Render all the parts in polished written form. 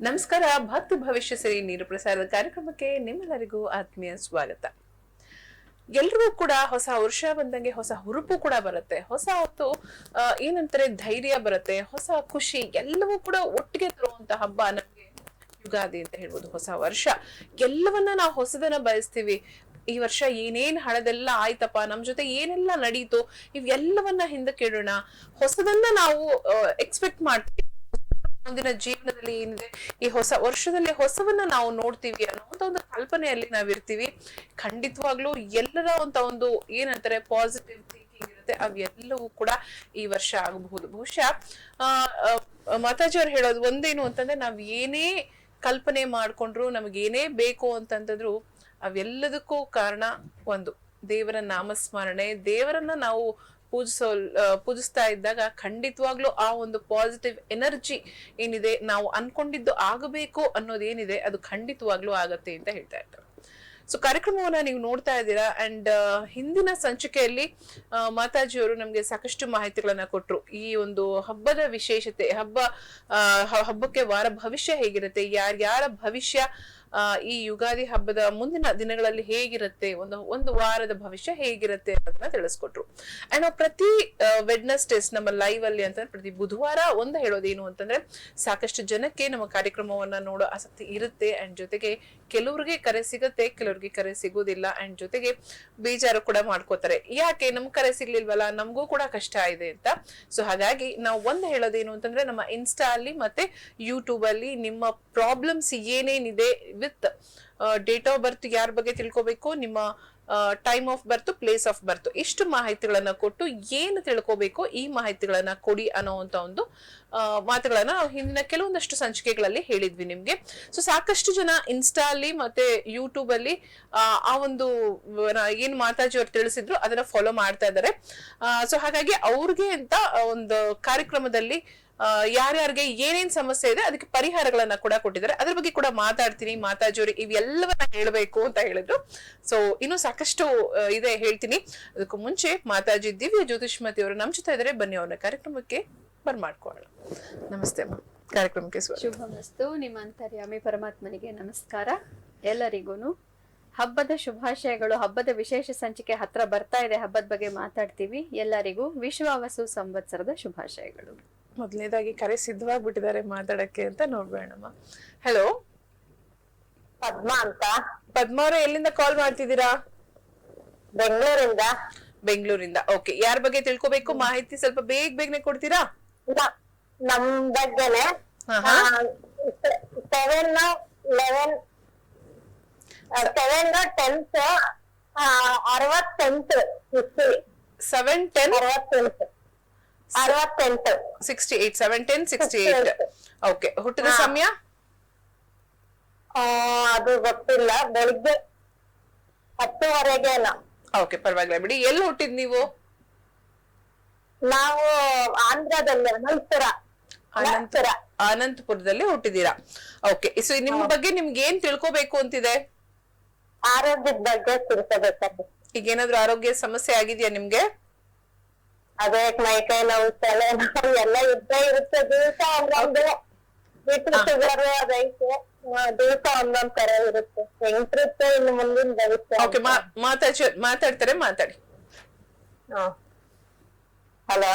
ನಮಸ್ಕಾರ. ಭಕ್ತಿ ಭವಿಷ್ಯ ಸಿರಿ ನೀರು ಪ್ರಸಾರದ ಕಾರ್ಯಕ್ರಮಕ್ಕೆ ನಿಮ್ಮೆಲ್ಲರಿಗೂ ಆತ್ಮೀಯ ಸ್ವಾಗತ. ಎಲ್ರಿಗೂ ಕೂಡ ಹೊಸ ವರ್ಷ ಬಂದಂಗೆ ಹೊಸ ಹುರುಪು ಕೂಡ ಬರುತ್ತೆ, ಹೊಸ ಹೊತ್ತು ಏನಂತಾರೆ ಧೈರ್ಯ ಬರುತ್ತೆ, ಹೊಸ ಖುಷಿ ಎಲ್ಲವೂ ಕೂಡ ಒಟ್ಟಿಗೆ ತರುವಂತ ಹಬ್ಬ ನಮ್ಗೆ ಯುಗಾದಿ ಅಂತ ಹೇಳ್ಬೋದು. ಹೊಸ ವರ್ಷ ಎಲ್ಲವನ್ನ ನಾವು ಹೊಸದನ್ನ ಬಯಸ್ತೀವಿ. ಈ ವರ್ಷ ಏನೇನ್ ಹಳದೆಲ್ಲ ಆಯ್ತಪ್ಪ, ನಮ್ ಜೊತೆ ಏನೆಲ್ಲ ನಡೀತು ಇವೆಲ್ಲವನ್ನ ಹಿಂದಕ್ಕೆ ಇಡೋಣ, ಹೊಸದನ್ನ ನಾವು ಎಕ್ಸ್ಪೆಕ್ಟ್ ಮಾಡ್ತೀವಿ. ಮುಂದಿನ ಜೀವನದಲ್ಲಿ ಏನಿದೆ, ಈ ಹೊಸ ವರ್ಷದಲ್ಲಿ ಹೊಸವನ್ನ ನಾವು ನೋಡ್ತೀವಿ ಅನ್ನೋ ಒಂದು ಕಲ್ಪನೆಯಲ್ಲಿ ನಾವಿರ್ತೀವಿ. ಖಂಡಿತವಾಗ್ಲೂ ಎಲ್ಲರ ಒಂದು ಏನಂತಾರೆ ಪಾಸಿಟಿವ್ ಥಿಂಕಿಂಗ್ ಇರುತ್ತೆ, ಅವೆಲ್ಲವೂ ಕೂಡ ಈ ವರ್ಷ ಆಗಬಹುದು. ಬಹುಶಃ ಮಾತಾಜಿ ಅವ್ರು ಹೇಳೋದು ಒಂದೇನು ಅಂತಂದ್ರೆ, ನಾವ್ ಏನೇ ಕಲ್ಪನೆ ಮಾಡ್ಕೊಂಡ್ರು, ನಮಗೇನೇ ಬೇಕು ಅಂತಂದ್ರು ಅವೆಲ್ಲದಕ್ಕೂ ಕಾರಣ ಒಂದು ದೇವರ ನಾಮಸ್ಮರಣೆ. ದೇವರನ್ನ ನಾವು ಪೂಜಿಸ್ತಾ ಇದ್ದಾಗ ಖಂಡಿತವಾಗ್ಲೂ ಆ ಒಂದು ಪಾಸಿಟಿವ್ ಎನರ್ಜಿ ಏನಿದೆ, ನಾವು ಅನ್ಕೊಂಡಿದ್ದು ಆಗಬೇಕು ಅನ್ನೋದೇನಿದೆ ಅದು ಖಂಡಿತವಾಗ್ಲೂ ಆಗತ್ತೆ ಅಂತ ಹೇಳ್ತಾ ಇರ್ತಾರೆ. ಸೊ ಕಾರ್ಯಕ್ರಮವನ್ನ ನೀವು ನೋಡ್ತಾ ಇದ್ದೀರಾ. ಅಂಡ್ ಹಿಂದಿನ ಸಂಚಿಕೆಯಲ್ಲಿ ಮಾತಾಜಿಯವರು ನಮ್ಗೆ ಸಾಕಷ್ಟು ಮಾಹಿತಿಗಳನ್ನ ಕೊಟ್ರು. ಈ ಒಂದು ಹಬ್ಬದ ವಿಶೇಷತೆ, ಹಬ್ಬಕ್ಕೆ ವಾರ ಭವಿಷ್ಯ ಹೇಗಿರುತ್ತೆ, ಯಾರ್ಯಾರ ಭವಿಷ್ಯ ಈ ಯುಗಾದಿ ಹಬ್ಬದ ಮುಂದಿನ ದಿನಗಳಲ್ಲಿ ಹೇಗಿರುತ್ತೆ, ಒಂದು ವಾರದ ಭವಿಷ್ಯ ಹೇಗಿರುತ್ತೆ ಅನ್ನೋದನ್ನ ತಿಳಿಸ್ಕೊಟ್ರು. ಅಂಡ್ ನಾವು ಪ್ರತಿ ವೆಡ್ನೆಸ್ಡೇಸ್ ನಮ್ಮ ಲೈವ್ ಅಲ್ಲಿ ಅಂತಂದ್ರೆ ಪ್ರತಿ ಬುಧವಾರ ಒಂದು ಹೇಳೋದೇನು ಅಂತಂದ್ರೆ, ಸಾಕಷ್ಟು ಜನಕ್ಕೆ ನಮ್ಮ ಕಾರ್ಯಕ್ರಮವನ್ನ ನೋಡೋ ಆಸಕ್ತಿ ಇರುತ್ತೆ. ಅಂಡ್ ಜೊತೆಗೆ ಕೆಲವ್ರಿಗೆ ಕರೆ ಸಿಗುತ್ತೆ, ಕೆಲವ್ರಿಗೆ ಕರೆ ಸಿಗೋದಿಲ್ಲ. ಅಂಡ್ ಜೊತೆಗೆ ಬೇಜಾರು ಕೂಡ ಮಾಡ್ಕೋತಾರೆ, ಯಾಕೆ ನಮ್ ಕರೆ ಸಿಗ್ಲಿಲ್ವಲ್ಲ, ನಮಗೂ ಕೂಡ ಕಷ್ಟ ಇದೆ ಅಂತ. ಸೊ ಹಾಗಾಗಿ ನಾವು ಒಂದು ಹೇಳೋದೇನು ಅಂತಂದ್ರೆ, ನಮ್ಮ ಇನ್ಸ್ಟಾ ಅಲ್ಲಿ ಮತ್ತೆ ಯೂಟ್ಯೂಬ್ ಅಲ್ಲಿ ನಿಮ್ಮ ಪ್ರಾಬ್ಲಮ್ಸ್ ಏನೇನಿದೆ ವಿತ್ ಡೇಟ್ ಆಫ್ ಬರ್ತ್, ಯಾರ ಬಗ್ಗೆ ತಿಳ್ಕೊಬೇಕು, ನಿಮ್ಮ time of birth, place of birth, ಇಷ್ಟು ಮಾಹಿತಿಗಳನ್ನ ಕೊಟ್ಟು ಏನು ತಿಳ್ಕೊಬೇಕು ಈ ಮಾಹಿತಿಗಳನ್ನ ಕೊಡಿ ಅನ್ನೋಂತ ಒಂದು ಮಾತುಗಳನ್ನ ನಾವು ಹಿಂದಿನ ಕೆಲವೊಂದಷ್ಟು ಸಂಚಿಕೆಗಳಲ್ಲಿ ಹೇಳಿದ್ವಿ ನಿಮ್ಗೆ. ಸೊ ಸಾಕಷ್ಟು ಜನ ಇನ್ಸ್ಟಾ ಅಲ್ಲಿ ಮತ್ತೆ ಯೂಟ್ಯೂಬ್ ಅಲ್ಲಿ ಆ ಒಂದು ಏನ್ ಮಾತಾಜಿ ಅವ್ರು ತಿಳಿಸಿದ್ರು ಅದನ್ನ ಫಾಲೋ ಮಾಡ್ತಾ ಇದ್ದಾರೆ. ಸೊ ಹಾಗಾಗಿ ಅವ್ರಿಗೆ ಅಂತ ಒಂದು ಕಾರ್ಯಕ್ರಮದಲ್ಲಿ ಯಾರ್ಯಾರಿಗೆ ಏನೇನ್ ಸಮಸ್ಯೆ ಇದೆ ಅದಕ್ಕೆ ಪರಿಹಾರಗಳನ್ನ ಕೂಡ ಕೊಟ್ಟಿದ್ದಾರೆ. ಅದ್ರ ಬಗ್ಗೆ ಕೂಡ ಮಾತಾಡ್ತೀನಿ. ಮಾತಾಜಿಯವರು ಇವೆಲ್ಲವನ್ನ ಹೇಳ್ಬೇಕು ಅಂತ ಹೇಳಿದ್ರು. ಸೊ ಇನ್ನು ಸಾಕಷ್ಟು ಇದೆ, ಹೇಳ್ತೀನಿ. ಅದಕ್ಕೂ ಮುಂಚೆ ಮಾತಾಜಿ ದಿವ್ಯ ಜ್ಯೋತಿಷ್ಮತಿ ಅವರು ನಮ್ ಜೊತೆ ಇದ್ದಾರೆ. ಬನ್ನಿ ಅವ್ರನ್ನ ಕಾರ್ಯಕ್ರಮಕ್ಕೆ ಬರ್ಮಾಡ್ಕೊಳ್ಳೋಣ. ನಮಸ್ತೆ ಅಮ್ಮ, ಕಾರ್ಯಕ್ರಮಕ್ಕೆ ಶುಭಮಸ್ತು. ನಿಮ್ಮ ಅಂತರ್ಯಾಮಿ ಪರಮಾತ್ಮನಿಗೆ ನಮಸ್ಕಾರ. ಎಲ್ಲರಿಗೂನು ಹಬ್ಬದ ಶುಭಾಶಯಗಳು. ಹಬ್ಬದ ವಿಶೇಷ ಸಂಚಿಕೆ ಹತ್ರ ಬರ್ತಾ ಇದೆ, ಹಬ್ಬದ ಬಗ್ಗೆ ಮಾತಾಡ್ತೀವಿ. ಎಲ್ಲರಿಗೂ ವಿಶ್ವಾವಸು ಸಂವತ್ಸರದ ಶುಭಾಶಯಗಳು. ಮೊದಲನೇದಾಗಿ ಕರೆ ಸಿದ್ಧವಾಗ್ಬಿಟ್ಟಿದ್ದಾರೆ ಮಾತಾಡಕ್ಕೆ ಅಂತ ನೋಡ್ಬೇಡಮ್ಮ. ಹಲೋ, ಪದ್ಮಾ ಅಂತ. ಪದ್ಮಾ ಅವರೇ, ಎಲ್ಲಿಂದ ಕಾಲ್ ಮಾಡ್ತಿದ್ದೀರಾ? ಬೆಂಗಳೂರಿಂದ. ಬೆಂಗಳೂರಿಂದ. ಓಕೆ, ಯಾರ ಬಗ್ಗೆ ತಿಳ್ಕೊಬೇಕು ಮಾಹಿತಿ ಸ್ವಲ್ಪ ಬೇಗನೆ ಕೊಡ್ತೀರಾ? ನಮ್ ಬಗ್ಗೆನೆ 71068. ಓಕೆ, ಹುಟ್ಟಿದ ಸಮಯ ಅದು ಗೊತ್ತಿಲ್ಲ, ಬೆಳಿಗ್ಗೆ 10:30. ಓಕೆ, ಪರವಾಗಿಲ್ಲ ಬಿಡಿ. ಎಲ್ಲಿ ಹುಟ್ಟಿದ್ ನೀವು? ನಾವು ಆಂಧ್ರದಲ್ಲಿ, ಅನಂತಪುರದಲ್ಲಿ ಹುಟ್ಟಿದೀರಾ. ಓಕೆ, ಸೊ ನಿಮ್ಮ ಬಗ್ಗೆ ನಿಮ್ಗೆ ಏನ್ ತಿಳ್ಕೊಬೇಕು ಅಂತಿದೆ? ಆರೋಗ್ಯದ ಬಗ್ಗೆ ತಿಳ್ಕೊಬೇಕಂದ್ರೆ. ಈಗ ಏನಾದ್ರು ಆರೋಗ್ಯ ಸಮಸ್ಯೆ ಆಗಿದ್ಯಾ ನಿಮ್ಗೆ? ಅದೇ ಮೈಕೈ ನೋವು, ತಲೆ ನೋವು ಎಲ್ಲ ಇದ್ದೇ ಇರುತ್ತೆ. ದಿವಸ ಒಂದೊಂದು ಶುಗರ್ ಅದೈತೆ, ದಿವಸ ಒಂದೊಂದ್ ತರ ಇರುತ್ತೆ. ಹೆಂಗಿರುತ್ತೆ ಇನ್ನು ಮುಂದಿನ ಭವಿಷ್ಯ. ಓಕೆ, ಮಾತಾಡ್ತಾರೆ, ಮಾತಾಡಿ. ಹಲೋ,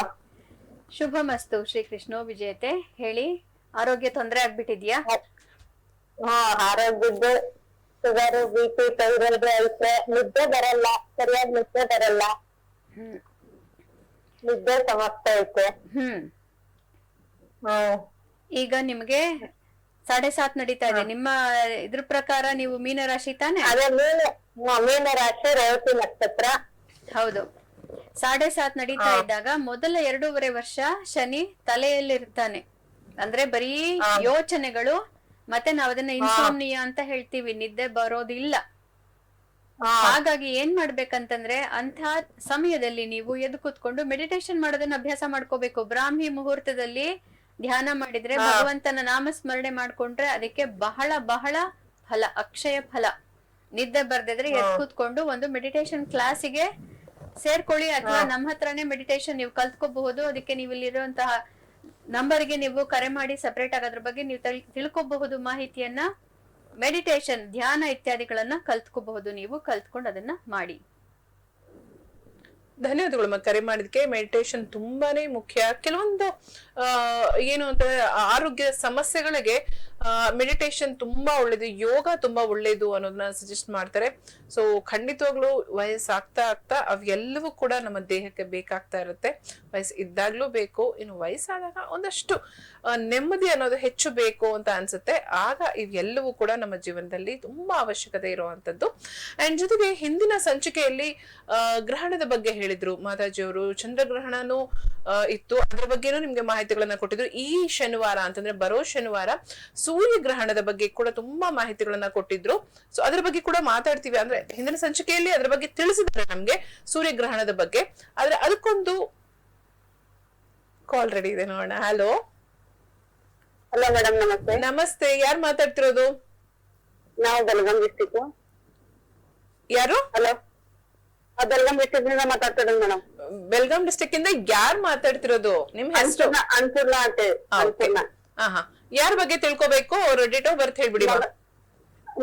ಶುಭಮಸ್ತು. ಶ್ರೀಕೃಷ್ಣ ವಿಜಯತೆ. ಹೇಳಿ, ಆರೋಗ್ಯ ತೊಂದರೆ ಆಗ್ಬಿಟ್ಟಿದ್ಯಾ? ಆರೋಗ್ಯದ್ದು ಶುಗರ್, BP, ಥೈರಾಯ್ಡ್ ಐತೆ. ನಿದ್ದೆ ಬರಲ್ಲ, ಸರಿಯಾಗಿ ನಿದ್ದೆ ಬರಲ್ಲ, ನಿದ್ದೆ ಸಮಸ್ಯೆ ಐತೆ. ಈಗ ನಿಮ್ಗೆ 7:30 ನಡೀತಾ ಇದೆ. ನಿಮ್ಮ ಇದ್ರ ಪ್ರಕಾರ ನೀವು ಮೀನರಾಶಿ ತಾನೆ? ಅದೇ ಮೀನರಾಶಿ, ರೇವತಿ ನಕ್ಷತ್ರ. ಹೌದು. 7:30 ನಡೀತಾ ಇದ್ದಾಗ ಮೊದಲ 2.5 ವರ್ಷ ಶನಿ ತಲೆಯಲ್ಲಿರ್ತಾನೆ. ಅಂದ್ರೆ ಬರೀ ಯೋಚನೆಗಳು, ಮತ್ತೆ ನಾವ್ ಅದನ್ನ ಇನ್ಸೋಮ್ನಿಯಾ ಅಂತ ಹೇಳ್ತೀವಿ, ನಿದ್ದೆ ಬರೋದಿಲ್ಲ. ಹಾಗಾಗಿ ಏನ್ ಮಾಡ್ಬೇಕಂತಂದ್ರೆ, ಅಂತ ಸಮಯದಲ್ಲಿ ನೀವು ಎದ್ದು ಕೂತ್ಕೊಂಡು ಮೆಡಿಟೇಷನ್ ಮಾಡೋದನ್ನ ಅಭ್ಯಾಸ ಮಾಡ್ಕೋಬೇಕು. ಬ್ರಾಹ್ಮಿ ಮುಹೂರ್ತದಲ್ಲಿ ಧ್ಯಾನ ಮಾಡಿದ್ರೆ, ಭಗವಂತನ ನಾಮಸ್ಮರಣೆ ಮಾಡ್ಕೊಂಡ್ರೆ ಅದಕ್ಕೆ ಬಹಳ ಬಹಳ ಫಲ, ಅಕ್ಷಯ ಫಲ. ನಿದ್ದೆ ಬರ್ದಿದ್ರೆ ಎದ್ದು ಕೂತ್ಕೊಂಡು ಒಂದು ಮೆಡಿಟೇಷನ್ ಕ್ಲಾಸಿಗೆ ಸೇರ್ಕೊಳ್ಳಿ, ಅಥವಾ ನಮ್ಮ ಹತ್ರನೇ ಮೆಡಿಟೇಷನ್ ನೀವು ಕಲ್ತ್ಕೋಬಹುದು. ಅದಕ್ಕೆ ನೀವು ಇಲ್ಲಿರುವಂತಹ ನಂಬರ್ಗೆ ನೀವು ಕರೆ ಮಾಡಿ ಸಪರೇಟ್ ಆಗಿ ಅದ್ರ ಬಗ್ಗೆ ನೀವು ತಿಳ್ಕೊಬಹುದು ಮಾಹಿತಿಯನ್ನ. ಮೆಡಿಟೇಷನ್, ಧ್ಯಾನ ಇತ್ಯಾದಿಗಳನ್ನ ಕಲ್ತ್ಕೋಬಹುದು, ನೀವು ಕಲ್ತ್ಕೊಂಡು ಅದನ್ನ ಮಾಡಿ. ಧನ್ಯವಾದಗಳು ಕರೆ ಮಾಡಿದಕ್ಕೆ. ಮೆಡಿಟೇಷನ್ ತುಂಬಾನೇ ಮುಖ್ಯ. ಕೆಲವೊಂದು ಏನು ಅಂತಂದ್ರೆ ಆರೋಗ್ಯ ಸಮಸ್ಯೆಗಳಿಗೆ ಮೆಡಿಟೇಷನ್ ತುಂಬಾ ಒಳ್ಳೇದು, ಯೋಗ ತುಂಬಾ ಒಳ್ಳೇದು ಅನ್ನೋದನ್ನ ಸಜೆಸ್ಟ್ ಮಾಡ್ತಾರೆ. ಸೊ ಖಂಡಿತವಾಗ್ಲೂ ವಯಸ್ಸಾಗ್ತಾ ಆಗ್ತಾ ಅವೆಲ್ಲವೂ ಕೂಡ ನಮ್ಮ ದೇಹಕ್ಕೆ ಬೇಕಾಗ್ತಾ ಇರುತ್ತೆ. ವಯಸ್ಸು ಇದ್ದಾಗ್ಲೂ ಬೇಕು, ಇನ್ನು ವಯಸ್ಸಾದಾಗ ಒಂದಷ್ಟು ನೆಮ್ಮದಿ ಅನ್ನೋದು ಹೆಚ್ಚು ಬೇಕು ಅಂತ ಅನ್ಸುತ್ತೆ. ಆಗ ಇವೆಲ್ಲವೂ ಕೂಡ ನಮ್ಮ ಜೀವನದಲ್ಲಿ ತುಂಬಾ ಅವಶ್ಯಕತೆ ಇರುವಂತದ್ದು. ಅಂಡ್ ಜೊತೆಗೆ ಹಿಂದಿನ ಸಂಚಿಕೆಯಲ್ಲಿ ಗ್ರಹಣದ ಬಗ್ಗೆ ಹೇಳಿದ್ರು ಮಾತಾಜಿಯವರು. ಚಂದ್ರಗ್ರಹಣನೂ ಇತ್ತು, ಅದ್ರ ಬಗ್ಗೆನೂ ನಿಮ್ಗೆ ಮಾಹಿತಿಗಳನ್ನ ಕೊಟ್ಟಿದ್ರು. ಈ ಶನಿವಾರ ಅಂತಂದ್ರೆ ಬರೋ ಶನಿವಾರ ಸೂರ್ಯ ಗ್ರಹಣದ ಬಗ್ಗೆ ಕೂಡ ತುಂಬಾ ಮಾಹಿತಿಗಳನ್ನ ಕೊಟ್ಟಿದ್ರು. ಸೊ ಅದ್ರ ಬಗ್ಗೆ ಕೂಡ ಮಾತಾಡ್ತೀವಿ. ಅಂದ್ರೆ ಹಿಂದಿನ ಸಂಚಿಕೆಯಲ್ಲಿ ಅದ್ರ ಬಗ್ಗೆ ತಿಳಿಸಿದ್ದಾರೆ ನಮ್ಗೆ, ಸೂರ್ಯ ಗ್ರಹಣದ ಬಗ್ಗೆ. ಆದ್ರೆ ಅದಕ್ಕೊಂದು ಕಾಲ್ ರೆಡಿ ಇದೆ, ನೋಡೋಣ. ಹಲೋ. ಹಲೋ ಮೇಡಮ್, ನಮಸ್ತೆ. ನಮಸ್ತೆ, ಯಾರು ಮಾತಾಡ್ತಿರೋದು? ನಾವು ಬೆಳಗಾಂ ಡಿಸ್ಟಿಕ್. ಯಾರು? ಹಲೋ, ಬೆಳಗಾಂ ಡಿಸ್ಟಿಕ್ ನಿಂದ ಮಾತಾಡ್ತಿರೋದು ಮೇಡಮ್. ಬೆಳಗಾಂ ಡಿಸ್ಟ್ರಿಕ್ಟ್ ಇಂದ ಯಾರು ಮಾತಾಡ್ತಿರೋದು? ನಿಮ್ ಹೆಸರು? ಅನ್ಪೂರ್ಣ ಅಂತ ಹೇಳಿ. ಅನ್ಪೂರ್ಣ. ಯಾರ ಬಗ್ಗೆ ತಿಳ್ಕೊಬೇಕು? ಅವ್ರ ಡೇಟ್ ಆಫ್ ಬರ್ತ್ ಹೇಳ್ಬಿಡಿ.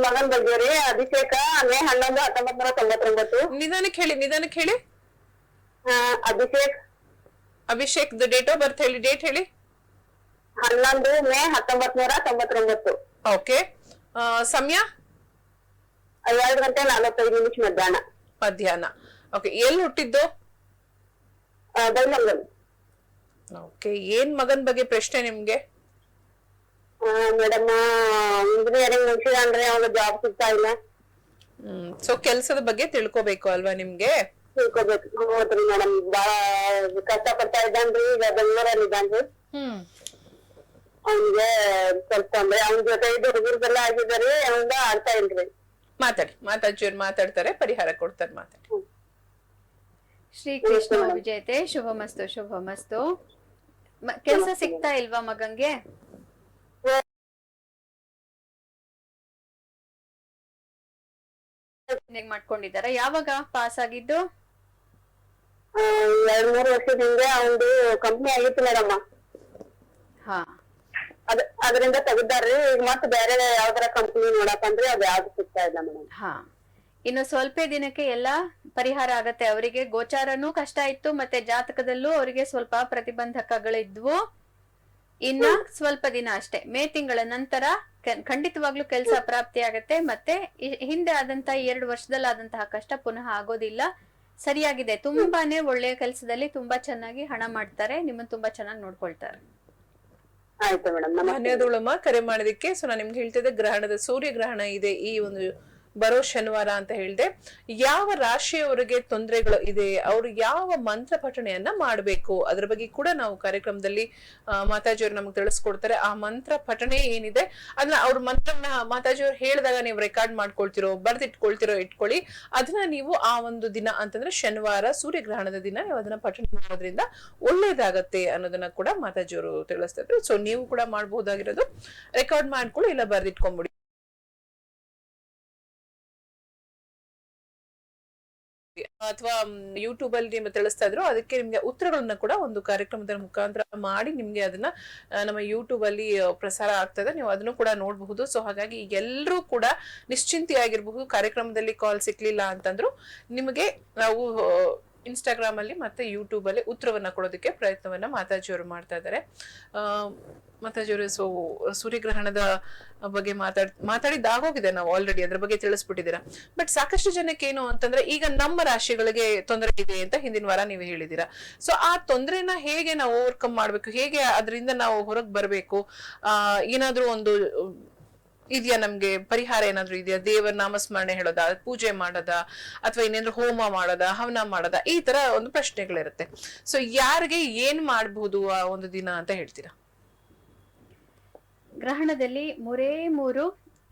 ಮಗನ್ ಬಗ್ಗೆ ರೀ, ಅಭಿಷೇಕ, ಮೇ 11, 1999. ನಿಧಾನಕ್ಕೆ ಹೇಳಿ. ಅಭಿಷೇಕ್. ಅಭಿಷೇಕ್ ಡೇಟ್ ಆಫ್ ಬರ್ತ್ ಹೇಳಿ, ಡೇಟ್ ಹೇಳಿ. 11 ಮೇ 1999. ಓಕೆ. ಸಮಯ? 2:45 ಮಧ್ಯಾಹ್ನ. ಓಕೆ. ಎಲ್ಲಿ ಹುಟ್ಟಿದ್ದು? ಬೆಳಗಾಂ. ಓಕೆ. ಏನ್ ಮಗನ್ ಬಗ್ಗೆ ಪ್ರಶ್ನೆ ನಿಮ್ಗೆ? ಮೇಡಮ್, ಇಂಜಿನಿಯರಿಂಗ್ ಮುಗಿಸಿದ್ರೆ ಅವ್ನು ಜಾಬ್ ಸಿಗ್ತಾ ಇಲ್ಲ. ಸೊ ಕೆಲ್ಸದ ಬಗ್ಗೆ ತಿಳ್ಕೊಬೇಕು ಅಲ್ವಾ ನಿಮ್ಗೆ? ತಿಳ್ಕೊಬೇಕು. ಹೌದ್ರಿ ಮೇಡಮ್, ಬಾಳ ಕಷ್ಟ ಪಡ್ತಾ ಇದ್ದಾನ್ರಿ. ಈಗ ಬೆಂಗಳೂರಲ್ಲಿ ಇದ್ದಾನ್ರಿ. ಅವ್ನಿಗೆ ಸ್ವಲ್ಪ ಅಂದ್ರೆ ಅವ್ನ ಜೊತೆ ಇದು ಹುಡುಗರ್ದೆಲ್ಲ ಆಗಿದಾರಿ, ಅವ್ನ ಆಡ್ತಾ ಇಲ್ರಿ. ಮಾತಾಜಿಯವ್ರು ಮಾತಾಡ್ತಾರೆ, ಪರಿಹಾರ ಕೊಡ್ತಾರೆ. ಮಾತಾಡಿ. ಶ್ರೀ ಕೃಷ್ಣ ವಿಜಯತೆ. ಶುಭಮಸ್ತು, ಶುಭಮಸ್ತು. ಕೆಲ್ಸ ಸಿಗ್ತಾ ಇಲ್ವಾ ಮಗಂಗೆ? ಮಾಡ್ಕೊಂಡಿದಾರ? ಯಾವಾಗ ಪಾಸ್ ಆಗಿದ್ದು? 2-3 ವರ್ಷದ ಹಿಂದೆ ಅವ್ನ್ದು ಕಂಪ್ನಿ ಆಗಿತ್ತು ಮೇಡಮ್. ಅದರಿಂದ ತೆಗ್ದಾರ್ರಿ. ಈಗ ಮತ್ತೆ ಬೇರೆ ಯಾವ್ದಾರ ಕಂಪ್ನಿ ನೋಡಕಂದ್ರೆ ಅದ್ ಯಾವ್ದು ಸಿಗ್ತಾ ಇಲ್ಲ ಮೇಡಮ್. ಇನ್ನು ಸ್ವಲ್ಪ ದಿನಕ್ಕೆ ಎಲ್ಲಾ ಪರಿಹಾರ ಆಗತ್ತೆ. ಅವರಿಗೆ ಗೋಚಾರನೂ ಕಷ್ಟ ಇತ್ತು, ಮತ್ತೆ ಜಾತಕದಲ್ಲೂ ಅವರಿಗೆ ಸ್ವಲ್ಪ ಪ್ರತಿಬಂಧಕಗಳಿದ್ವು. ಇನ್ನ ಸ್ವಲ್ಪ ದಿನ ಅಷ್ಟೇ, ಮೇ ತಿಂಗಳ ನಂತರ ಖಂಡಿತವಾಗ್ಲೂ ಕೆಲಸ ಪ್ರಾಪ್ತಿ ಆಗತ್ತೆ. ಮತ್ತೆ ಹಿಂದೆ ಆದಂತ 2 ವರ್ಷದಲ್ಲಿ ಆದಂತಹ ಕಷ್ಟ ಪುನಃ ಆಗೋದಿಲ್ಲ. ಸರಿಯಾಗಿದೆ. ತುಂಬಾನೇ ಒಳ್ಳೆಯ ಕೆಲಸದಲ್ಲಿ ತುಂಬಾ ಚೆನ್ನಾಗಿ ಹಣ ಮಾಡ್ತಾರೆ, ನಿಮ್ಮನ್ನ ತುಂಬಾ ಚೆನ್ನಾಗಿ ನೋಡ್ಕೊಳ್ತಾರೆ. ಆಯ್ತು ಮೇಡಮ್, ಧನ್ಯವಾದಗಳಮ್ಮ ಕರೆ ಮಾಡೋದಕ್ಕೆ. ಸೊ ನಾನು ನಿಮ್ಗೆ ಹೇಳ್ತಿದ್ದೆ, ಗ್ರಹಣದ ಸೂರ್ಯ ಗ್ರಹಣ ಇದೆ ಈ ಒಂದು ಬರೋ ಶನಿವಾರ ಅಂತ ಹೇಳಿದೆ. ಯಾವ ರಾಶಿಯವರಿಗೆ ತೊಂದರೆಗಳು ಇದೆ, ಅವರು ಯಾವ ಮಂತ್ರ ಪಠಣೆಯನ್ನ ಮಾಡಬೇಕು, ಅದ್ರ ಬಗ್ಗೆ ಕೂಡ ನಾವು ಕಾರ್ಯಕ್ರಮದಲ್ಲಿ ಮಾತಾಜಿಯವರು ನಮ್ಗೆ ತಿಳಿಸ್ಕೊಡ್ತಾರೆ. ಆ ಮಂತ್ರ ಪಠಣೆ ಏನಿದೆ ಅದನ್ನ ಅವ್ರ ಮಂತ್ರನ ಮಾತಾಜಿಯವ್ರು ಹೇಳಿದಾಗ ನೀವು ರೆಕಾರ್ಡ್ ಮಾಡ್ಕೊಳ್ತಿರೋ, ಬರ್ದಿಟ್ಕೊಳ್ತಿರೋ ಇಟ್ಕೊಳ್ಳಿ. ಅದನ್ನ ನೀವು ಆ ಒಂದು ದಿನ ಅಂತಂದ್ರೆ ಶನಿವಾರ ಸೂರ್ಯ ಗ್ರಹಣದ ದಿನ ನೀವು ಅದನ್ನ ಪಠಣೆ ಮಾಡೋದ್ರಿಂದ ಒಳ್ಳೇದಾಗತ್ತೆ ಅನ್ನೋದನ್ನ ಕೂಡ ಮಾತಾಜಿಯವರು ತಿಳಿಸ್ತಾ ಇದ್ರು. ಸೊ ನೀವು ಕೂಡ ಮಾಡಬಹುದಾಗಿರೋದು ರೆಕಾರ್ಡ್ ಮಾಡ್ಕೊಳ್ಳಿ, ಇಲ್ಲ ಬರ್ದಿಟ್ಕೊಂಡ್ಬಿಡಿ. ಅಥವಾ ಯೂಟ್ಯೂಬ್ ಅಲ್ಲಿ ನಿಮ್ಗೆ ತಿಳಿಸ್ತಾ ಇದ್ರು, ಅದಕ್ಕೆ ನಿಮ್ಗೆ ಉತ್ತರಗಳನ್ನ ಕೂಡ ಒಂದು ಕಾರ್ಯಕ್ರಮದ ಮುಖಾಂತರ ಮಾಡಿ ನಿಮ್ಗೆ ಅದನ್ನ ನಮ್ಮ ಯೂಟ್ಯೂಬ್ ಅಲ್ಲಿ ಪ್ರಸಾರ ಆಗ್ತದೆ, ನೀವು ಅದನ್ನು ಕೂಡ ನೋಡಬಹುದು. ಸೊ ಹಾಗಾಗಿ ಎಲ್ಲರೂ ಕೂಡ ನಿಶ್ಚಿಂತೆಯಾಗಿರಬಹುದು. ಕಾರ್ಯಕ್ರಮದಲ್ಲಿ ಕಾಲ್ ಸಿಕ್ಲಿಲ್ಲ ಅಂತಂದ್ರು ನಿಮಗೆ ನಾವು ಇನ್ಸ್ಟಾಗ್ರಾಮ್ ಅಲ್ಲಿ ಮತ್ತೆ ಯೂಟ್ಯೂಬ್ ಅಲ್ಲಿ ಉತ್ತರವನ್ನ ಕೊಡೋದಕ್ಕೆ ಪ್ರಯತ್ನವನ್ನ ಮಾತಾಜಿಯವರು ಮಾಡ್ತಾ ಇದ್ದಾರೆ. ಮಾತಾಜಿಯವರು ಸೂರ್ಯಗ್ರಹಣದ ಬಗ್ಗೆ ಮಾತಾಡಿದ್ದಾಗೋಗಿದೆ, ನಾವು ಆಲ್ರೆಡಿ ಅದ್ರ ಬಗ್ಗೆ ತಿಳಿಸ್ಬಿಟ್ಟಿದ್ದೀರಾ. ಬಟ್ ಸಾಕಷ್ಟು ಜನಕ್ಕೆ ಏನು ಅಂತಂದ್ರೆ, ಈಗ ನಮ್ಮ ರಾಶಿಗಳಿಗೆ ತೊಂದರೆ ಇದೆ ಅಂತ ಹಿಂದಿನ ವಾರ ನೀವು ಹೇಳಿದೀರಾ. ಸೊ ಆ ತೊಂದರೆನ ಹೇಗೆ ನಾವು ಓವರ್ಕಮ್ ಮಾಡ್ಬೇಕು, ಹೇಗೆ ಅದರಿಂದ ನಾವು ಹೊರಗೆ ಬರ್ಬೇಕು, ಏನಾದ್ರೂ ಒಂದು ಇದೆಯಾ ನಮ್ಗೆ ಪರಿಹಾರ ಏನಾದ್ರು ಇದೆಯಾ? ದೇವರ ನಾಮಸ್ಮರಣೆ ಹೇಳೋದಾ, ಪೂಜೆ ಮಾಡೋದಾ, ಅಥವಾ ಇನ್ನೇನಾದ್ರು ಹೋಮ ಮಾಡೋದಾ, ಹವನ ಮಾಡೋದಾ, ಈ ತರ ಒಂದು ಪ್ರಶ್ನೆಗಳಿರುತ್ತೆ. ಸೊ ಯಾರಿಗೆ ಏನ್ ಮಾಡಬಹುದು ಆ ಒಂದು ದಿನ ಅಂತ ಹೇಳ್ತೀರಾ? ಗ್ರಹಣದಲ್ಲಿ 3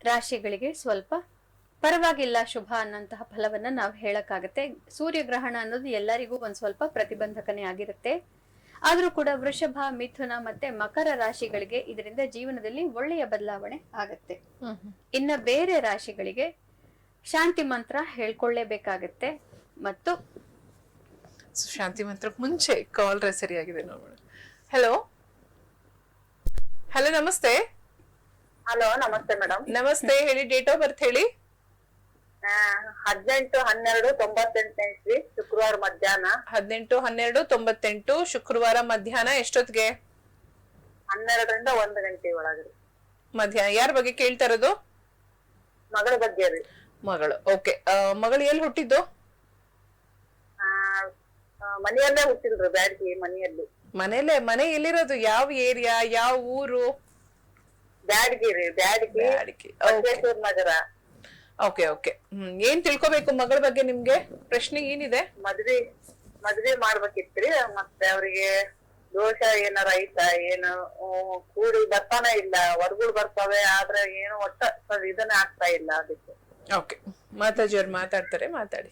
ರಾಶಿಗಳಿಗೆ ಸ್ವಲ್ಪ ಪರವಾಗಿಲ್ಲ, ಶುಭ ಅನ್ನಂತಹ ಫಲವನ್ನ ನಾವು ಹೇಳಕ್ಕಾಗತ್ತೆ. ಸೂರ್ಯಗ್ರಹಣ ಅನ್ನೋದು ಎಲ್ಲರಿಗೂ ಒಂದ್ ಸ್ವಲ್ಪ ಪ್ರತಿಬಂಧಕನೇ ಆಗಿರುತ್ತೆ. ಆದ್ರೂ ಕೂಡ ವೃಷಭ, ಮಿಥುನ ಮತ್ತೆ ಮಕರ ರಾಶಿಗಳಿಗೆ ಇದರಿಂದ ಜೀವನದಲ್ಲಿ ಒಳ್ಳೆಯ ಬದಲಾವಣೆ ಆಗತ್ತೆ. ಇನ್ನ ಬೇರೆ ರಾಶಿಗಳಿಗೆ ಶಾಂತಿ ಮಂತ್ರ ಹೇಳ್ಕೊಳ್ಳೇಬೇಕಾಗತ್ತೆ. ಮತ್ತು ಶಾಂತಿ ಮಂತ್ರಕ್ಕೆ ಮುಂಚೆ ಕಾಲ್ ಸರಿಯಾಗಿದೆ ನೋಡೋಣ. ಹಲೋ ಹಲೋ, ನಮಸ್ತೆ. ಹಲೋ, ನಮಸ್ತೆ ಮೇಡಮ್. ನಮಸ್ತೆ, ಹೇಳಿ ಡೇಟ್ ಆಫ್ ಬರ್ತ್ ಹೇಳಿ. 18/12/98 ಶುಕ್ರವಾರ ಮಧ್ಯಾಹ್ನ. 18/12/98 ಶುಕ್ರವಾರ ಮಧ್ಯಾಹ್ನ ಎಷ್ಟೊತ್ತಿಗೆ? 12ರಿಂದ 1 ಗಂಟೆ ಒಳಗ್ರಿ. ಮಧ್ಯಾಹ್ನ. ಯಾರ ಬಗ್ಗೆ ಕೇಳ್ತಾ ಇರೋದು? ಮಗಳ ಬಗ್ಗೆ ರೀ. ಮಗಳು. ಓಕೆ. ಮಗಳು ಎಲ್ಲಿ ಹುಟ್ಟಿದ್ದು? ಮನೆಯಲ್ಲೇ ಹುಟ್ಟಿಲ್ರಿ, ಬ್ಯಾಡಗಿ ಮನೆಯಲ್ಲಿ. ಮನೆ ಎಲ್ಲಿರೋದು? ಯಾವ ಏರಿಯಾ, ಯಾವ ಊರು? ಬ್ಯಾಡಗಿ ರೀ, ಬ್ಯಾಡಗಿ ಬಸವೇಶ್ವರ ನಗರ. Okay okay. ಏನ್ ತಿಳ್ಕೊಬೇಕು ಮಗಳ ಬಗ್ಗೆ ನಿಮ್ಗೆ? ಪ್ರಶ್ನೆ ಏನಿದೆ? ಮದ್ವೆ ಮಾಡ್ಬೇಕಿತ್ರಿ. ಮತ್ತೆ ಅವ್ರಿಗೆ ದೋಷ ಏನಾರ ಐತಾ ಏನು, ಕೂಡಿ ಬರ್ತಾನೆ ಇಲ್ಲ, ಹೊರಗುಳು ಬರ್ತಾವೆ ಆದ್ರೆ ಏನು ಒಟ್ಟ ಇದನ್ನೇ ಆಗ್ತಾ ಇಲ್ಲ ಅದಕ್ಕೆ. ಓಕೆ, ಮಾತಾಜಿ ಅವ್ರು ಮಾತಾಡ್ತಾರೆ, ಮಾತಾಡಿ.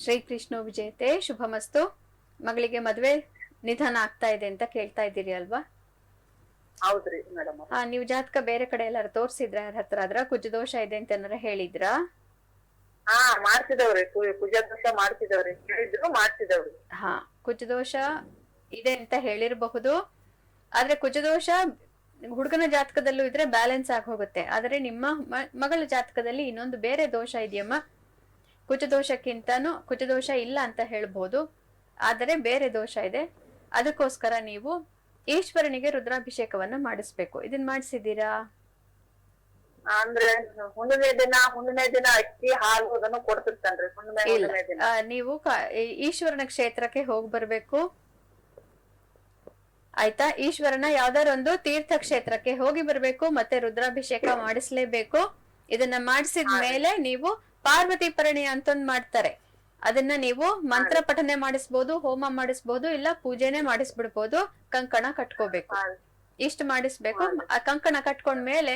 ಶ್ರೀಕೃಷ್ಣ ವಿಜಯತೆ, ಶುಭಮಸ್ತು. ಮಗಳಿಗೆ ಮದ್ವೆ ನಿಧಾನ ಆಗ್ತಾ ಇದೆ ಅಂತ ಕೇಳ್ತಾ ಇದ್ದೀರಿ ಅಲ್ವಾ? ಹೌದ್ರಿ ಮೇಡಮ್. ನೀವು ಜಾತಕ ಬೇರೆ ಕಡೆ ಎಲ್ಲಾರು ತೋರ್ಸಿದ್ರ? ಯಾರ ಹತ್ರ ಆದ್ರ ಕುಜದೋಷ ಇದೆ ಅಂತ ಏನಾರ ಹೇಳಿದ್ರಾ? ಮಾಡ್ಸಿದವ್ರಿ, ಕುಜದೋಷ ಮಾಡ್ಸಿದವ್ರಿ, ಹೇಳಿದ್ರು ಮಾಡ್ಸಿದವ್ರಿ. ಕುಜದೋಷ ಇದೆ ಅಂತ ಹೇಳಿರಬಹುದು. ಆದ್ರೆ ಕುಜದೋಷ ಹುಡುಗನ ಜಾತಕದಲ್ಲೂ ಇದ್ರೆ ಬ್ಯಾಲೆನ್ಸ್ ಆಗಿ ಹೋಗುತ್ತೆ. ಆದ್ರೆ ನಿಮ್ಮ ಮಗಳ ಜಾತಕದಲ್ಲಿ ಇನ್ನೊಂದು ಬೇರೆ ದೋಷ ಇದೆಯಮ್ಮ. ಕುಜದೋಷ ಇಲ್ಲ ಅಂತ ಹೇಳ್ಬಹುದು, ಆದರೆ ಬೇರೆ ದೋಷ ಇದೆ. ಅದಕ್ಕೋಸ್ಕರ ನೀವು ಈಶ್ವರನಿಗೆ ರುದ್ರಾಭಿಷೇಕವನ್ನ ಮಾಡಿಸ್ಬೇಕು. ಇದನ್ ಮಾಡಿಸಿದೀರಾ? ಅಂದ್ರೆ ಹುಣ್ಣಿಮೆ ದಿನ ಅಕ್ಕಿ ಹಾಲು ಅದನ್ನು ಕೊಡ್ತಿರ್ತಾನ್ರಿ. ಹುಣ್ಣಿಮೆ ದಿನ ನೀವು ಈಶ್ವರನ ಕ್ಷೇತ್ರಕ್ಕೆ ಹೋಗಿ ಬರ್ಬೇಕು, ಆಯ್ತಾ? ಈಶ್ವರನ ಯಾವ್ದಾರ ಒಂದು ತೀರ್ಥ ಕ್ಷೇತ್ರಕ್ಕೆ ಹೋಗಿ ಬರ್ಬೇಕು, ಮತ್ತೆ ರುದ್ರಾಭಿಷೇಕ ಮಾಡಿಸ್ಲೇಬೇಕು. ಇದನ್ನ ಮಾಡಿಸಿದ ಮೇಲೆ ನೀವು ಪಾರ್ವತಿ ಪರಿಣಯ ಅಂತ ಒಂದ್ ಮಾಡ್ತಾರೆ, ಅದನ್ನ ನೀವು ಮಂತ್ರ ಪಠನೆ ಮಾಡಿಸ್ಬೋದು, ಹೋಮ ಮಾಡಿಸ್ಬೋದು, ಇಲ್ಲ ಪೂಜೆನೆ ಮಾಡಿಸ್ಬಿಡ್ಬೋದು. ಕಂಕಣ ಕಟ್ಕೋಬೇಕು, ಇಷ್ಟು ಮಾಡಿಸ್ಬೇಕು. ಆ ಕಂಕಣ ಕಟ್ಕೊಂಡ್ಮೇಲೆ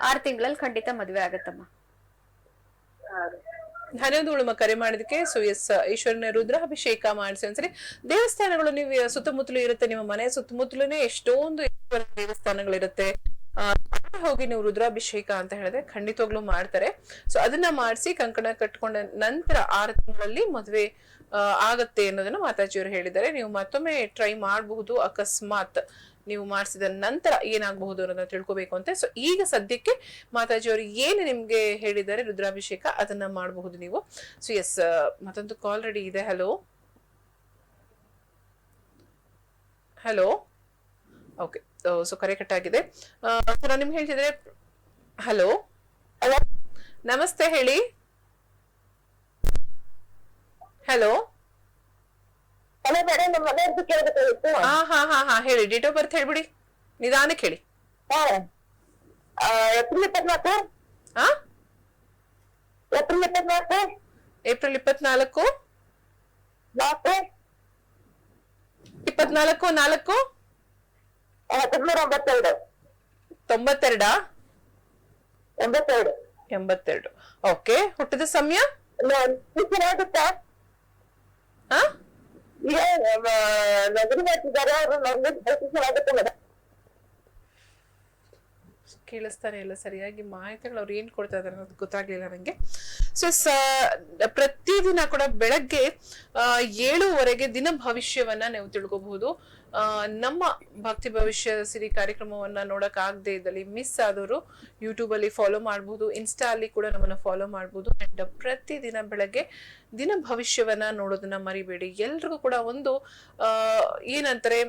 6 ತಿಂಗಳಲ್ಲಿ ಖಂಡಿತ ಮದ್ವೆ ಆಗತ್ತಮ್ಮ. ಧನ್ಯವಾದಗಳು ಕರೆ ಮಾಡಿದಕ್ಕೆ. ಸೊ ಎಸ್, ಈಶ್ವರನ ರುದ್ರಾಭಿಷೇಕ ಮಾಡಿಸಿ ಒಂದ್ಸರಿ. ದೇವಸ್ಥಾನಗಳು ನೀವು ಸುತ್ತಮುತ್ತಲು ಇರುತ್ತೆ, ನಿಮ್ಮ ಮನೆ ಸುತ್ತಮುತ್ತಲೇ ಎಷ್ಟೊಂದು ದೇವಸ್ಥಾನಗಳಿರುತ್ತೆ. ಹೋಗಿ ನೀವು ರುದ್ರಾಭಿಷೇಕ ಅಂತ ಹೇಳಿದ್ರೆ ಖಂಡಿತವಾಗ್ಲೂ ಮಾಡ್ತಾರೆ. ಸೊ ಅದನ್ನ ಮಾಡಿಸಿ ಕಂಕಣ ಕಟ್ಕೊಂಡ ನಂತರ 6 ತಿಂಗಳಲ್ಲಿ ಮದ್ವೆ ಆಗತ್ತೆ ಅನ್ನೋದನ್ನ ಮಾತಾಜಿಯವರು ಹೇಳಿದ್ದಾರೆ. ನೀವು ಮತ್ತೊಮ್ಮೆ ಟ್ರೈ ಮಾಡಬಹುದು, ಅಕಸ್ಮಾತ್ ನೀವು ಮಾಡಿಸಿದ ನಂತರ ಏನಾಗಬಹುದು ಅನ್ನೋದನ್ನ ತಿಳ್ಕೊಬೇಕು ಅಂತ. ಸೊ ಈಗ ಸದ್ಯಕ್ಕೆ ಮಾತಾಜಿಯವರು ಏನು ನಿಮ್ಗೆ ಹೇಳಿದ್ದಾರೆ ರುದ್ರಾಭಿಷೇಕ, ಅದನ್ನ ಮಾಡಬಹುದು ನೀವು. ಸೊ ಎಸ್, ಮತ್ತೊಂದು ಕಾಲ್ ರೆಡಿ ಇದೆ. Hello hello. ಓಕೆ, ಸೊ ಕರೆ ಕಟ್ಟಾಗಿದೆ. ನಾನು ನಿಮ್ಗೆ ಹೇಳ್ತಿದ್ರೆ. ಹಲೋ, ನಮಸ್ತೆ, ಹೇಳಿ. ಹಲೋ. ಹಾ ಹೇಳಿ, ಡೇಟ್ ಆಫ್ ಬರ್ತ್ ಹೇಳ್ಬಿಡಿ, ನಿಧಾನಕ್ಕೆ ಹೇಳಿ. ಏಪ್ರಿಲ್ 24 4 1992. ಓಕೆ, ಹುಟ್ಟಿದ ಸಮಯ? ಕೇಳಿಸ್ತಾನೆ ಇಲ್ಲ ಸರಿಯಾಗಿ ಮಾಹಿತಿಗಳು ಅವ್ರು ಏನ್ ಕೊಡ್ತಾ ಇದಾರೆ ಅನ್ನೋದು ಗೊತ್ತಾಗ್ಲಿಲ್ಲ ನಂಗೆ. ಸೊ ಪ್ರತಿದಿನ ಕೂಡ ಬೆಳಗ್ಗೆ 7:15 ದಿನ ಭವಿಷ್ಯವನ್ನ ನೀವು ತಿಳ್ಕೋಬಹುದು. ನಮ್ಮ ಭಕ್ತಿ ಭವಿಷ್ಯ ಸಿರಿ ಕಾರ್ಯಕ್ರಮವನ್ನ ನೋಡಕ್ ಆಗದೆ ಇದ್ದಲ್ಲಿ ಮಿಸ್ ಆದವರು ಯೂಟ್ಯೂಬ್ ಅಲ್ಲಿ ಫಾಲೋ ಮಾಡಬಹುದು, ಇನ್ಸ್ಟಾ ಅಲ್ಲಿ ಕೂಡ ನಮ್ಮನ್ನ ಫಾಲೋ ಮಾಡಬಹುದು. ಅಂಡ್ ಪ್ರತಿದಿನ ಬೆಳಗ್ಗೆ ದಿನ ಭವಿಷ್ಯವನ್ನ ನೋಡೋದನ್ನ ಮರಿಬೇಡಿ. ಎಲ್ರಿಗೂ ಕೂಡ ಒಂದು ಏನಂತಾರೆ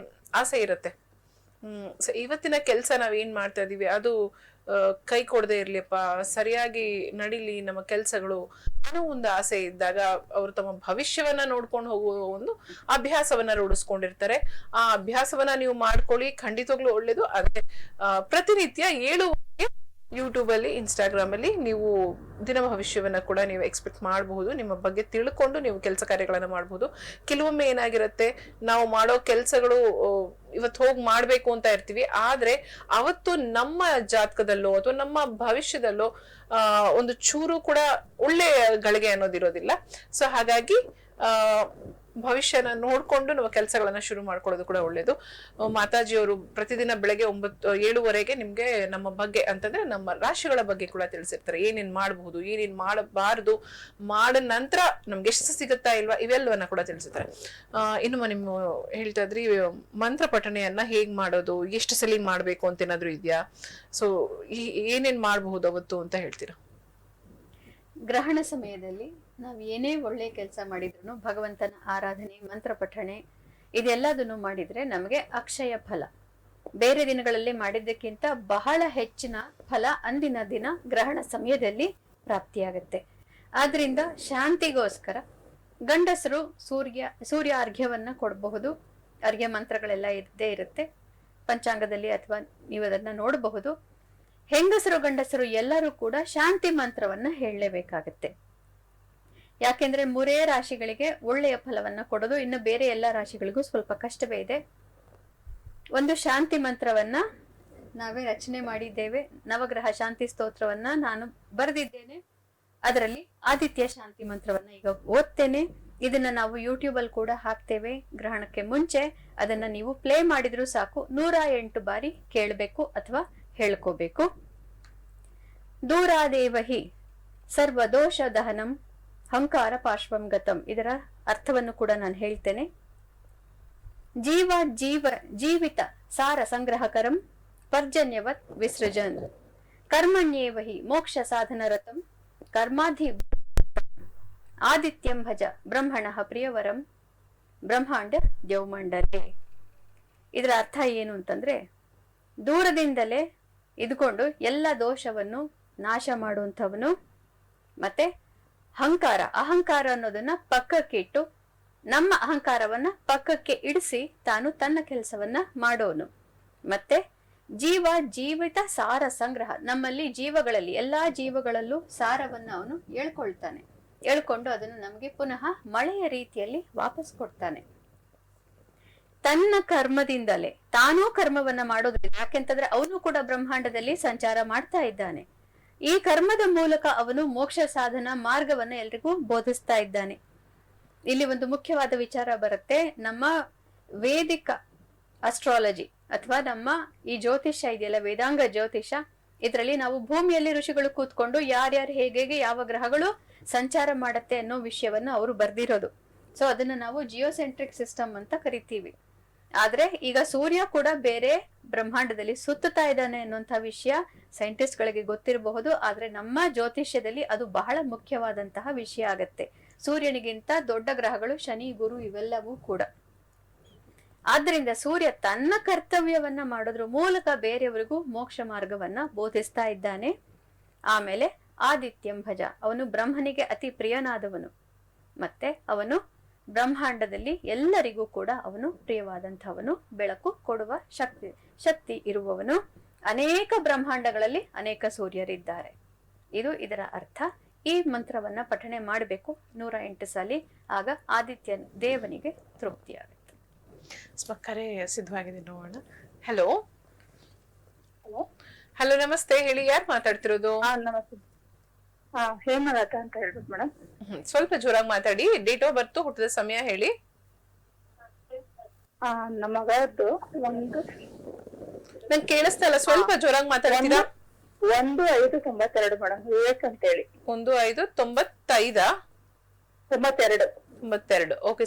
ಆಸೆ ಇರುತ್ತೆ. ಇವತ್ತಿನ ಕೆಲ್ಸ ನಾವ್ ಏನ್ ಮಾಡ್ತಾ ಇದೀವಿ ಅದು ಕೈ ಕೊಡದೆ ಇರ್ಲಿಪ್ಪ, ಸರಿಯಾಗಿ ನಡಿಲಿ ನಮ್ಮ ಕೆಲ್ಸಗಳು ಅನ್ನೋ ಒಂದು ಆಸೆ ಇದ್ದಾಗ ಅವರು ತಮ್ಮ ಭವಿಷ್ಯವನ್ನ ನೋಡ್ಕೊಂಡು ಹೋಗುವ ಒಂದು ಅಭ್ಯಾಸವನ್ನ ರೂಢಿಸ್ಕೊಂಡಿರ್ತಾರೆ. ಆ ಅಭ್ಯಾಸವನ್ನ ನೀವು ಮಾಡ್ಕೊಳ್ಳಿ, ಖಂಡಿತವಾಗ್ಲೂ ಒಳ್ಳೇದು. ಅದೇ ಪ್ರತಿನಿತ್ಯ 7 ಯೂಟ್ಯೂಬ್ ಅಲ್ಲಿ, ಇನ್ಸ್ಟಾಗ್ರಾಮ್ ಅಲ್ಲಿ ನೀವು ದಿನ ಭವಿಷ್ಯವನ್ನ ಕೂಡ ನೀವು ಎಕ್ಸ್ಪೆಕ್ಟ್ ಮಾಡಬಹುದು. ನಿಮ್ಮ ಬಗ್ಗೆ ತಿಳ್ಕೊಂಡು ನೀವು ಕೆಲಸ ಕಾರ್ಯಗಳನ್ನ ಮಾಡಬಹುದು. ಕೆಲವೊಮ್ಮೆ ಏನಾಗಿರುತ್ತೆ, ನಾವು ಮಾಡೋ ಕೆಲ್ಸಗಳು ಇವತ್ತು ಹೋಗಿ ಮಾಡ್ಬೇಕು ಅಂತ ಇರ್ತೀವಿ, ಆದ್ರೆ ಅವತ್ತು ನಮ್ಮ ಜಾತಕದಲ್ಲೋ ಅಥವಾ ನಮ್ಮ ಭವಿಷ್ಯದಲ್ಲೋ ಒಂದು ಚೂರು ಕೂಡ ಒಳ್ಳೆ ಗಳಿಗೆ ಅನ್ನೋದಿರೋದಿಲ್ಲ. ಸೊ ಹಾಗಾಗಿ ಭವಿಷ್ಯನ ನೋಡ್ಕೊಂಡು ನಾವು ಕೆಲಸಗಳನ್ನ ಶುರು ಮಾಡ್ಕೊಳ್ಳೋದು ಕೂಡ ಒಳ್ಳೇದು. ಮಾತಾಜಿಯವರು ಪ್ರತಿದಿನ ಬೆಳಗ್ಗೆ 7:30ಗೆ ನಿಮ್ಗೆ ನಮ್ಮ ಬಗ್ಗೆ ಅಂತಂದ್ರೆ ನಮ್ಮ ರಾಶಿಗಳ ಬಗ್ಗೆ ಕೂಡ ತಿಳಿಸಿರ್ತಾರೆ. ಏನೇನ್ ಮಾಡಬಹುದು, ಏನೇನ್ ಮಾಡಬಾರದು, ಮಾಡಿದ ನಂತರ ನಮ್ಗೆ ಎಷ್ಟು ಸಿಗುತ್ತಾ ಇಲ್ವಾ ಇವೆಲ್ಲವನ್ನ ಕೂಡ ತಿಳಿಸಿರ್ತಾರೆ. ಇನ್ನು ನಿಮ್ಮ ಹೇಳ್ತಾ ಇದ್ರಿ ಮಂತ್ರ ಪಠಣೆಯನ್ನ ಹೇಗ್ ಮಾಡೋದು, ಎಷ್ಟು ಸಲ ಮಾಡ್ಬೇಕು ಅಂತ ಏನಾದ್ರು ಇದೆಯಾ? ಸೊ ಏನೇನ್ ಮಾಡಬಹುದು ಅವತ್ತು ಅಂತ ಹೇಳ್ತೀರಾ? ಗ್ರಹಣ ಸಮಯದಲ್ಲಿ ನಾವು ಏನೇ ಒಳ್ಳೆ ಕೆಲಸ ಮಾಡಿದ್ರು ಭಗವಂತನ ಆರಾಧನೆ, ಮಂತ್ರ ಪಠಣೆ ಇದೆಲ್ಲದನ್ನು ಮಾಡಿದ್ರೆ ನಮಗೆ ಅಕ್ಷಯ ಫಲ, ಬೇರೆ ದಿನಗಳಲ್ಲಿ ಮಾಡಿದ್ದಕ್ಕಿಂತ ಬಹಳ ಹೆಚ್ಚಿನ ಫಲ ಅಂದಿನ ದಿನ ಗ್ರಹಣ ಸಮಯದಲ್ಲಿ ಪ್ರಾಪ್ತಿಯಾಗುತ್ತೆ. ಆದ್ರಿಂದ ಶಾಂತಿಗೋಸ್ಕರ ಗಂಡಸರು ಸೂರ್ಯ ಅರ್ಘ್ಯವನ್ನ ಕೊಡಬಹುದು. ಅರ್ಘ್ಯ ಮಂತ್ರಗಳೆಲ್ಲ ಇದ್ದೇ ಇರುತ್ತೆ ಪಂಚಾಂಗದಲ್ಲಿ, ಅಥವಾ ನೀವು ಅದನ್ನ ನೋಡಬಹುದು. ಹೆಂಗಸರು ಗಂಡಸರು ಎಲ್ಲರೂ ಕೂಡ ಶಾಂತಿ ಮಂತ್ರವನ್ನ ಹೇಳಲೇಬೇಕಾಗತ್ತೆ. ಯಾಕೆಂದ್ರೆ 3 ರಾಶಿಗಳಿಗೆ ಒಳ್ಳೆಯ ಫಲವನ್ನ ಕೊಡೋದು, ಇನ್ನು ಬೇರೆ ಎಲ್ಲಾ ರಾಶಿಗಳಿಗೂ ಸ್ವಲ್ಪ ಕಷ್ಟವೇ ಇದೆ. ಒಂದು ಶಾಂತಿ ಮಂತ್ರವನ್ನ ನಾವೇ ರಚನೆ ಮಾಡಿದ್ದೇವೆ. ನವಗ್ರಹ ಶಾಂತಿ ಸ್ತೋತ್ರವನ್ನ ನಾನು ಬರೆದಿದ್ದೇನೆ. ಅದರಲ್ಲಿ ಆದಿತ್ಯ ಶಾಂತಿ ಮಂತ್ರವನ್ನ ಈಗ ಓದ್ತೇನೆ. ಇದನ್ನ ನಾವು ಯೂಟ್ಯೂಬ್ ಅಲ್ಲಿ ಕೂಡ ಹಾಕ್ತೇವೆ. ಗ್ರಹಣಕ್ಕೆ ಮುಂಚೆ ಅದನ್ನ ನೀವು ಪ್ಲೇ ಮಾಡಿದ್ರು ಸಾಕು, 108 ಬಾರಿ ಕೇಳಬೇಕು ಅಥವಾ ಹೇಳ್ಕೋಬೇಕು. ದೂರಾದೇವಹಿ ಸರ್ವದೋಷ ದಹನಂ ಹಂಕಾರ ಪಾರ್ಶ್ವಂ ಗತಂ. ಇದರ ಅರ್ಥವನ್ನು ಕೂಡ ನಾನು ಹೇಳ್ತೇನೆ. ಜೀವಿತ ಸಾರ ಸಂಗ್ರಹಕರಂ ಪರ್ಜನ್ಯವತ್ ವಿಸೃಜನ್ ಕರ್ಮಣ್ಯೇವಹಿ ಮೋಕ್ಷ ಸಾಧನ ರಥಂ ಕರ್ಮಾಧಿ ಆದಿತ್ಯಂ ಭಜ ಬ್ರಹ್ಮಣಃ ಪ್ರಿಯವರಂ ಬ್ರಹ್ಮಾಂಡ ದ್ಯೌಮಂಡಲೆ. ಇದರ ಅರ್ಥ ಏನು ಅಂತಂದ್ರೆ, ದೂರದಿಂದಲೇ ಇದ್ಕೊಂಡು ಎಲ್ಲ ದೋಷವನ್ನು ನಾಶ ಮಾಡುವಂಥವನು, ಮತ್ತೆ ಅಹಂಕಾರ ಅನ್ನೋದನ್ನ ಪಕ್ಕಕ್ಕಿಟ್ಟು ನಮ್ಮ ಅಹಂಕಾರವನ್ನ ಪಕ್ಕಕ್ಕೆ ಇಡಿಸಿ ತಾನು ತನ್ನ ಕೆಲಸವನ್ನ ಮಾಡೋನು. ಮತ್ತೆ ಜೀವಿತ ಸಾರ ಸಂಗ್ರಹ, ನಮ್ಮಲ್ಲಿ ಜೀವಗಳಲ್ಲಿ ಎಲ್ಲಾ ಜೀವಗಳಲ್ಲೂ ಸಾರವನ್ನ ಅವನು ಹೇಳ್ಕೊಂಡು ಅದನ್ನು ನಮಗೆ ಪುನಃ ಮಳೆಯ ರೀತಿಯಲ್ಲಿ ವಾಪಸ್ ಕೊಡ್ತಾನೆ. ತನ್ನ ಕರ್ಮದಿಂದಲೇ ತಾನೂ ಕರ್ಮವನ್ನ ಮಾಡೋದ್ರಿಂದ, ಯಾಕೆಂತಂದ್ರೆ ಅವನು ಕೂಡ ಬ್ರಹ್ಮಾಂಡದಲ್ಲಿ ಸಂಚಾರ ಮಾಡ್ತಾ ಇದ್ದಾನೆ. ಈ ಕರ್ಮದ ಮೂಲಕ ಅವನು ಮೋಕ್ಷ ಸಾಧನ ಮಾರ್ಗವನ್ನ ಎಲ್ರಿಗೂ ಬೋಧಿಸ್ತಾ ಇದ್ದಾನೆ. ಇಲ್ಲಿ ಒಂದು ಮುಖ್ಯವಾದ ವಿಚಾರ ಬರುತ್ತೆ. ನಮ್ಮ ವೇದಿಕ ಅಸ್ಟ್ರಾಲಜಿ ಅಥವಾ ನಮ್ಮ ಈ ಜ್ಯೋತಿಷ್ಯ ಇದೆಯಲ್ಲ, ವೇದಾಂಗ ಜ್ಯೋತಿಷ್ಯ, ಇದರಲ್ಲಿ ನಾವು ಭೂಮಿಯಲ್ಲಿ ಋಷಿಗಳು ಕೂತ್ಕೊಂಡು ಯಾರ್ಯಾರು ಹೇಗೆ ಯಾವ ಗ್ರಹಗಳು ಸಂಚಾರ ಮಾಡತ್ತೆ ಅನ್ನೋ ವಿಷಯವನ್ನ ಅವರು ಬರ್ದಿರೋದು. ಸೊ ಅದನ್ನ ನಾವು ಜಿಯೋಸೆಂಟ್ರಿಕ್ ಸಿಸ್ಟಮ್ ಅಂತ ಕರಿತೀವಿ. ಆದ್ರೆ ಈಗ ಸೂರ್ಯ ಕೂಡ ಬೇರೆ ಬ್ರಹ್ಮಾಂಡದಲ್ಲಿ ಸುತ್ತುತ್ತಾ ಇದ್ದಾನೆ ಅನ್ನುವಂಥ ವಿಷಯ ಸೈಂಟಿಸ್ಟ್ ಗಳಿಗೆ ಗೊತ್ತಿರಬಹುದು. ಆದ್ರೆ ನಮ್ಮ ಜ್ಯೋತಿಷ್ಯದಲ್ಲಿ ಅದು ಬಹಳ ಮುಖ್ಯವಾದಂತಹ ವಿಷಯ ಆಗತ್ತೆ. ಸೂರ್ಯನಿಗಿಂತ ದೊಡ್ಡ ಗ್ರಹಗಳು ಶನಿ, ಗುರು ಇವೆಲ್ಲವೂ ಕೂಡ. ಆದ್ರಿಂದ ಸೂರ್ಯ ತನ್ನ ಕರ್ತವ್ಯವನ್ನ ಮಾಡೋದ್ರ ಮೂಲಕ ಬೇರೆಯವರಿಗೂ ಮೋಕ್ಷ ಮಾರ್ಗವನ್ನ ಬೋಧಿಸ್ತಾ ಇದ್ದಾನೆ. ಆಮೇಲೆ ಆದಿತ್ಯಂ ಭಜ, ಅವನು ಬ್ರಹ್ಮನಿಗೆ ಅತಿ ಪ್ರಿಯನಾದವನು. ಮತ್ತೆ ಅವನು ಬ್ರಹ್ಮಾಂಡದಲ್ಲಿ ಎಲ್ಲರಿಗೂ ಕೂಡ ಅವನು ಪ್ರಿಯವಾದಂಥವನು, ಬೆಳಕು ಕೊಡುವ ಶಕ್ತಿ ಇರುವವನು. ಅನೇಕ ಬ್ರಹ್ಮಾಂಡಗಳಲ್ಲಿ ಅನೇಕ ಸೂರ್ಯರಿದ್ದಾರೆ. ಇದು ಇದರ ಅರ್ಥ. ಈ ಮಂತ್ರವನ್ನ ಪಠಣೆ ಮಾಡಬೇಕು 108 ಸಲ. ಆಗ ಆದಿತ್ಯ ದೇವನಿಗೆ ತೃಪ್ತಿ ಆಗುತ್ತೆ. ಕರೆ ಸಿದ್ಧವಾಗಿದೆ, ನೋಡೋಣ. ಹಲೋ ಹಲೋ, ನಮಸ್ತೆ. ಹೇಳಿ, ಯಾರು ಮಾತಾಡ್ತಿರೋದು? ನಮಸ್ತೆ. ಹೇಮಲತಾ ಅಂತ ಹೇಳ್ಬಿಟ್ಟು ಮೇಡಮ್. ಸ್ವಲ್ಪ ಜೋರಾಗಿ ಮಾತಾಡಿ. ಡೇಟ್ ಆಫ್ ಬರ್ತ್, ಹುಟ್ಟಿದ ಸಮಯ ಹೇಳಿ. ನಮ್ಮ ಮಗದ್ದು ನಂಗೆ ಕೇಳಿಸ್ತಾ ಇಲ್ಲ, ಸ್ವಲ್ಪ ಜೋರಾಗಿ ಮಾತಾಡ್ತೀರಾ? 1/5/92 ಮೇಡಮ್, ವಿವೇಕ್ ಅಂತ ಹೇಳಿ. 1/5/92. ಓಕೆ.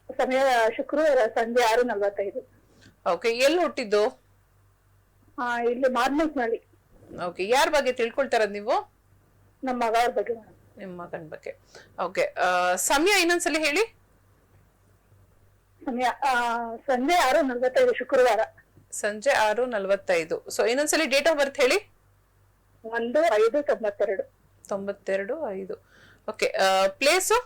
ಸಮಯ ಶುಕ್ರವಾರ ಸಂಜೆ 6:45. ಓಕೆ. ಎಲ್ಲಿ ಹುಟ್ಟಿದ್ದು? ಇಲ್ಲಿ ಮಾರ್ನೂಕ್ನಲ್ಲಿ. ಓಕೆ. ಯಾರ ಬಗ್ಗೆ ತಿಳ್ಕೊಳ್ತಾರದ್ ನೀವು? ನಮ್ಮ ಮಗ ಅವ್ರ ಬಗ್ಗೆ ಮೇಡಮ್. ನಿಮ್ಮ ಮಗನ ಬಗ್ಗೆ. ಓಕೆ. ಸಮಯ ಇನ್ನೊಂದ್ಸಲಿ ಹೇಳಿ. ಸಮಯ ಸಂಜೆ 6:45 ಶುಕ್ರವಾರ. ಸಂಜೆ 6:45. ಸೊ ಇನ್ನೊಂದ್ಸಲಿ ಡೇಟ್ ಆಫ್ ಬರ್ತ್ ಹೇಳಿ. 1/5/92. 92/5. Okay. Place?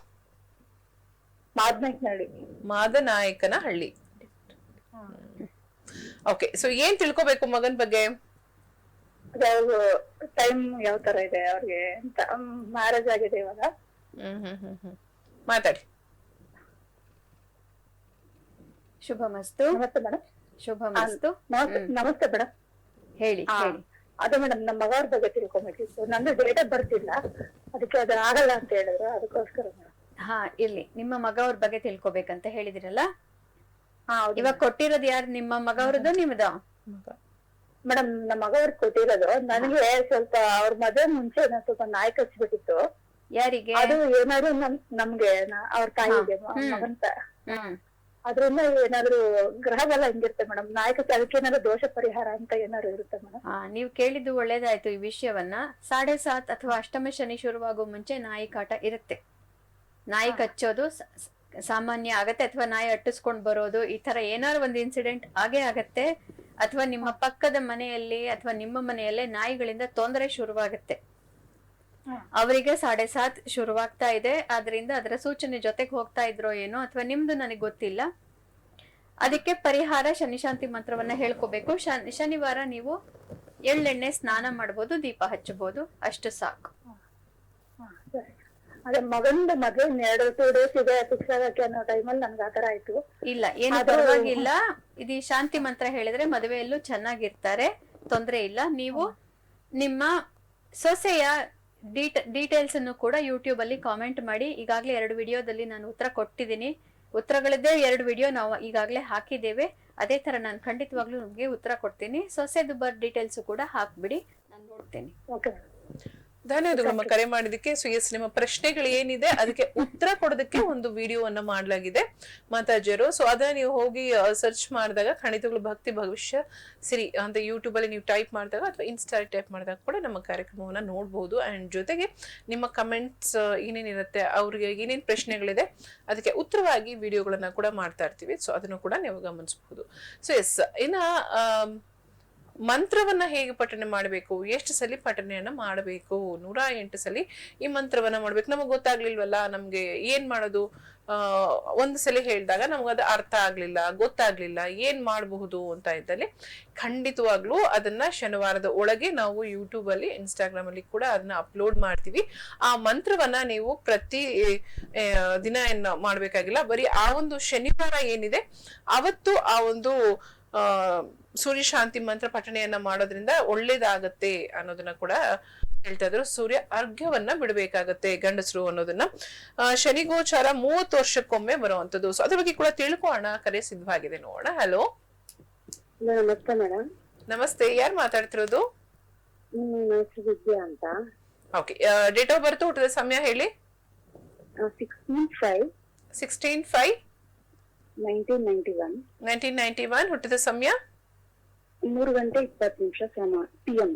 Madanayakanahalli. Okay. So ಏನ್ ತಿಳ್ಕೊಬೇಕು ಮಗನ್ ಬಗ್ಗೆ? ಟೈಮ್ ಯಾವ ತರ ಇದೆ ಅವ್ರಿಗೆ ಅಂತ. ಮ್ಯಾರೇಜ್ ಆಗಿದೆ ಇವಾಗ. ಮಾತಾಡಿ. ಶುಭಮಸ್ತು. ನಮಸ್ತೆ ಮೇಡಮ್. ಶುಭಮಸ್ತು. ನಮಸ್ತೆ ಮೇಡಮ್. ಹೇಳಿ. ಅದೇ ಮೇಡಮ್, ನಮ್ಮ ಮಗ ಅವ್ರ ಬಗ್ಗೆ ತಿಳ್ಕೊಬೇಕಿತ್ತು. ನಂದು ಡೇಟ್ ಆಫ್ ಬರ್ತ್ ಇಲ್ಲ, ಅದಕ್ಕೆ ಅದು ಆಗಲ್ಲ ಅಂತ ಹೇಳಿದ್ರು, ಅದಕ್ಕೋಸ್ಕರ ಮೇಡಮ್. ಹಾ ಇರ್ಲಿ, ನಿಮ್ಮ ಮಗ ಅವ್ರ ಬಗ್ಗೆ ತಿಳ್ಕೊಬೇಕಂತ ಹೇಳಿದಿರಲ್ಲ, ಹಾ ಹೌದು ಇವಾಗ ಕೊಟ್ಟಿರೋದು ಯಾರು, ನಿಮ್ಮ ಮಗ ಅವ್ರದ್ದು ನಿಮ್ದ? ಮೇಡಮ್. ನಮ್ಮ ಮಗ ಅವ್ರು ಕೊಟ್ಟಿರೋದು. ನನಗೆ ಸ್ವಲ್ಪ ಅವ್ರ ಮದ್ವೆ ಮುಂಚೆ ಸ್ವಲ್ಪ ನಾಯಿ ಕಚ್ಬಿಟ್ಟಿತ್ತು. ಯಾರಿಗೆ? ಅದು ಏನಾದ್ರು ನಮ್ಗೆ ಅವ್ರ ತಾಯಿಗೆ ಮಗಂತ ಹ್ಮ್ ಅದ್ರಿಂದ ಏನಾದ್ರು ಗ್ರಹ ಬಲ ಹೆಂಗಿರುತ್ತೆ ಮೇಡಮ್? ನಾಯಿ ಕಚ್ಚಿ ಅದಕ್ಕೆ ಏನಾದ್ರು ದೋಷ ಪರಿಹಾರ ಅಂತ ಏನಾದ್ರು ಇರುತ್ತೆ ಮೇಡಮ್? ನೀವು ಕೇಳಿದ್ದು ಒಳ್ಳೇದಾಯ್ತು. ಈ ವಿಷಯವನ್ನ 7.5 ಅಥವಾ ಅಷ್ಟಮ ಶನಿ ಶುರುವಾಗೋ ಮುಂಚೆ ನಾಯಿ ಕಾಟ ಇರುತ್ತೆ. ನಾಯಿ ಕಚ್ಚೋದು ಸಾಮಾನ್ಯ ಆಗತ್ತೆ, ಅಥವಾ ನಾಯಿ ಅಟ್ಟಿಸ್ಕೊಂಡ್ ಬರೋದು, ಈ ತರ ಏನಾದ್ರು ಒಂದು ಇನ್ಸಿಡೆಂಟ್ ಆಗೇ ಆಗತ್ತೆ. ಅಥವಾ ನಿಮ್ಮ ಪಕ್ಕದ ಮನೆಯಲ್ಲಿ ಅಥವಾ ನಿಮ್ಮ ಮನೆಯಲ್ಲೇ ನಾಯಿಗಳಿಂದ ತೊಂದರೆ ಶುರುವಾಗುತ್ತೆ. ಅವರಿಗೆ 7.5 ಶುರುವಾಗ್ತಾ ಇದೆ, ಆದ್ರಿಂದ ಅದರ ಸೂಚನೆ ಜೊತೆಗೆ ಹೋಗ್ತಾ ಇದ್ರೋ ಏನೋ, ಅಥವಾ ನಿಮ್ದು ನನಗೆ ಗೊತ್ತಿಲ್ಲ. ಅದಕ್ಕೆ ಪರಿಹಾರ ಶನಿಶಾಂತಿ ಮಂತ್ರವನ್ನ ಹೇಳ್ಕೋಬೇಕು. ಶನಿವಾರ ನೀವು ಎಳ್ಳೆಣ್ಣೆ ಸ್ನಾನ ಮಾಡ್ಬೋದು, ದೀಪ ಹಚ್ಚಬಹುದು, ಅಷ್ಟು ಸಾಕು. ಅದೇ ಮಗಂದು ಮದ್ವೆ 2 ಡೇಸ್ ಇದೆ ಫಿಕ್ಸ್ ಆಗಕ್ಕೆ ಅನ್ನೋ ಟೈಮಲ್ಲಿ ನನ್ಗೆ ಆತರ ಆಯ್ತು. ಇಲ್ಲ, ಏನು ಪರವಾಗಿಲ್ಲ. ಇದು ಶಾಂತಿ ಮಂತ್ರ ಹೇಳಿದ್ರೆ ಮದುವೆಯಲ್ಲೂ ಚೆನ್ನಾಗಿರ್ತಾರೆ, ತೊಂದ್ರೆ ಇಲ್ಲ. ನೀವು ನಿಮ್ಮ ಸೊಸೆಯ ಡೀಟೇಲ್ಸ್ ಅನ್ನು ಕೂಡ ಯೂಟ್ಯೂಬ್ ಅಲ್ಲಿ ಕಾಮೆಂಟ್ ಮಾಡಿ. ಈಗಾಗಲೇ 2 ವಿಡಿಯೋದಲ್ಲಿ ನಾನು ಉತ್ತರ ಕೊಟ್ಟಿದ್ದೀನಿ. ಉತ್ತರಗಳದ್ದೇ 2 ವಿಡಿಯೋ ನಾವು ಈಗಾಗಲೇ ಹಾಕಿದ್ದೇವೆ. ಅದೇ ತರ ನಾನು ಖಂಡಿತವಾಗ್ಲೂ ನಿಮ್ಗೆ ಉತ್ತರ ಕೊಡ್ತೀನಿ. ಸೊಸೆದು ಡೀಟೇಲ್ಸ್ ಕೂಡ ಹಾಕ್ಬಿಡಿ, ನಾನು ನೋಡ್ತೇನೆ. ಧನ್ಯವಾದಗಳು ಕರೆ ಮಾಡಿದಕ್ಕೆ. ಸೊ ಎಸ್, ನಿಮ್ಮ ಪ್ರಶ್ನೆಗಳು ಏನಿದೆ ಅದಕ್ಕೆ ಉತ್ತರ ಕೊಡೋದಕ್ಕೆ ಒಂದು ವಿಡಿಯೋವನ್ನ ಮಾಡಲಾಗಿದೆ ಮಾತಾಜಿಯರು. ಸೊ ಅದನ್ನ ನೀವು ಹೋಗಿ ಸರ್ಚ್ ಮಾಡಿದಾಗ ಖಂಡಿತಗಳು ಭಕ್ತಿ ಭವಿಷ್ಯ ಸಿರಿ ಅಂತ ಯೂಟ್ಯೂಬ್ ಅಲ್ಲಿ ನೀವು ಟೈಪ್ ಮಾಡಿದಾಗ ಅಥವಾ ಇನ್ಸ್ಟಾ ಟೈಪ್ ಮಾಡಿದಾಗ ಕೂಡ ನಮ್ಮ ಕಾರ್ಯಕ್ರಮವನ್ನ ನೋಡ್ಬೋದು. ಅಂಡ್ ಜೊತೆಗೆ ನಿಮ್ಮ ಕಮೆಂಟ್ಸ್ ಏನೇನಿರುತ್ತೆ, ಅವ್ರಿಗೆ ಏನೇನ್ ಪ್ರಶ್ನೆಗಳಿದೆ ಅದಕ್ಕೆ ಉತ್ತರವಾಗಿ ವಿಡಿಯೋಗಳನ್ನ ಕೂಡ ಮಾಡ್ತಾ ಇರ್ತೀವಿ. ಸೊ ಅದನ್ನು ಕೂಡ ನೀವು ಗಮನಿಸಬಹುದು. ಸೊ ಎಸ್, ಇನ್ನ ಮಂತ್ರವನ್ನ ಹೇಗೆ ಪಠನೆ ಮಾಡಬೇಕು, ಎಷ್ಟು ಸಲ ಪಠನೆಯನ್ನ ಮಾಡಬೇಕು? 108 ಸಲ ಈ ಮಂತ್ರವನ್ನ ಮಾಡ್ಬೇಕು. ನಮಗ್ ಗೊತ್ತಾಗ್ಲಿಲ್ವಲ್ಲ, ನಮ್ಗೆ ಏನ್ ಮಾಡೋದು? ಒಂದು ಸಲ ಹೇಳಿದಾಗ ನಮ್ಗದು ಅರ್ಥ ಆಗ್ಲಿಲ್ಲ, ಗೊತ್ತಾಗ್ಲಿಲ್ಲ, ಏನ್ ಮಾಡಬಹುದು ಅಂತ ಇದ್ದಲ್ಲಿ ಖಂಡಿತವಾಗ್ಲೂ ಅದನ್ನ ಶನಿವಾರದ ಒಳಗೆ ನಾವು ಯೂಟ್ಯೂಬ್ ಅಲ್ಲಿ, ಇನ್ಸ್ಟಾಗ್ರಾಮ್ ಅಲ್ಲಿ ಕೂಡ ಅದನ್ನ ಅಪ್ಲೋಡ್ ಮಾಡ್ತೀವಿ. ಆ ಮಂತ್ರವನ್ನ ನೀವು ಪ್ರತಿ ದಿನ ಏನ್ ಮಾಡ್ಬೇಕಾಗಿಲ್ಲ, ಬರೀ ಆ ಒಂದು ಶನಿವಾರ ಏನಿದೆ ಅವತ್ತು ಆ ಒಂದು ಸೂರ್ಯ ಶಾಂತಿ ಮಂತ್ರ ಪಠಣೆಯನ್ನ ಮಾಡೋದ್ರಿಂದ ಒಳ್ಳೇದಾಗತ್ತೆ ಅನ್ನೋದನ್ನ ಕೂಡ ಹೇಳ್ತಾ ಇದ್ರು. ಸೂರ್ಯ ಅರ್ಘ್ಯವನ್ನ ಬಿಡಬೇಕಾಗತ್ತೆ ಗಂಡಸರು ಅನ್ನೋದನ್ನ. ಶನಿಗೋಚಾರ 30 ವರ್ಷಕ್ಕೊಮ್ಮೆ ಬರುವಂತದ್ದು. ಸೊ ಅದ್ರ ಬಗ್ಗೆ ಕೂಡ ತಿಳ್ಕೊಳ್ಳೋಣ. ಕರೆ ಸಿದ್ಧವಾಗಿದೆ, ನೋಡೋಣ. ಹಲೋ, ನಮಸ್ತೆ ಮೇಡಮ್. ನಮಸ್ತೆ, ಯಾರು ಮಾತಾಡ್ತಿರೋದು? ವಿದ್ಯಾ ಅಂತ. ಓಕೆ, ಡೇಟ್ ಆಫ್ ಬರ್ತ್, ಹುಟ್ಟಿದ ಸಮಯ ಹೇಳಿ. 16/5/1991. 1991. ಹುಟ್ಟಿದ ಸಮಯ 3:20 PM.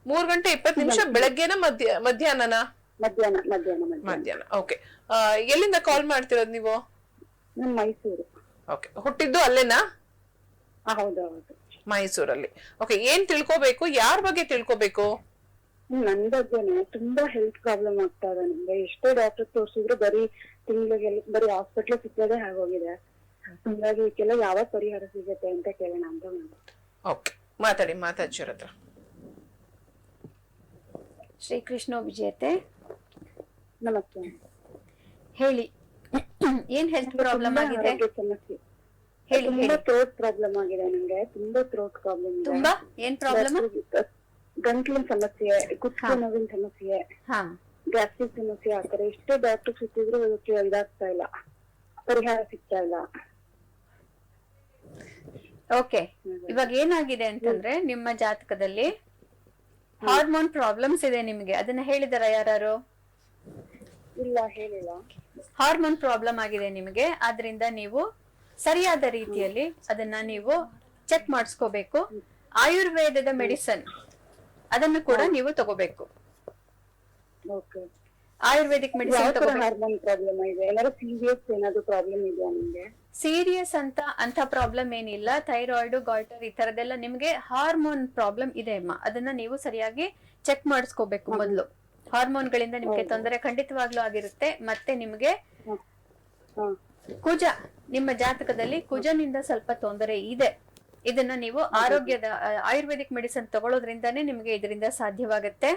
3:20 ಬೆಳಗ್ಗೆನ ಮಧ್ಯಾಹ್ನನ? ಮಧ್ಯಾಹ್ನ. ಓಕೆ, ಎಲ್ಲಿಂದ ಕಾಲ್ ಮಾಡ್ತಿರೋದು ನೀವು? ಮೈಸೂರು. ಓಕೆ, ಹುಟ್ಟಿದ್ದು ಅಲ್ಲೇನಾ? ಹೌದು. ಮೈಸೂರಲ್ಲಿ. ಓಕೆ, ಏನ್ ತಿಳ್ಕೊಬೇಕು, ಯಾರ ಬಗ್ಗೆ ತಿಳ್ಕೊಬೇಕು? ನನ್ ಬಗ್ಗೆನೆ ತುಂಬಾ ಹೆಲ್ತ್ ಪ್ರಾಬ್ಲಮ್ ಆಗ್ತಾ ಇದೆ ನಮ್ಗೆ. ಎಷ್ಟೋ ಡಾಕ್ಟರ್ ತೋರ್ಸಿದ್ರು ಬರೀ ತಿಂಗಳಿಗೆ ಬರೀ ಹಾಸ್ಪಿಟ್ಲ್ ಸಿಕ್ಕೋದೇ ಆಗೋಗಿದೆ. ಹಂಗಾಗಿ ಇದಕ್ಕೆಲ್ಲ ಯಾವ ಪರಿಹಾರ ಸಿಗುತ್ತೆ ಅಂತ ಕೇಳೋಣ ಅಂತ. ಓಕೆ, ಮಾತಾಡಿ ಮಾತಾಡ್ಸಿರ ಹತ್ರ. ಶ್ರೀಕೃಷ್ಣ ವಿಜಯತೆ, ನಮಸ್ತೆ. ಹೇಳಿ, ಏನ್ ಹೆಲ್ತ್ ಪ್ರಾಬ್ಲಮ್ ಆಗಿದೆ? ಸಮಸ್ಯೆ ಹೇಳಿ. ತುಂಬಾ ಥ್ರೋಟ್ ಪ್ರಾಬ್ಲಮ್ ಆಗಿದೆ ನಂಗೆ. ತುಂಬಾ ಥ್ರೋಟ್ ಪ್ರಾಬ್ಲಮ್ ಇದೆ. ತುಂಬಾ ಏನ್ ಪ್ರಾಬ್ಲಮ್? ಗಂಟ್ಲಿನ ಸಮಸ್ಯೆ, ಕುತ್ತಿಗೆ ನೋವಿನ ಸಮಸ್ಯೆ, ಗ್ಯಾಸ್ಟ್ರಿಕ್ ಸಮಸ್ಯೆ. ಆತರ ಎಷ್ಟೋ ಡಾಕ್ಟರ್ ಸಿಕ್ಕಿದ್ರು ಅದಕ್ಕೆ ಇದಾಗ್ತಾ ಇಲ್ಲ, ಪರಿಹಾರ ಸಿಗ್ತಾ ಇಲ್ಲ. ಓಕೆ, ಇವಾಗ ಏನಾಗಿದೆ ಅಂತಂದ್ರೆ ನಿಮ್ಮ ಜಾತಕದಲ್ಲಿ ಹಾರ್ಮೋನ್ ಪ್ರಾಬ್ಲಮ್ಸ್ ಇದೆ ನಿಮ್ಗೆ. ಅದನ್ನ ಹೇಳಿದಾರ ಯಾರು? ಇಲ್ಲ, ಹೇಳಿಲ್ಲ. ಹಾರ್ಮೋನ್ ಪ್ರಾಬ್ಲಮ್ ಆಗಿದೆ ನಿಮ್ಗೆ, ಆದ್ರಿಂದ ನೀವು ಸರಿಯಾದ ರೀತಿಯಲ್ಲಿ ಅದನ್ನ ನೀವು ಚೆಕ್ ಮಾಡಿಸ್ಕೋಬೇಕು. ಆಯುರ್ವೇದದ ಮೆಡಿಸನ್ ಅದನ್ನು ಕೂಡ ನೀವು ತಗೋಬೇಕು. ಆಯುರ್ವೇದಿಕ್ ಮೆಡಿಸಿನ್ ಸೀರಿಯಸ್ ಅಂತ ಪ್ರಾಬ್ಲಮ್ ಏನಿಲ್ಲ. ಥೈರಾಯ್ಡ್, ಗಾಯ್ಟರ್ ಈ ತರದೆಲ್ಲ ನಿಮ್ಗೆ ಹಾರ್ಮೋನ್ ಪ್ರಾಬ್ಲಮ್ ಇದೆ ಅಮ್ಮ. ಅದನ್ನ ನೀವು ಸರಿಯಾಗಿ ಚೆಕ್ ಮಾಡಿಸ್ಕೋಬೇಕು ಮೊದ್ಲು. ಹಾರ್ಮೋನ್ ಗಳಿಂದ ನಿಮ್ಗೆ ತೊಂದರೆ ಖಂಡಿತವಾಗ್ಲೂ ಆಗಿರುತ್ತೆ. ಮತ್ತೆ ನಿಮ್ಗೆ ಕುಜ, ನಿಮ್ಮ ಜಾತಕದಲ್ಲಿ ಕುಜನಿಂದ ಸ್ವಲ್ಪ ತೊಂದರೆ ಇದೆ. ಇದನ್ನ ನೀವು ಆಯುರ್ವೇದಿಕ್ ಮೆಡಿಸಿನ್ ತಗೊಳ್ಳೋದ್ರಿಂದಾನೇ ನಿಮ್ಗೆ ಇದರಿಂದ ಸಾಧ್ಯವಾಗುತ್ತೆ.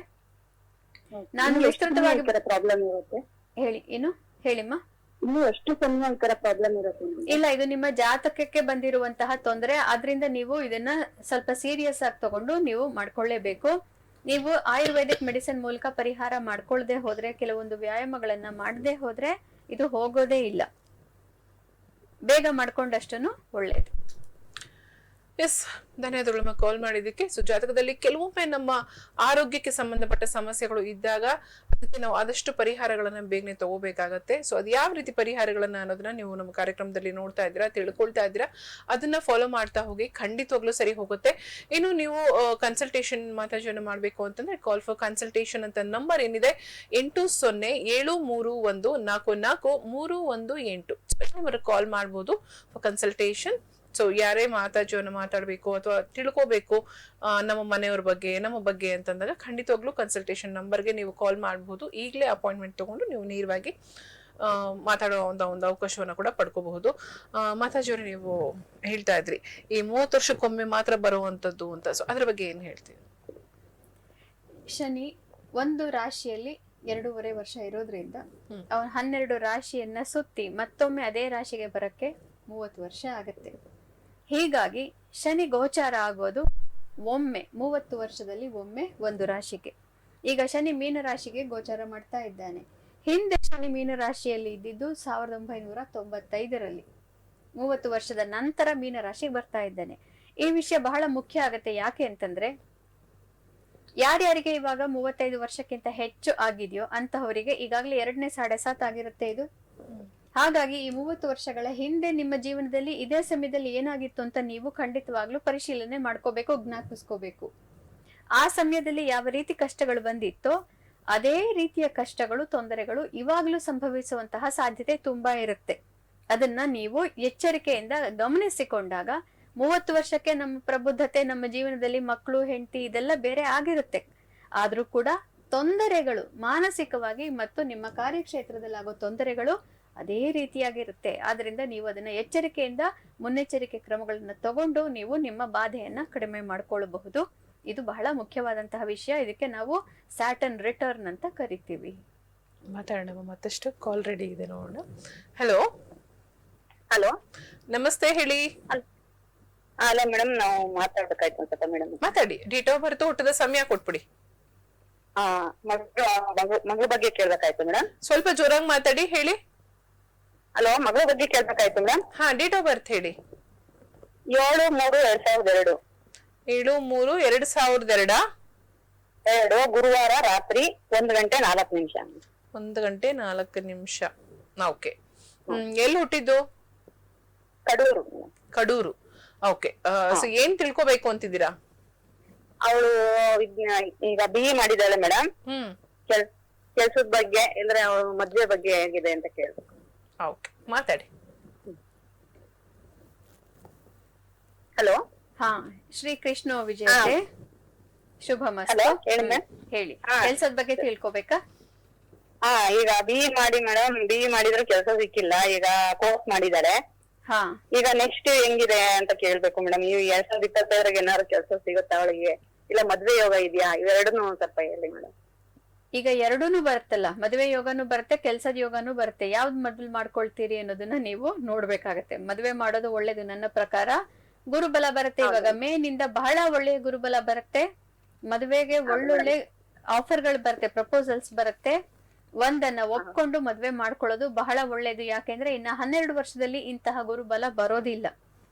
ನಾನು ವಿಸ್ತೃತವಾಗಿ ಪ್ರಾಬ್ಲಮ್ ಇರುತ್ತೆ. ಹೇಳಿ, ಏನು ಹೇಳಿಮ್ಮ? ಇನ್ನು ಎಷ್ಟು ಸಮಯ ಈ ತರ ಪ್ರಾಬ್ಲಮ್ ಇರುತ್ತೆ? ಇಲ್ಲ, ಇದು ನಿಮ್ಮ ಜಾತಕಕ್ಕೆ ಬಂದಿರುವಂತಹ ತೊಂದರೆ. ಆದ್ರಿಂದ ನೀವು ಇದನ್ನ ಸ್ವಲ್ಪ ಸೀರಿಯಸ್ ಆಗಿ ತಗೊಂಡು ನೀವು ಮಾಡ್ಕೊಳ್ಳೇಬೇಕು. ನೀವು ಆಯುರ್ವೇದಿಕ್ ಮೆಡಿಸಿನ್ ಮೂಲಕ ಪರಿಹಾರ ಮಾಡ್ಕೊಳ್ದೆ ಹೋದ್ರೆ, ಕೆಲವೊಂದು ವ್ಯಾಯಾಮಗಳನ್ನ ಮಾಡದೆ ಹೋದ್ರೆ ಇದು ಹೋಗೋದೇ ಇಲ್ಲ. ಬೇಗ ಮಾಡ್ಕೊಂಡಷ್ಟೂ ಒಳ್ಳೇದು. ಎಸ್, ಧನ್ಯವಾದಗಳು ಕಾಲ್ ಮಾಡಿದ್ದಕ್ಕೆ. ಸೊ ಜಾತಕದಲ್ಲಿ ಕೆಲವೊಮ್ಮೆ ನಮ್ಮ ಆರೋಗ್ಯಕ್ಕೆ ಸಂಬಂಧಪಟ್ಟ ಸಮಸ್ಯೆಗಳು ಇದ್ದಾಗ ಅದಕ್ಕೆ ನಾವು ಆದಷ್ಟು ಪರಿಹಾರಗಳನ್ನ ಬೇಗನೆ ತಗೋಬೇಕಾಗತ್ತೆ. ಸೊ ಅದು ಯಾವ ರೀತಿ ಪರಿಹಾರಗಳನ್ನ ಅನ್ನೋದನ್ನ ನೀವು ನಮ್ಮ ಕಾರ್ಯಕ್ರಮದಲ್ಲಿ ನೋಡ್ತಾ ಇದ್ದೀರಾ, ತಿಳ್ಕೊಳ್ತಾ ಇದ್ದೀರಾ. ಅದನ್ನ ಫಾಲೋ ಮಾಡ್ತಾ ಹೋಗಿ, ಖಂಡಿತವಾಗ್ಲೂ ಸರಿ ಹೋಗುತ್ತೆ. ಇನ್ನು ನೀವು ಕನ್ಸಲ್ಟೇಷನ್ ಮಾತಾಜನ ಮಾಡ್ಬೇಕು ಅಂತಂದ್ರೆ ಕಾಲ್ ಫಾರ್ ಕನ್ಸಲ್ಟೇಷನ್ ಅಂತ ನಂಬರ್ ಏನಿದೆ 8073144318 ಕಾಲ್ ಮಾಡ್ಬೋದು ಫಾರ್ ಕನ್ಸಲ್ಟೇಷನ್. ಸೊ ಯಾರೇ ಮಾತಾಜೋನ ಮಾತಾಡ್ಬೇಕು ಅಥವಾ ತಿಳ್ಕೋಬೇಕು ನಮ್ಮ ಮನೆಯವ್ರ ಬಗ್ಗೆ, ನಮ್ಮ ಬಗ್ಗೆ ಅಂತಂದಾಗ ಖಂಡಿತವಾಗ್ಲೂ ಕನ್ಸಲ್ಟೇಷನ್ ನಂಬರ್ಗೆ ನೀವು ಕಾಲ್ ಮಾಡಬಹುದು. ಈಗಲೇ ಅಪಾಯಿಂಟ್ಮೆಂಟ್ ತಗೊಂಡು ನೀವು ನೇರವಾಗಿ ಮಾತಾಡೋ ಒಂದು ಅವಕಾಶವನ್ನ ಕೂಡ ಪಡ್ಕೋಬಹುದು. ಮಾತಾಜೋರು, ನೀವು ಹೇಳ್ತಾ ಇದ್ರಿ ಈ 30 ವರ್ಷಕ್ಕೊಮ್ಮೆ ಮಾತ್ರ ಬರುವಂತದ್ದು ಅಂತ. ಸೊ ಅದ್ರ ಬಗ್ಗೆ ಏನ್ ಹೇಳ್ತೀವಿ? ಶನಿ ಒಂದು ರಾಶಿಯಲ್ಲಿ 2.5 ವರ್ಷ ಇರೋದ್ರಿಂದ ಅವನ್ 12 ರಾಶಿಯನ್ನ ಸುತ್ತಿ ಮತ್ತೊಮ್ಮೆ ಅದೇ ರಾಶಿಗೆ ಬರಕ್ಕೆ 30 ವರ್ಷ ಆಗತ್ತೆ. ಹೀಗಾಗಿ ಶನಿ ಗೋಚಾರ ಆಗೋದು ಒಮ್ಮೆ 30 ವರ್ಷದಲ್ಲಿ ಒಮ್ಮೆ ಒಂದು ರಾಶಿಗೆ. ಈಗ ಶನಿ ಮೀನ ರಾಶಿಗೆ ಗೋಚಾರ ಮಾಡ್ತಾ ಇದ್ದಾನೆ. ಹಿಂದೆ ಶನಿ ಮೀನ ರಾಶಿಯಲ್ಲಿ ಇದ್ದಿದ್ದು 1995ರಲ್ಲಿ. 30 ವರ್ಷದ ನಂತರ ಮೀನ ರಾಶಿಗೆ ಬರ್ತಾ ಇದ್ದಾನೆ. ಈ ವಿಷಯ ಬಹಳ ಮುಖ್ಯ ಆಗತ್ತೆ. ಯಾಕೆ ಅಂತಂದ್ರೆ, ಯಾರ್ಯಾರಿಗೆ ಇವಾಗ 35 ವರ್ಷಕ್ಕಿಂತ ಹೆಚ್ಚು ಆಗಿದೆಯೋ ಅಂತಹವರಿಗೆ ಈಗಾಗಲೇ 2ನೇ 7.5 ಆಗಿರುತ್ತೆ ಇದು. ಹಾಗಾಗಿ ಈ 30 ವರ್ಷಗಳ ಹಿಂದೆ ನಿಮ್ಮ ಜೀವನದಲ್ಲಿ ಇದೇ ಸಮಯದಲ್ಲಿ ಏನಾಗಿತ್ತು ಅಂತ ನೀವು ಖಂಡಿತವಾಗ್ಲೂ ಪರಿಶೀಲನೆ ಮಾಡ್ಕೋಬೇಕು, ಜ್ಞಾಪಿಸ್ಕೋಬೇಕು. ಆ ಸಮಯದಲ್ಲಿ ಯಾವ ರೀತಿ ಕಷ್ಟಗಳು ಬಂದಿತ್ತೋ ಅದೇ ರೀತಿಯ ಕಷ್ಟಗಳು, ತೊಂದರೆಗಳು ಇವಾಗ್ಲೂ ಸಂಭವಿಸುವಂತಹ ಸಾಧ್ಯತೆ ತುಂಬಾ ಇರುತ್ತೆ. ಅದನ್ನ ನೀವು ಎಚ್ಚರಿಕೆಯಿಂದ ಗಮನಿಸಿಕೊಂಡಾಗ 30 ವರ್ಷಕ್ಕೆ ನಮ್ಮ ಪ್ರಬುದ್ಧತೆ, ನಮ್ಮ ಜೀವನದಲ್ಲಿ ಮಕ್ಕಳು, ಹೆಂಡತಿ ಇದೆಲ್ಲ ಬೇರೆ ಆಗಿರುತ್ತೆ. ಆದ್ರೂ ಕೂಡ ತೊಂದರೆಗಳು ಮಾನಸಿಕವಾಗಿ ಮತ್ತು ನಿಮ್ಮ ಕಾರ್ಯಕ್ಷೇತ್ರದಲ್ಲಿ ಆಗೋ ತೊಂದರೆಗಳು ಅದೇ ರೀತಿಯಾಗಿರುತ್ತೆ. ಆದ್ರಿಂದ ನೀವು ಅದನ್ನ ಎಚ್ಚರಿಕೆಯಿಂದ ಮುನ್ನೆಚ್ಚರಿಕೆ ಕ್ರಮಗಳನ್ನ ತಗೊಂಡು ನೀವು ನಿಮ್ಮ ಬಾಧೆಯನ್ನ ಕಡಿಮೆ ಮಾಡ್ಕೊಳ್ಳಬಹುದು. ಇದು ಬಹಳ ಮುಖ್ಯವಾದಂತಹ ವಿಷಯ. ಇದಕ್ಕೆ ನಾವು ಸ್ಯಾಟರ್ನ್ ರಿಟರ್ನ್ ಅಂತ ಕರಿತೀವಿ. ಮಾತಾಡೋಣ, ಮತ್ತಷ್ಟು ಕಾಲ್ ರೆಡಿ ಇದೆ ನೋಡೋಣ. ಹಲೋ ಹಲೋ, ನಮಸ್ತೆ, ಹೇಳಿ. ಅಲ್ಲ ಮೇಡಮ್, ನಾವು ಮಾತಾಡ್ಬೇಕಾಯ್ತು ಅನ್ಸುತ್ತೆ ಮೇಡಮ್. ಮಾತಾಡಿ. ಡೇಟ್ ಆಫ್ ಬರ್ತ್, ಹುಟ್ಟದ ಸಮಯ ಕೊಟ್ಬಿಡಿ. ಮಗಳ ಬಗ್ಗೆ ಕೇಳ್ಬೇಕಾಯ್ತು ಮೇಡಮ್. ಸ್ವಲ್ಪ ಜೋರಾಗಿ ಮಾತಾಡಿ, ಹೇಳಿ. ಹಲೋ, ಮಗಳ ಬಗ್ಗೆ ಕೇಳ್ಬೇಕಾಯ್ತು ಮೇಡಮ್. ಹಾ, ಡೇಟ್ ಆಫ್ ಬರ್ತ್ ಹೇಳಿ. 7/3/2002. 7/3/2002. 2 ಗುರುವಾರ ರಾತ್ರಿ 1:04. 1:04. ಓಕೆ. ಎಲ್ಲಿ ಹುಟ್ಟಿದ್ದು? ಕಡೂರು. ಕಡೂರು. ಓಕೆ. ಸೊ ಏನ್ ತಿಳ್ಕೊಬೇಕು ಅಂತಿದ್ದೀರಾ? ಅವಳು ಈಗ BE ಮಾಡಿದಾಳೆ ಮೇಡಮ್. ಕೆಲ್ಸದ ಬಗ್ಗೆ ಅಂದ್ರೆ ಅವಳು ಮದ್ವೆ ಬಗ್ಗೆ ಹೇಗಿದೆ ಅಂತ ಕೇಳ್ಬೇಕು. ಓಕೆ, ಮಾತಾಡಿ. ಹಲೋ. ಹಾ, ಶ್ರೀ ಕೃಷ್ಣ ವಿಜಯತೆ, ಶುಭ ಮಸ್ತು. ಹೇಳಿ, ಕೆಲ್ಸದ ಬಗ್ಗೆ ತಿಳ್ಕೊಬೇಕಾ? ಈಗ BE ಮಾಡಿ ಮೇಡಮ್, BE ಮಾಡಿದ್ರೆ ಕೆಲಸ ಸಿಕ್ಕಿಲ್ಲ. ಈಗ ಕೋರ್ಸ್ ಮಾಡಿದಾಳೆ. ಈಗ ನೆಕ್ಸ್ಟ್ ಹೆಂಗಿದೆ ಅಂತ ಕೇಳ್ಬೇಕು ಮೇಡಮ್. ಈ 2025 ಏನಾದ್ರು ಕೆಲಸ ಸಿಗುತ್ತಾ ಅವಳಿಗೆ, ಇಲ್ಲ ಮದ್ವೆ ಯೋಗ ಇದೆಯಾ? ಇವೆರಡನ್ನೂ ಸ್ವಲ್ಪ ಹೇಳಿ ಮೇಡಮ್. ಈಗ ಎರಡೂನು ಬರುತ್ತಲ್ಲ, ಮದುವೆ ಯೋಗನು ಬರುತ್ತೆ, ಕೆಲ್ಸದ ಯೋಗನು ಬರುತ್ತೆ. ಯಾವ್ದು ಮೊದಲು ಮಾಡ್ಕೊಳ್ತೀರಿ ಅನ್ನೋದನ್ನ ನೀವು ನೋಡ್ಬೇಕಾಗತ್ತೆ. ಮದುವೆ ಮಾಡೋದು ಒಳ್ಳೇದು ನನ್ನ ಪ್ರಕಾರ. ಗುರುಬಲ ಬರುತ್ತೆ. ಇವಾಗ ಮೇನಿಂದ ಬಹಳ ಒಳ್ಳೆಯ ಗುರುಬಲ ಬರುತ್ತೆ. ಮದುವೆಗೆ ಒಳ್ಳೊಳ್ಳೆ ಆಫರ್ಗಳು ಬರುತ್ತೆ, ಪ್ರಪೋಸಲ್ಸ್ ಬರುತ್ತೆ. ಒಂದನ್ನ ಒಪ್ಕೊಂಡು ಮದ್ವೆ ಮಾಡ್ಕೊಳ್ಳೋದು ಬಹಳ ಒಳ್ಳೇದು. ಯಾಕೆಂದ್ರೆ ಇನ್ನ 12 ವರ್ಷದಲ್ಲಿ ಇಂತಹ ಗುರುಬಲ ಬರೋದಿಲ್ಲ.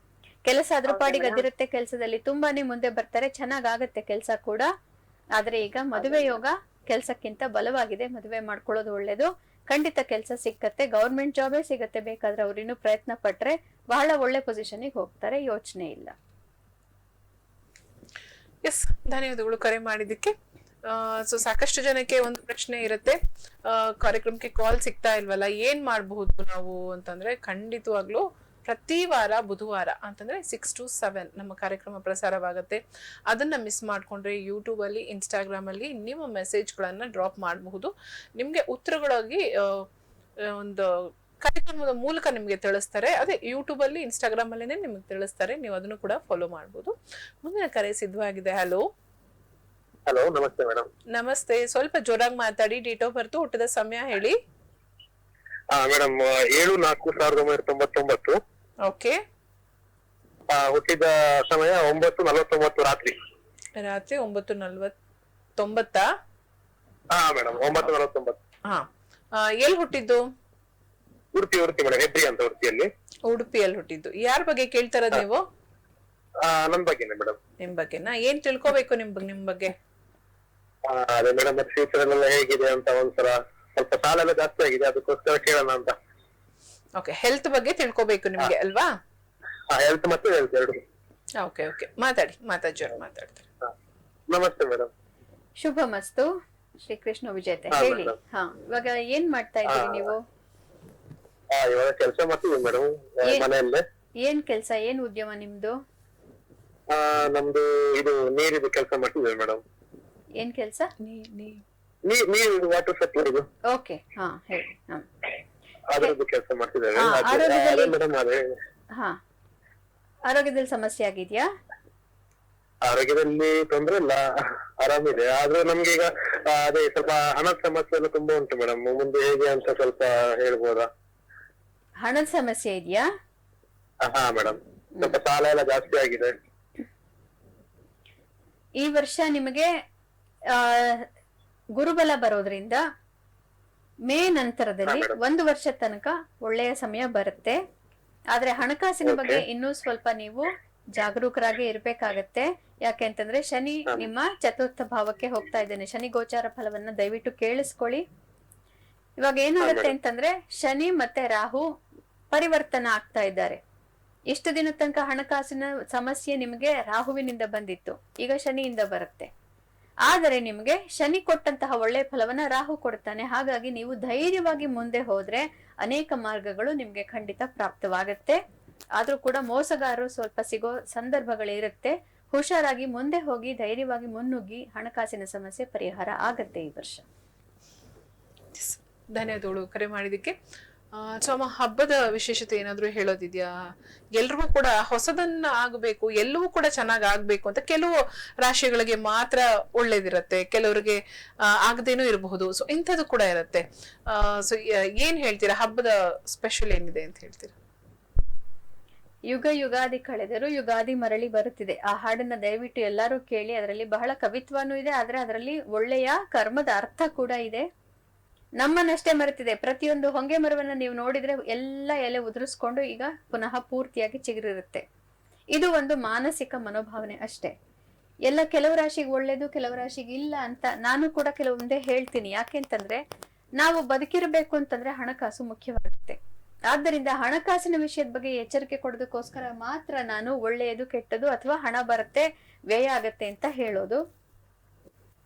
ಕೆಲಸ ಅದ್ರ ಪಾಡಿಗೆ ಅದಿರುತ್ತೆ, ಕೆಲಸದಲ್ಲಿ ತುಂಬಾನೇ ಮುಂದೆ ಬರ್ತಾರೆ, ಚೆನ್ನಾಗಾಗತ್ತೆ ಕೆಲಸ ಕೂಡ. ಆದ್ರೆ ಈಗ ಮದುವೆ ಯೋಗ ಕೆಲ್ಸಕ್ಕಿಂತ ಬಲವಾಗಿದೆ. ಮದುವೆ ಮಾಡ್ಕೊಳ್ಳೋದು ಒಳ್ಳೇದು. ಖಂಡಿತ ಕೆಲಸ ಸಿಕ್ಕತ್ತೆ, ಗೌರ್ಮೆಂಟ್ ಜಾಬೇ ಸಿಗತ್ತೆ. ಬೇಕಾದ್ರೆ ಅವ್ರು ಇನ್ನೂ ಪ್ರಯತ್ನ ಪಟ್ರೆ ಬಹಳ ಒಳ್ಳೆ ಪೊಸಿಷನ್ಗೆ ಹೋಗ್ತಾರೆ, ಯೋಚನೆ ಇಲ್ಲ. ಎಸ್, ಧನ್ಯವಾದಗಳು ಕರೆ ಮಾಡಿದ್ದಕ್ಕೆ. ಸೊ ಸಾಕಷ್ಟು ಜನಕ್ಕೆ ಒಂದು ಪ್ರಶ್ನೆ ಇರುತ್ತೆ, ಕಾರ್ಯಕ್ರಮಕ್ಕೆ ಕಾಲ್ ಸಿಗ್ತಾ ಇಲ್ವಲ್ಲ, ಏನ್ ಮಾಡಬಹುದು ನಾವು ಅಂತಂದ್ರೆ, ಖಂಡಿತವಾಗ್ಲೂ ಪ್ರತಿ ವಾರ ಬುಧವಾರ ಅಂತಂದ್ರೆ 6 to 7 ನಮ್ಮ ಕಾರ್ಯಕ್ರಮ ಪ್ರಸಾರವಾಗುತ್ತೆ. ಅದನ್ನ ಮಿಸ್ ಮಾಡ್ಕೊಂಡ್ರೆ ಯೂಟ್ಯೂಬ್ ಅಲ್ಲಿ, ಇನ್ಸ್ಟಾಗ್ರಾಮ್ ಅಲ್ಲಿ ನಿಮ್ಮ ಮೆಸೇಜ್ಗಳನ್ನ ಡ್ರಾಪ್ ಮಾಡಬಹುದು. ನಿಮ್ಗೆ ಉತ್ತರಗಳಾಗಿ ಒಂದು ಕಾರ್ಯಕ್ರಮದ ಮೂಲಕ ನಿಮ್ಗೆ ತಿಳಿಸ್ತಾರೆ. ಅದೇ ಯೂಟ್ಯೂಬ್ ಅಲ್ಲಿ, ಇನ್ಸ್ಟಾಗ್ರಾಮ್ ಅಲ್ಲೇನೆ ನಿಮ್ಗೆ ತಿಳಿಸ್ತಾರೆ. ನೀವು ಅದನ್ನು ಕೂಡ ಫಾಲೋ ಮಾಡಬಹುದು. ಮುಂದಿನ ಕರೆ ಸಿದ್ಧವಾಗಿದೆ. ಹಲೋ. ಹಲೋ, ನಮಸ್ತೆ ಮೇಡಮ್. ನಮಸ್ತೆ, ಸ್ವಲ್ಪ ಜೋರಾಗಿ ಮಾತಾಡಿ. ಡೇಟ್ ಆಫ್ ಬರ್ತ್, ಹುಟ್ಟದ ಸಮಯ ಹೇಳಿ. ಮೇಡಮ್ 7/4/1999. ಓಕೆ. ಹುಟ್ಟಿದ ಸಮಯ 9:49 ರಾತ್ರಿ. ರಾತ್ರಿ 9:49. 90? ಹಾ ಮೇಡಮ್, 949. ಹಾ. ಎಲ್ಲಿ ಹುಟ್ಟಿದ್ದು? ಉಡುಪಿ ಮೇಡಮ್, ಹೆಬ್ರಿ ಅಂತ ಉಡುಪಿಯಲ್ಲಿ. ಉಡುಪಿಯಲ್ಲಿ ಹುಟ್ಟಿದ್ದು. ಯಾರ ಬಗ್ಗೆ ಕೇಳ್ತಾರದ್ ನೀವು? ನನ್ ಬಗ್ಗೆನೆ ಮೇಡಮ್. ನಿಮ್ ಬಗ್ಗೆನಾ? ಏನ್ ತಿಳ್ಕೊಬೇಕು ನಿಮ್ ಬಗ್ಗೆ? ಅದೇ ಮೇಡಮ್, ಮತ್ತೆ ಫ್ಯೂಚರ್ ಎಲ್ಲ ಹೇಗಿದೆ ಅಂತ ಒಂದ್ಸಲ, ಸ್ವಲ್ಪ ಸಾಲ ಎಲ್ಲ ಜಾಸ್ತಿ ಆಗಿದೆ, ಅದಕ್ಕೋಸ್ಕರ ಕೇಳೋಣ ಅಂತ. ಓಕೆ, ಹೆಲ್ತ್ ಬಗ್ಗೆ ತಿಳ್ಕೊಬೇಕು ನಿಮ್ಗೆ ಅಲ್ವಾ? ಹೆಲ್ತ್ ಮತ್ತೆ ಹೆಲ್ತ್ ಎರಡು. ಓಕೆ ಓಕೆ, ಮಾತಾಡ್ತಾರೆ. ನಮಸ್ತೆ ಮೇಡಮ್. ಶುಭ ಮಸ್ತು ಶ್ರೀಕೃಷ್ಣ ವಿಜೇತೆ. ಹಾ, ಹೇಳಿ. madam. ಹಾ, ಇವಾಗ ಏನ್ ಮಾಡ್ತಾ ಇದ್ದೀರಿ ನೀವು? ಇವಾಗ ಕೆಲಸ ಮಾಡ್ತೀವಿ ಮೇಡಮ್ ಮನೆಯಲ್ಲೇ. ಏನ್ ಕೆಲ್ಸ, ಏನ್ ಉದ್ಯಮ ನಿಮ್ದು? ನಮ್ದು ಇದು ನೀರಿದು ಕೆಲಸ ಮಾಡ್ತಿದ್ದೇವೆ ಮೇಡಮ್. ಏನ್ ಕೆಲ್ಸ? ನೀರು ವಾಟರ್ ಸಪ್ಲೈ ಇದು, ಓಕೆ, ಹಾ ಹೇಳಿ. ಹಾ ಅದ್ರದ್ದು ಕೆಲಸ ಮಾಡ್ತಿದ್ದೇವೆ. ಹಾ, ಅದೇ ಆರೋಗ್ಯದಲ್ಲಿ- ಮೇಡಮ್, ಅದೇ ಹಾ, ಆರೋಗ್ಯದಲ್ಲಿ ಸಮಸ್ಯೆ ಆಗಿದ್ಯಾ? ಆರೋಗ್ಯದಲ್ಲಿ ತೊಂದ್ರೆ ಇಲ್ಲ, ಆರಾಮಿದೆ. ಆದ್ರೆ ನಮ್ಗೆ ಈಗ ಅದೇ ಸ್ವಲ್ಪ ಹಣದ ಸಮಸ್ಯೆ ಎಲ್ಲ ತುಂಬಾ ಉಂಟು ಮೇಡಮ್. ಮುಂದೆ ಹೇಗೆ ಅಂತ ಸ್ವಲ್ಪ ಹೇಳ್ಬೋದಾ? ಹಣದ ಸಮಸ್ಯೆ ಇದೆಯಾ? ಹಾ ಮೇಡಮ್, ಸ್ವಲ್ಪ ಸಾಲ ಎಲ್ಲ ಜಾಸ್ತಿ ಆಗಿದೆ. ಈ ವರ್ಷ ನಿಮಗೆ ಗುರುಬಲ ಬರೋದ್ರಿಂದ ಮೇ ನಂತರದಲ್ಲಿ 1 ವರ್ಷ ತನಕ ಒಳ್ಳೆಯ ಸಮಯ ಬರುತ್ತೆ. ಆದ್ರೆ ಹಣಕಾಸಿನ ಬಗ್ಗೆ ಇನ್ನೂ ಸ್ವಲ್ಪ ನೀವು ಜಾಗರೂಕರಾಗಿ ಇರ್ಬೇಕಾಗತ್ತೆ. ಯಾಕೆ ಅಂತಂದ್ರೆ ಶನಿ ನಿಮ್ಮ ಚತುರ್ಥ ಭಾವಕ್ಕೆ ಹೋಗ್ತಾ ಇದ್ದೇನೆ. ಶನಿ ಗೋಚಾರ ಫಲವನ್ನ ದಯವಿಟ್ಟು ಕೇಳಿಸ್ಕೊಳ್ಳಿ. ಇವಾಗ ಏನಾಗುತ್ತೆ ಅಂತಂದ್ರೆ ಶನಿ ಮತ್ತೆ ರಾಹು ಪರಿವರ್ತನ ಆಗ್ತಾ ಇದ್ದಾರೆ. ಇಷ್ಟು ದಿನ ತನಕ ಹಣಕಾಸಿನ ಸಮಸ್ಯೆ ನಿಮಗೆ ರಾಹುವಿನಿಂದ ಬಂದಿತ್ತು, ಈಗ ಶನಿಯಿಂದ ಬರುತ್ತೆ. ಆದರೆ ನಿಮ್ಗೆ ಶನಿ ಕೊಟ್ಟಂತಹ ಒಳ್ಳೆ ಫಲವನ್ನ ರಾಹು ಕೊಡ್ತಾನೆ. ಹಾಗಾಗಿ ನೀವು ಧೈರ್ಯವಾಗಿ ಮುಂದೆ ಹೋದ್ರೆ ಅನೇಕ ಮಾರ್ಗಗಳು ನಿಮ್ಗೆ ಖಂಡಿತ ಪ್ರಾಪ್ತವಾಗತ್ತೆ. ಆದ್ರೂ ಕೂಡ ಮೋಸಗಾರರು ಸ್ವಲ್ಪ ಸಿಗೋ ಸಂದರ್ಭಗಳಿರುತ್ತೆ. ಹುಷಾರಾಗಿ ಮುಂದೆ ಹೋಗಿ ಧೈರ್ಯವಾಗಿ ಮುನ್ನುಗ್ಗಿ ಹಣಕಾಸಿನ ಸಮಸ್ಯೆ ಪರಿಹಾರ ಆಗತ್ತೆ ಈ ವರ್ಷ. ಧನ್ಯವಾದಗಳು ಕರೆ ಮಾಡಿದಕ್ಕೆ. ಸೋಮ, ಹಬ್ಬದ ವಿಶೇಷತೆ ಏನಾದ್ರು ಹೇಳೋದಿದ್ಯಾ? ಎಲ್ರಿಗೂ ಕೂಡ ಹೊಸದನ್ನ ಆಗ್ಬೇಕು, ಎಲ್ಲವೂ ಕೂಡ ಚೆನ್ನಾಗ್ ಆಗ್ಬೇಕು ಅಂತ ಕೆಲವು ರಾಶಿಗಳಿಗೆ ಮಾತ್ರ ಒಳ್ಳೇದಿರತ್ತೆ, ಕೆಲವರಿಗೆ ಆಗದೇನೂ ಇರಬಹುದು. ಸೊ ಇಂಥದ್ದು ಕೂಡ ಇರತ್ತೆ. ಸೊ ಏನ್ ಹೇಳ್ತೀರಾ, ಹಬ್ಬದ ಸ್ಪೆಷಲ್ ಏನಿದೆ ಅಂತ ಹೇಳ್ತೀರಾ? ಯುಗ ಯುಗಾದಿ ಕಳೆದರೂ ಯುಗಾದಿ ಮರಳಿ ಬರುತ್ತಿದೆ. ಆ ಹಾಡನ್ನ ದಯವಿಟ್ಟು ಎಲ್ಲರೂ ಕೇಳಿ. ಅದರಲ್ಲಿ ಬಹಳ ಕವಿತ್ವನೂ ಇದೆ, ಆದ್ರೆ ಅದರಲ್ಲಿ ಒಳ್ಳೆಯ ಕರ್ಮದ ಅರ್ಥ ಕೂಡ ಇದೆ. ನಮ್ಮನ್ನಷ್ಟೇ ಮರೆತಿದೆ. ಪ್ರತಿಯೊಂದು ಹೊಂಗೆ ಮರವನ್ನ ನೀವು ನೋಡಿದ್ರೆ ಎಲ್ಲ ಎಲೆ ಉದುರಿಸ್ಕೊಂಡು ಈಗ ಪುನಃ ಪೂರ್ತಿಯಾಗಿ ಚಿಗುರಿರುತ್ತೆ. ಇದು ಒಂದು ಮಾನಸಿಕ ಮನೋಭಾವನೆ ಅಷ್ಟೇ. ಎಲ್ಲ ಕೆಲವು ರಾಶಿಗೆ ಒಳ್ಳೇದು, ಕೆಲವು ರಾಶಿಗೆ ಇಲ್ಲ ಅಂತ ನಾನು ಕೂಡ ಕೆಲವೊಂದೇ ಹೇಳ್ತೀನಿ. ಯಾಕೆಂತಂದ್ರೆ ನಾವು ಬದುಕಿರಬೇಕು ಅಂತಂದ್ರೆ ಹಣಕಾಸು ಮುಖ್ಯವಾಗುತ್ತೆ. ಆದ್ದರಿಂದ ಹಣಕಾಸಿನ ವಿಷಯದ ಬಗ್ಗೆ ಎಚ್ಚರಿಕೆ ಕೊಡೋದಕ್ಕೋಸ್ಕರ ಮಾತ್ರ ನಾನು ಒಳ್ಳೆಯದು ಕೆಟ್ಟದು ಅಥವಾ ಹಣ ಬರುತ್ತೆ ವ್ಯಯ ಆಗತ್ತೆ ಅಂತ ಹೇಳೋದು.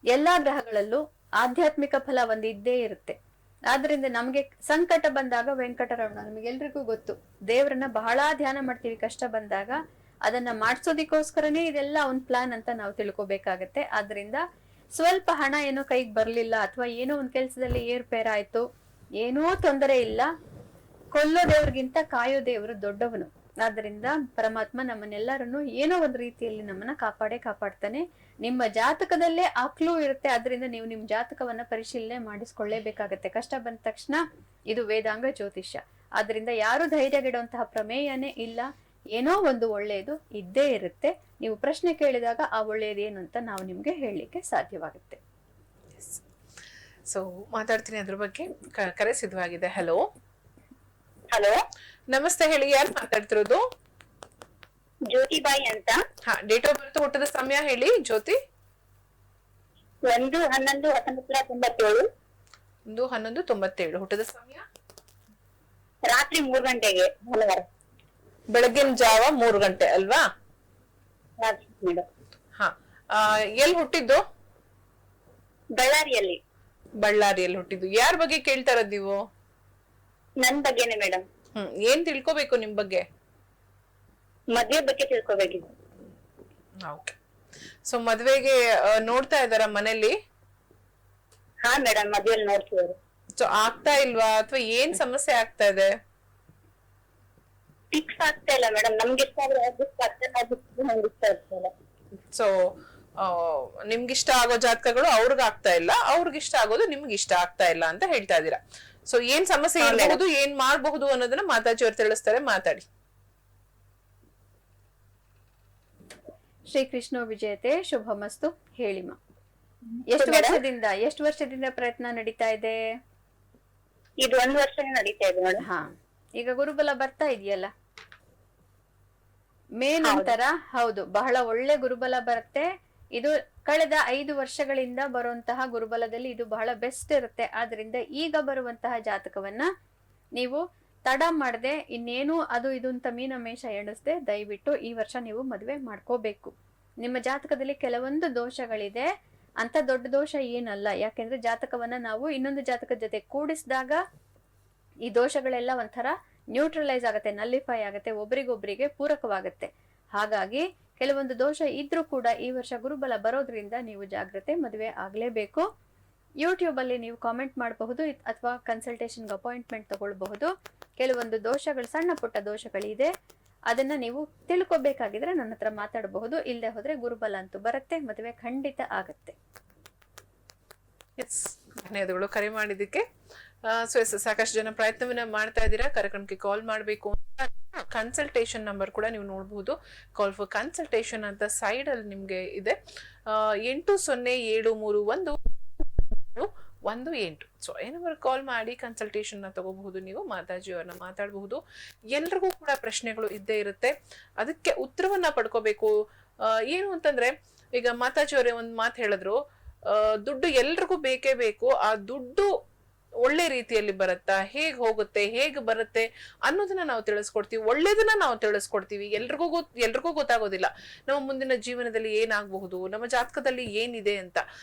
ಎಲ್ಲಾ ಗ್ರಹಗಳಲ್ಲೂ ಆಧ್ಯಾತ್ಮಿಕ ಫಲ ಒಂದು ಇದ್ದೇ ಇರುತ್ತೆ. ಆದ್ರಿಂದ ನಮ್ಗೆ ಸಂಕಟ ಬಂದಾಗ ವೆಂಕಟರಮಣ ನಮಗೆಲ್ರಿಗೂ ಗೊತ್ತು. ದೇವರನ್ನ ಬಹಳ ಧ್ಯಾನ ಮಾಡ್ತೀವಿ ಕಷ್ಟ ಬಂದಾಗ. ಅದನ್ನ ಮಾಡ್ಸೋದಿಕ್ಕೋಸ್ಕರನೇ ಇದೆಲ್ಲ ಒಂದ್ ಪ್ಲಾನ್ ಅಂತ ನಾವು ತಿಳ್ಕೊಬೇಕಾಗತ್ತೆ. ಆದ್ರಿಂದ ಸ್ವಲ್ಪ ಹಣ ಏನೋ ಕೈಗೆ ಬರ್ಲಿಲ್ಲ ಅಥವಾ ಏನೋ ಒಂದ್ ಕೆಲ್ಸದಲ್ಲಿ ಏರ್ಪೇರ್ ಆಯ್ತು, ಏನೋ ತೊಂದರೆ ಇಲ್ಲ. ಕೊಲ್ಲೋ ದೇವ್ರಿಗಿಂತ ಕಾಯೋ ದೇವರು ದೊಡ್ಡವನು. ಆದ್ರಿಂದ ಪರಮಾತ್ಮ ನಮ್ಮನ್ನೆಲ್ಲರನ್ನು ಏನೋ ಒಂದ್ ರೀತಿಯಲ್ಲಿ ನಮ್ಮನ್ನ ಕಾಪಾಡ್ತಾನೆ. ನಿಮ್ಮ ಜಾತಕದಲ್ಲೇ ಆ ಕ್ಲೂ ಇರುತ್ತೆ. ಆದ್ರಿಂದ ನೀವು ನಿಮ್ ಜಾತಕವನ್ನ ಪರಿಶೀಲನೆ ಮಾಡಿಸ್ಕೊಳ್ಳೇಬೇಕಾಗತ್ತೆ. ಕಷ್ಟ ಬಂದ ತಕ್ಷಣ ಇದು ವೇದಾಂಗ ಜ್ಯೋತಿಷ್ಯ. ಆದ್ರಿಂದ ಯಾರು ಧೈರ್ಯಗೆಡುವಂತಹ ಪ್ರಮೇಯನೇ ಇಲ್ಲ. ಏನೋ ಒಂದು ಒಳ್ಳೆಯದು ಇದ್ದೇ ಇರುತ್ತೆ. ನೀವು ಪ್ರಶ್ನೆ ಕೇಳಿದಾಗ ಆ ಒಳ್ಳೆಯದು ಏನು ಅಂತ ನಾವು ನಿಮ್ಗೆ ಹೇಳಲಿಕ್ಕೆ ಸಾಧ್ಯವಾಗುತ್ತೆ. ಸೊ ಮಾತಾಡ್ತೀನಿ ಅದ್ರ ಬಗ್ಗೆ. ಕರೆ ಸಿದ್ಧವಾಗಿದೆ. ಹಲೋ ಹಲೋ, ನಮಸ್ತೆ, ಹೇಳಿ, ಯಾರು ಮಾತಾಡ್ತಿರೋದು? ಜ್ಯೋತಿಬಾಯಿ ಅಂತ. ಹಾ, ಡೇಟ್ ಆಫ್ ಬರ್ತ್, ಹುಟ್ಟದ ಸಮಯ ಹೇಳಿ ಜ್ಯೋತಿ. 1/11/1997. 1/11/97. ಹುಟ್ಟದ ಸಮಯ ರಾತ್ರಿ 3 ಗಂಟೆಗೆ, ಭಾನುವಾರ ಬೆಳಗ್ಗಿನ ಜಾವ 3 ಗಂಟೆ ಅಲ್ವಾ? ಮೇಡಮ್. ಹಾ, ಎಲ್ಲಿ ಹುಟ್ಟಿದ್ದು? ಬಳ್ಳಾರಿಯಲ್ಲಿ. ಬಳ್ಳಾರಿಯಲ್ಲಿ ಹುಟ್ಟಿದ್ದು. ಯಾರ ಬಗ್ಗೆ ಕೇಳ್ತಾ ಇರೋದ್ ನೀವು? ನನ್ ಬಗ್ಗೆನೆ ಮೇಡಮ್. ಏನ್ ತಿಳ್ಕೊಬೇಕು ನಿಮ್ ಬಗ್ಗೆ? ಮದ್ವೆ ಬಗ್ಗೆ ತಿಳ್ಕೊಬೇಕಿತ್ತು. ಓಕೆ. ಸೊ ಮದ್ವೆಗೆ ನೋಡ್ತಾ ಇದಾರ ಮನೇಲಿ? ಹಾ ಮೇಡಮ್, ಮದ್ವೆಯಲ್ಲಿ ನೋಡ್ತಿದ್ದಾರೆ. ಸೊ ಆಗ್ತಾ ಇಲ್ವಾ ಅಥವಾ ಏನ್ ಸಮಸ್ಯೆ ಆಗ್ತಾ ಇದೆ? ಫಿಕ್ಸ್ ಆಗ್ತಾ ಇಲ್ಲ ಮೇಡಮ್. ನಮ್ಗೆ ಇಷ್ಟ ಆದ್ರೆ ನಂಗೆ ಇಷ್ಟ ಆಗ್ತಾ ಇಲ್ಲ. ಸೊ ನಿಮ್ಗಿಷ್ಟ ಆಗೋ ಜಾತಕಗಳು ಅವ್ರಿಗೆ ಆಗ್ತಾ ಇಲ್ಲ, ಅವ್ರಿಗಿಷ್ಟ ಆಗೋದು ನಿಮ್ಗೆ ಇಷ್ಟ ಆಗ್ತಾ ಇಲ್ಲ ಅಂತ ಹೇಳ್ತಾ ಇದೀರಾ. ಸೊ ಏನ್ ಸಮಸ್ಯೆ ಇರಬಹುದು, ಏನ್ ಮಾಡಬಹುದು ಅನ್ನೋದನ್ನ ಮಾತಾಜಿ ಅವ್ರು ತಿಳಿಸ್ತಾರೆ. ಮಾತಾಡಿ. ಶ್ರೀಕೃಷ್ಣ ವಿಜಯತೆ. ಶುಭಮಸ್ತು. ಹೇಳಿಮ್ಮ. ಎಷ್ಟು ವರ್ಷದಿಂದ ಪ್ರಯತ್ನ ನಡೀತಾ ಇದೆ? ಇದು 1 ವರ್ಷನೇ ನಡೀತಾ ಇದೆ ಮೇಡಮ್. ಹಾ, ಈಗ ಗುರುಬಲ ಬರ್ತಾ ಇದೆಯಲ್ಲ ಮೇ ನಂತರ. ಹೌದು, ಬಹಳ ಒಳ್ಳೆ ಗುರುಬಲ ಬರುತ್ತೆ. ಇದು ಕಳೆದ 5 ವರ್ಷಗಳಿಂದ ಬರುವಂತಹ ಗುರುಬಲದಲ್ಲಿ ಇದು ಬಹಳ ಬೆಸ್ಟ್ ಇರುತ್ತೆ. ಆದ್ರಿಂದ ಈಗ ಬರುವಂತಹ ಜಾತಕವನ್ನ ನೀವು ತಡ ಮಾಡದೆ, ಇನ್ನೇನು ಅದು ಇದು ಅಂತ ಮೀನ ಮೇಷ ಎಣಿಸದೆ ದಯವಿಟ್ಟು ಈ ವರ್ಷ ನೀವು ಮದುವೆ ಮಾಡ್ಕೋಬೇಕು. ನಿಮ್ಮ ಜಾತಕದಲ್ಲಿ ಕೆಲವೊಂದು ದೋಷಗಳಿದೆ, ಅಂತ ದೊಡ್ಡ ದೋಷ ಏನಲ್ಲ. ಯಾಕೆಂದ್ರೆ ಜಾತಕವನ್ನ ನಾವು ಇನ್ನೊಂದು ಜಾತಕದ ಜೊತೆ ಕೂಡಿಸಿದಾಗ ಈ ದೋಷಗಳೆಲ್ಲ ಒಂಥರ ನ್ಯೂಟ್ರಲೈಸ್ ಆಗತ್ತೆ, ನಲ್ಲಿಫೈ ಆಗತ್ತೆ, ಒಬ್ರಿಗೊಬ್ರಿಗೆ ಪೂರಕವಾಗತ್ತೆ. ಹಾಗಾಗಿ ಕೆಲವೊಂದು ದೋಷ ಇದ್ರೂ ಕೂಡ ಈ ವರ್ಷ ಗುರುಬಲ ಬರೋದ್ರಿಂದ ನೀವು ಜಾಗ್ರತೆ, ಮದುವೆ ಆಗ್ಲೇಬೇಕು. ಯೂಟ್ಯೂಬ್ ಅಲ್ಲಿ ನೀವು ಕಾಮೆಂಟ್ ಮಾಡಬಹುದು ಅಥವಾ ಕನ್ಸಲ್ಟೇಷನ್ಗೆ ಅಪಾಯಿಂಟ್ಮೆಂಟ್ ತಗೊಳ್ಬಹುದು. ಕೆಲವೊಂದು ದೋಷಗಳು, ಸಣ್ಣ ಪುಟ್ಟ ದೋಷಗಳಿದೆ, ಅದನ್ನ ನೀವು ತಿಳ್ಕೊಬೇಕಾಗಿದ್ರೆ ನನ್ನ ಹತ್ರ ಮಾತಾಡಬಹುದು. ಇಲ್ಲದೆ ಹೋದ್ರೆ ಗುರುಬಲ ಅಂತೂ ಬರುತ್ತೆ, ಮದುವೆ ಖಂಡಿತ ಆಗತ್ತೆ. ಎಸ್, ಧನ್ಯವಾದಗಳು ಕರೆ ಮಾಡಿದ್ದಕ್ಕೆ. ಸಾಕಷ್ಟು ಜನ ಪ್ರಯತ್ನವನ್ನ ಮಾಡ್ತಾ ಇದ್ದೀರಾ. ಕಾರ್ಯಕ್ರಮಕ್ಕೆ ಕಾಲ್ ಮಾಡಬೇಕು ಅಂತ ಕನ್ಸಲ್ಟೇಷನ್ ನಂಬರ್ ಕೂಡ ನೀವು ನೋಡಬಹುದು. ಕಾಲ್ ಫಾರ್ ಕನ್ಸಲ್ಟೇಷನ್ ಅಂತ ಸೈಡ್ ಅಲ್ಲಿ ನಿಮ್ಗೆ ಇದೆ. 807118. ಸೊ ಏನವರು ಕಾಲ್ ಮಾಡಿ ಕನ್ಸಲ್ಟೇಷನ್ ನ ತಗೋಬಹುದು. ನೀವು ಮಾತಾಜಿ ಅವ್ರನ್ನ ಮಾತಾಡಬಹುದು. ಎಲ್ರಿಗೂ ಕೂಡ ಪ್ರಶ್ನೆಗಳು ಇದ್ದೇ ಇರುತ್ತೆ, ಅದಕ್ಕೆ ಉತ್ತರವನ್ನ ಪಡ್ಕೋಬೇಕು. ಏನು ಅಂತಂದ್ರೆ, ಈಗ ಮಾತಾಜಿ ಅವರೇ ಒಂದ್ ಮಾತು ಹೇಳಿದ್ರು, ದುಡ್ಡು ಎಲ್ರಿಗೂ ಬೇಕೇ ಬೇಕು. ಆ ದುಡ್ಡು ಒಳ್ಳೆ ರೀತಿಯಲ್ಲಿ ಬರುತ್ತಾ, ಹೇಗ್ ಹೋಗುತ್ತೆ, ಹೇಗ್ ಬರುತ್ತೆ ಅನ್ನೋದನ್ನ ನಾವು ತಿಳಿಸ್ಕೊಡ್ತೀವಿ. ಒಳ್ಳೇದನ್ನ ನಾವು ತಿಳಿಸ್ಕೊಡ್ತೀವಿ. ಎಲ್ರಿಗೂ ಗೊತ್ತಾಗೋದಿಲ್ಲ ನಮ್ಮ ಮುಂದಿನ ಜೀವನದಲ್ಲಿ ಏನಾಗಬಹುದು, ನಮ್ಮ ಜಾತಕದಲ್ಲಿ ಏನಿದೆ ಅಂತ.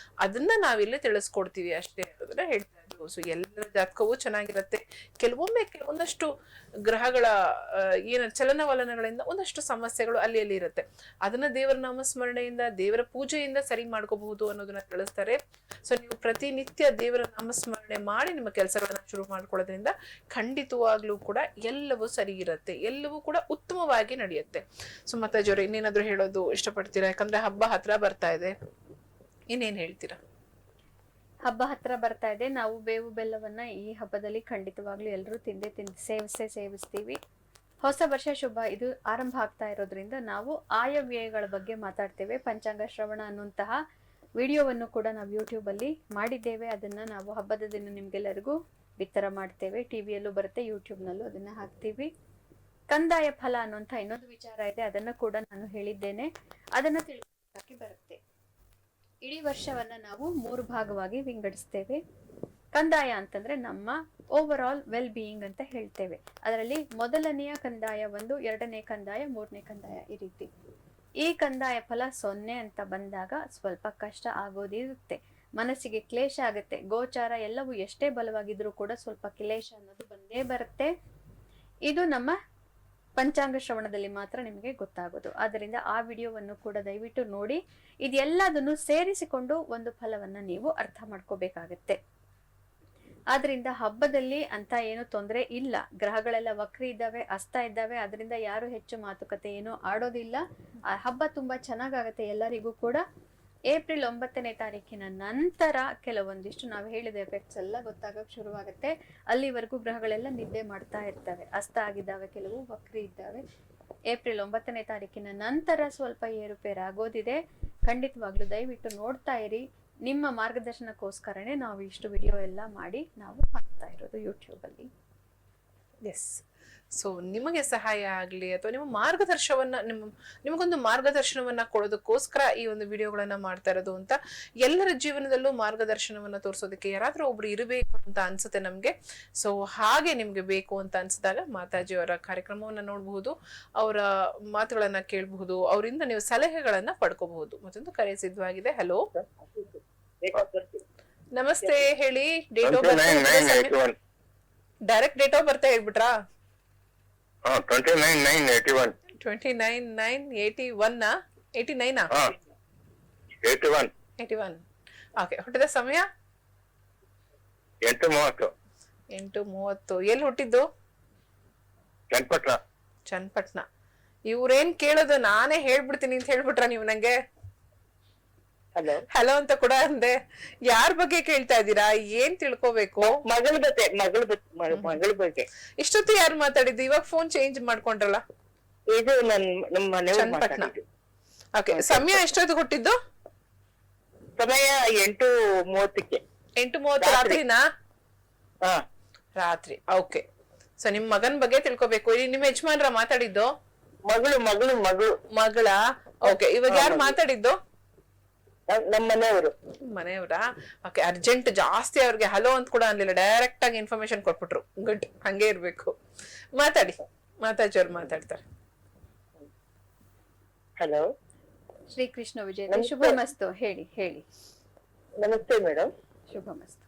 ಅದನ್ನ ನಾವಿಲ್ಲಿ ತಿಳಿಸ್ಕೊಡ್ತೀವಿ ಅಷ್ಟೇ ಅನ್ನೋದನ್ನ ಹೇಳ್ತಾ ಇದ್ರು. ಸೊ ಎಲ್ಲರ ಜಾತಕವೂ ಚೆನ್ನಾಗಿರುತ್ತೆ. ಕೆಲವೊಂದಷ್ಟು ಗ್ರಹಗಳ ಚಲನವಲನಗಳಿಂದ ಒಂದಷ್ಟು ಸಮಸ್ಯೆಗಳು ಅಲ್ಲಿ ಇರುತ್ತೆ. ಅದನ್ನ ದೇವರ ನಾಮಸ್ಮರಣೆಯಿಂದ, ದೇವರ ಪೂಜೆಯಿಂದ ಸರಿ ಮಾಡ್ಕೋಬಹುದು ಅನ್ನೋದನ್ನ ತಿಳಿಸ್ತಾರೆ. ಸೊ ನೀವು ಪ್ರತಿನಿತ್ಯ ದೇವರ ನಾಮಸ್ಮರಣೆ ಮಾಡಿ ನಿಮ್ಮ ಕೆಲಸಗಳನ್ನ ಶುರು ಮಾಡ್ಕೊಳ್ಳೋದ್ರಿಂದ ಖಂಡಿತವಾಗ್ಲೂ ಕೂಡ ಎಲ್ಲವೂ ಸರಿ ಇರುತ್ತೆ, ಎಲ್ಲವೂ ಕೂಡ ಉತ್ತಮವಾಗಿ ನಡೆಯುತ್ತೆ. ಸೊ ಮಾತಾಜಿ ಅವ್ರೆ, ಇನ್ನೇನಾದ್ರೂ ಹೇಳೋದು ಇಷ್ಟಪಡ್ತೀರಾ? ಯಾಕಂದ್ರೆ ಹಬ್ಬ ಹತ್ರ ಬರ್ತಾ ಇದೆ, ಇನ್ನೇನ್ ಹೇಳ್ತೀರಾ? ಹಬ್ಬ ಹತ್ರ ಬರ್ತಾ ಇದೆ. ನಾವು ಬೇವು ಬೆಲ್ಲವನ್ನ ಈ ಹಬ್ಬದಲ್ಲಿ ಖಂಡಿತವಾಗ್ಲೂ ಎಲ್ಲರೂ ಸೇವಿಸ್ತೀವಿ. ಹೊಸ ವರ್ಷ ಶುಭ ಇದು ಆರಂಭ ಆಗ್ತಾ ಇರೋದ್ರಿಂದ ನಾವು ಆಯವ್ಯಯಗಳ ಬಗ್ಗೆ ಮಾತಾಡ್ತೇವೆ. ಪಂಚಾಂಗ ಶ್ರವಣ ಅನ್ನುವಂತಹ ವಿಡಿಯೋವನ್ನು ಕೂಡ ನಾವು ಯೂಟ್ಯೂಬ್ ಅಲ್ಲಿ ಮಾಡಿದ್ದೇವೆ. ಅದನ್ನ ನಾವು ಹಬ್ಬದ ದಿನ ನಿಮ್ಗೆಲ್ಲರಿಗೂ ಬಿತ್ತರ ಮಾಡ್ತೇವೆ. ಟಿವಿಯಲ್ಲೂ ಬರುತ್ತೆ, ಯೂಟ್ಯೂಬ್ನಲ್ಲೂ ಅದನ್ನ ಹಾಕ್ತೀವಿ. ಕಂದಾಯ ಫಲ ಅನ್ನುವಂಥ ಇನ್ನೊಂದು ವಿಚಾರ ಇದೆ, ಅದನ್ನ ಕೂಡ ನಾನು ಹೇಳಿದ್ದೇನೆ. ಅದನ್ನ ತಿಳಿಸಿ ಬರುತ್ತೆ. ಇಡೀ ವರ್ಷವನ್ನ ನಾವು 3 ಭಾಗವಾಗಿ ವಿಂಗಡಿಸ್ತೇವೆ. ಕಂದಾಯ ಅಂತಂದ್ರೆ ನಮ್ಮ ಓವರ್ ಆಲ್ ವೆಲ್ ಬೀಯಿಂಗ್ ಅಂತ ಹೇಳ್ತೇವೆ. ಅದರಲ್ಲಿ ಮೊದಲನೆಯ ಕಂದಾಯ 1, 2ನೇ ಕಂದಾಯ, 3ನೇ ಕಂದಾಯ, ಈ ರೀತಿ. ಈ ಕಂದಾಯ ಫಲ 0 ಅಂತ ಬಂದಾಗ ಸ್ವಲ್ಪ ಕಷ್ಟ ಆಗೋದಿರುತ್ತೆ, ಮನಸ್ಸಿಗೆ ಕ್ಲೇಶ ಆಗುತ್ತೆ. ಗೋಚಾರ ಎಲ್ಲವೂ ಎಷ್ಟೇ ಬಲವಾಗಿದ್ರೂ ಕೂಡ ಸ್ವಲ್ಪ ಕ್ಲೇಶ ಅನ್ನೋದು ಬಂದೇ ಬರುತ್ತೆ. ಇದು ನಮ್ಮ ಪಂಚಾಂಗ ಶ್ರವಣದಲ್ಲಿ ಮಾತ್ರ ನಿಮಗೆ ಗೊತ್ತಾಗೋದು. ಆದ್ದರಿಂದ ಆ ವಿಡಿಯೋವನ್ನು ಕೂಡ ದಯವಿಟ್ಟು ನೋಡಿ. ಇದೆಲ್ಲದನ್ನು ಸೇರಿಸಿಕೊಂಡು ಒಂದು ಫಲವನ್ನ ನೀವು ಅರ್ಥ ಮಾಡ್ಕೋಬೇಕಾಗತ್ತೆ. ಆದ್ರಿಂದ ಹಬ್ಬದಲ್ಲಿ ಅಂತ ಏನು ತೊಂದರೆ ಇಲ್ಲ. ಗ್ರಹಗಳೆಲ್ಲ ವಕ್ರಿ ಇದ್ದಾವೆ, ಅಸ್ತ ಇದ್ದಾವೆ. ಅದರಿಂದ ಯಾರು ಹೆಚ್ಚು ಮಾತುಕತೆ ಏನೋ ಆಡೋದಿಲ್ಲ. ಆ ಹಬ್ಬ ತುಂಬಾ ಚೆನ್ನಾಗಾಗತ್ತೆ ಎಲ್ಲರಿಗೂ ಕೂಡ. ಏಪ್ರಿಲ್ 9ನೇ ತಾರೀಕಿನ ನಂತರ ಕೆಲವೊಂದಿಷ್ಟು ನಾವು ಹೇಳಿದ ಎಫೆಕ್ಟ್ಸ್ ಎಲ್ಲ ಗೊತ್ತಾಗಕ್ಕೆ ಶುರುವಾಗುತ್ತೆ. ಅಲ್ಲಿವರೆಗೂ ಗ್ರಹಗಳೆಲ್ಲ ನಿದ್ದೆ ಮಾಡ್ತಾ ಇರ್ತವೆ, ಅಸ್ತ ಆಗಿದ್ದಾವೆ, ಕೆಲವು ವಕ್ರಿ ಇದ್ದಾವೆ. ಏಪ್ರಿಲ್ 9ನೇ ತಾರೀಕಿನ ನಂತರ ಸ್ವಲ್ಪ ಏರುಪೇರು ಆಗೋದಿದೆ. ಖಂಡಿತವಾಗ್ಲೂ ದಯವಿಟ್ಟು ನೋಡ್ತಾ ಇರಿ. ನಿಮ್ಮ ಮಾರ್ಗದರ್ಶನಕ್ಕೋಸ್ಕರನೇ ನಾವು ಇಷ್ಟು ವಿಡಿಯೋ ಎಲ್ಲ ಮಾಡಿ ನಾವು ಹಾಕ್ತಾ ಇರೋದು ಯೂಟ್ಯೂಬ್ ಅಲ್ಲಿ. ಎಸ್, ಸೊ ನಿಮಗೆ ಸಹಾಯ ಆಗಲಿ ಅಥವಾ ನಿಮ್ಮ ಮಾರ್ಗದರ್ಶನವನ್ನ ನಿಮಗೊಂದು ಮಾರ್ಗದರ್ಶನವನ್ನ ಕೊಡೋದಕ್ಕೋಸ್ಕರ ಈ ಒಂದು ವಿಡಿಯೋಗಳನ್ನ ಮಾಡ್ತಾ ಇರೋದು ಅಂತ. ಎಲ್ಲರ ಜೀವನದಲ್ಲೂ ಮಾರ್ಗದರ್ಶನವನ್ನ ತೋರಿಸೋದಕ್ಕೆ ಯಾರಾದ್ರೂ ಒಬ್ರು ಇರಬೇಕು ಅಂತ ಅನ್ಸುತ್ತೆ ನಮ್ಗೆ. ಸೊ ಹಾಗೆ ನಿಮ್ಗೆ ಬೇಕು ಅಂತ ಅನ್ಸಿದಾಗ ಮಾತಾಜಿ ಅವರ ಕಾರ್ಯಕ್ರಮವನ್ನ ನೋಡಬಹುದು, ಅವರ ಮಾತುಗಳನ್ನ ಕೇಳಬಹುದು, ಅವರಿಂದ ನೀವು ಸಲಹೆಗಳನ್ನ ಪಡ್ಕೋಬಹುದು. ಮತ್ತೊಂದು ಕರೆ ಸಿದ್ಧವಾಗಿದೆ. ಹಲೋ, ನಮಸ್ತೆ, ಹೇಳಿ. Date of birth, direct date of birth ಹೇಳ್ಬಿಟ್ರಾ? 29/9/81. 29/9/81 89 81. ಓಕೆ, ಹುಟ್ಟಿದ ಸಮಯ 8:30. 8:30. ಎಲ್ಲಿ ಹುಟ್ಟಿದ್ದು? ಚನ್ನಪಟ್ಟಣ. ಇವ್ರೇನ್ ಕೇಳೋದು, ನಾನೇ ಹೇಳ್ಬಿಡ್ತೀನಿ ಅಂತ ಹೇಳ್ಬಿಟ್ರ ನೀವು ನಂಗೆ? ಹಲೋ ಅಂತ ಕೂಡ ಅಂದೆ. ಯಾರ ಬಗ್ಗೆ ಕೇಳ್ತಾ ಇದ್ದೀರಾ? ಏನ್ ತಿಳ್ಕೋಬೇಕು? ಮಗಳ ಬಗ್ಗೆ. ಇಷ್ಟೊತ್ತು ಯಾರು ಮಾತಾಡಿದ್ದು? ಇವಾಗ ಫೋನ್ ಚೇಂಜ್ ಮಾಡ್ಕೊಂಡ್ರಲ್ಲ? ಇದು ನಮ್ಮ ಚನ್ನಪಟ್ಟಣ. ಓಕೆ, ಸಮಯ ಎಷ್ಟೊತ್ತು ಹುಟ್ಟಿದ್ದು? ಸಮಯ 8:30ಕ್ಕೆ. 8:30 ರಾತ್ರಿನಾ? ಹಾ, ರಾತ್ರಿ. ಓಕೆ. ಸೊ ನಿಮ್ ಮಗನ್ ಬಗ್ಗೆ ತಿಳ್ಕೊಬೇಕು. ನಿಮ್ ಯಜಮಾನ್ರ ಮಾತಾಡಿದ್ದು? ಮಗಳು ಮಗಳ. ಓಕೆ. ಇವಾಗ ಯಾರು ಮಾತಾಡಿದ್ದು? ನಮ್ಮ ಮನೆಯವರು. ಮನೆಯವರಾ? ಓಕೆ. ಅರ್ಜೆಂಟ್ ಜಾಸ್ತಿ ಅವ್ರಿಗೆ ಹಲೋ ಅಂತ ಕೂಡ ಅನ್ಲಿಲ್ಲ, ಡೈರೆಕ್ಟ್ ಆಗಿ ಇನ್ಫಾರ್ಮೇಶನ್ ಕೊಟ್ಬಿಟ್ರು. ಗುಡ್, ಹಂಗೆ ಇರ್ಬೇಕು. ಮಾತಾಜೋರ್ ಮಾತಾಡ್ತಾರೆ. ಹಲೋ, ಶ್ರೀಕೃಷ್ಣ ವಿಜಯ, ಶುಭಮಸ್ತು. ಹೇಳಿ. ನಮಸ್ತೆ ಮೇಡಮ್. ಶುಭಮಸ್ತು.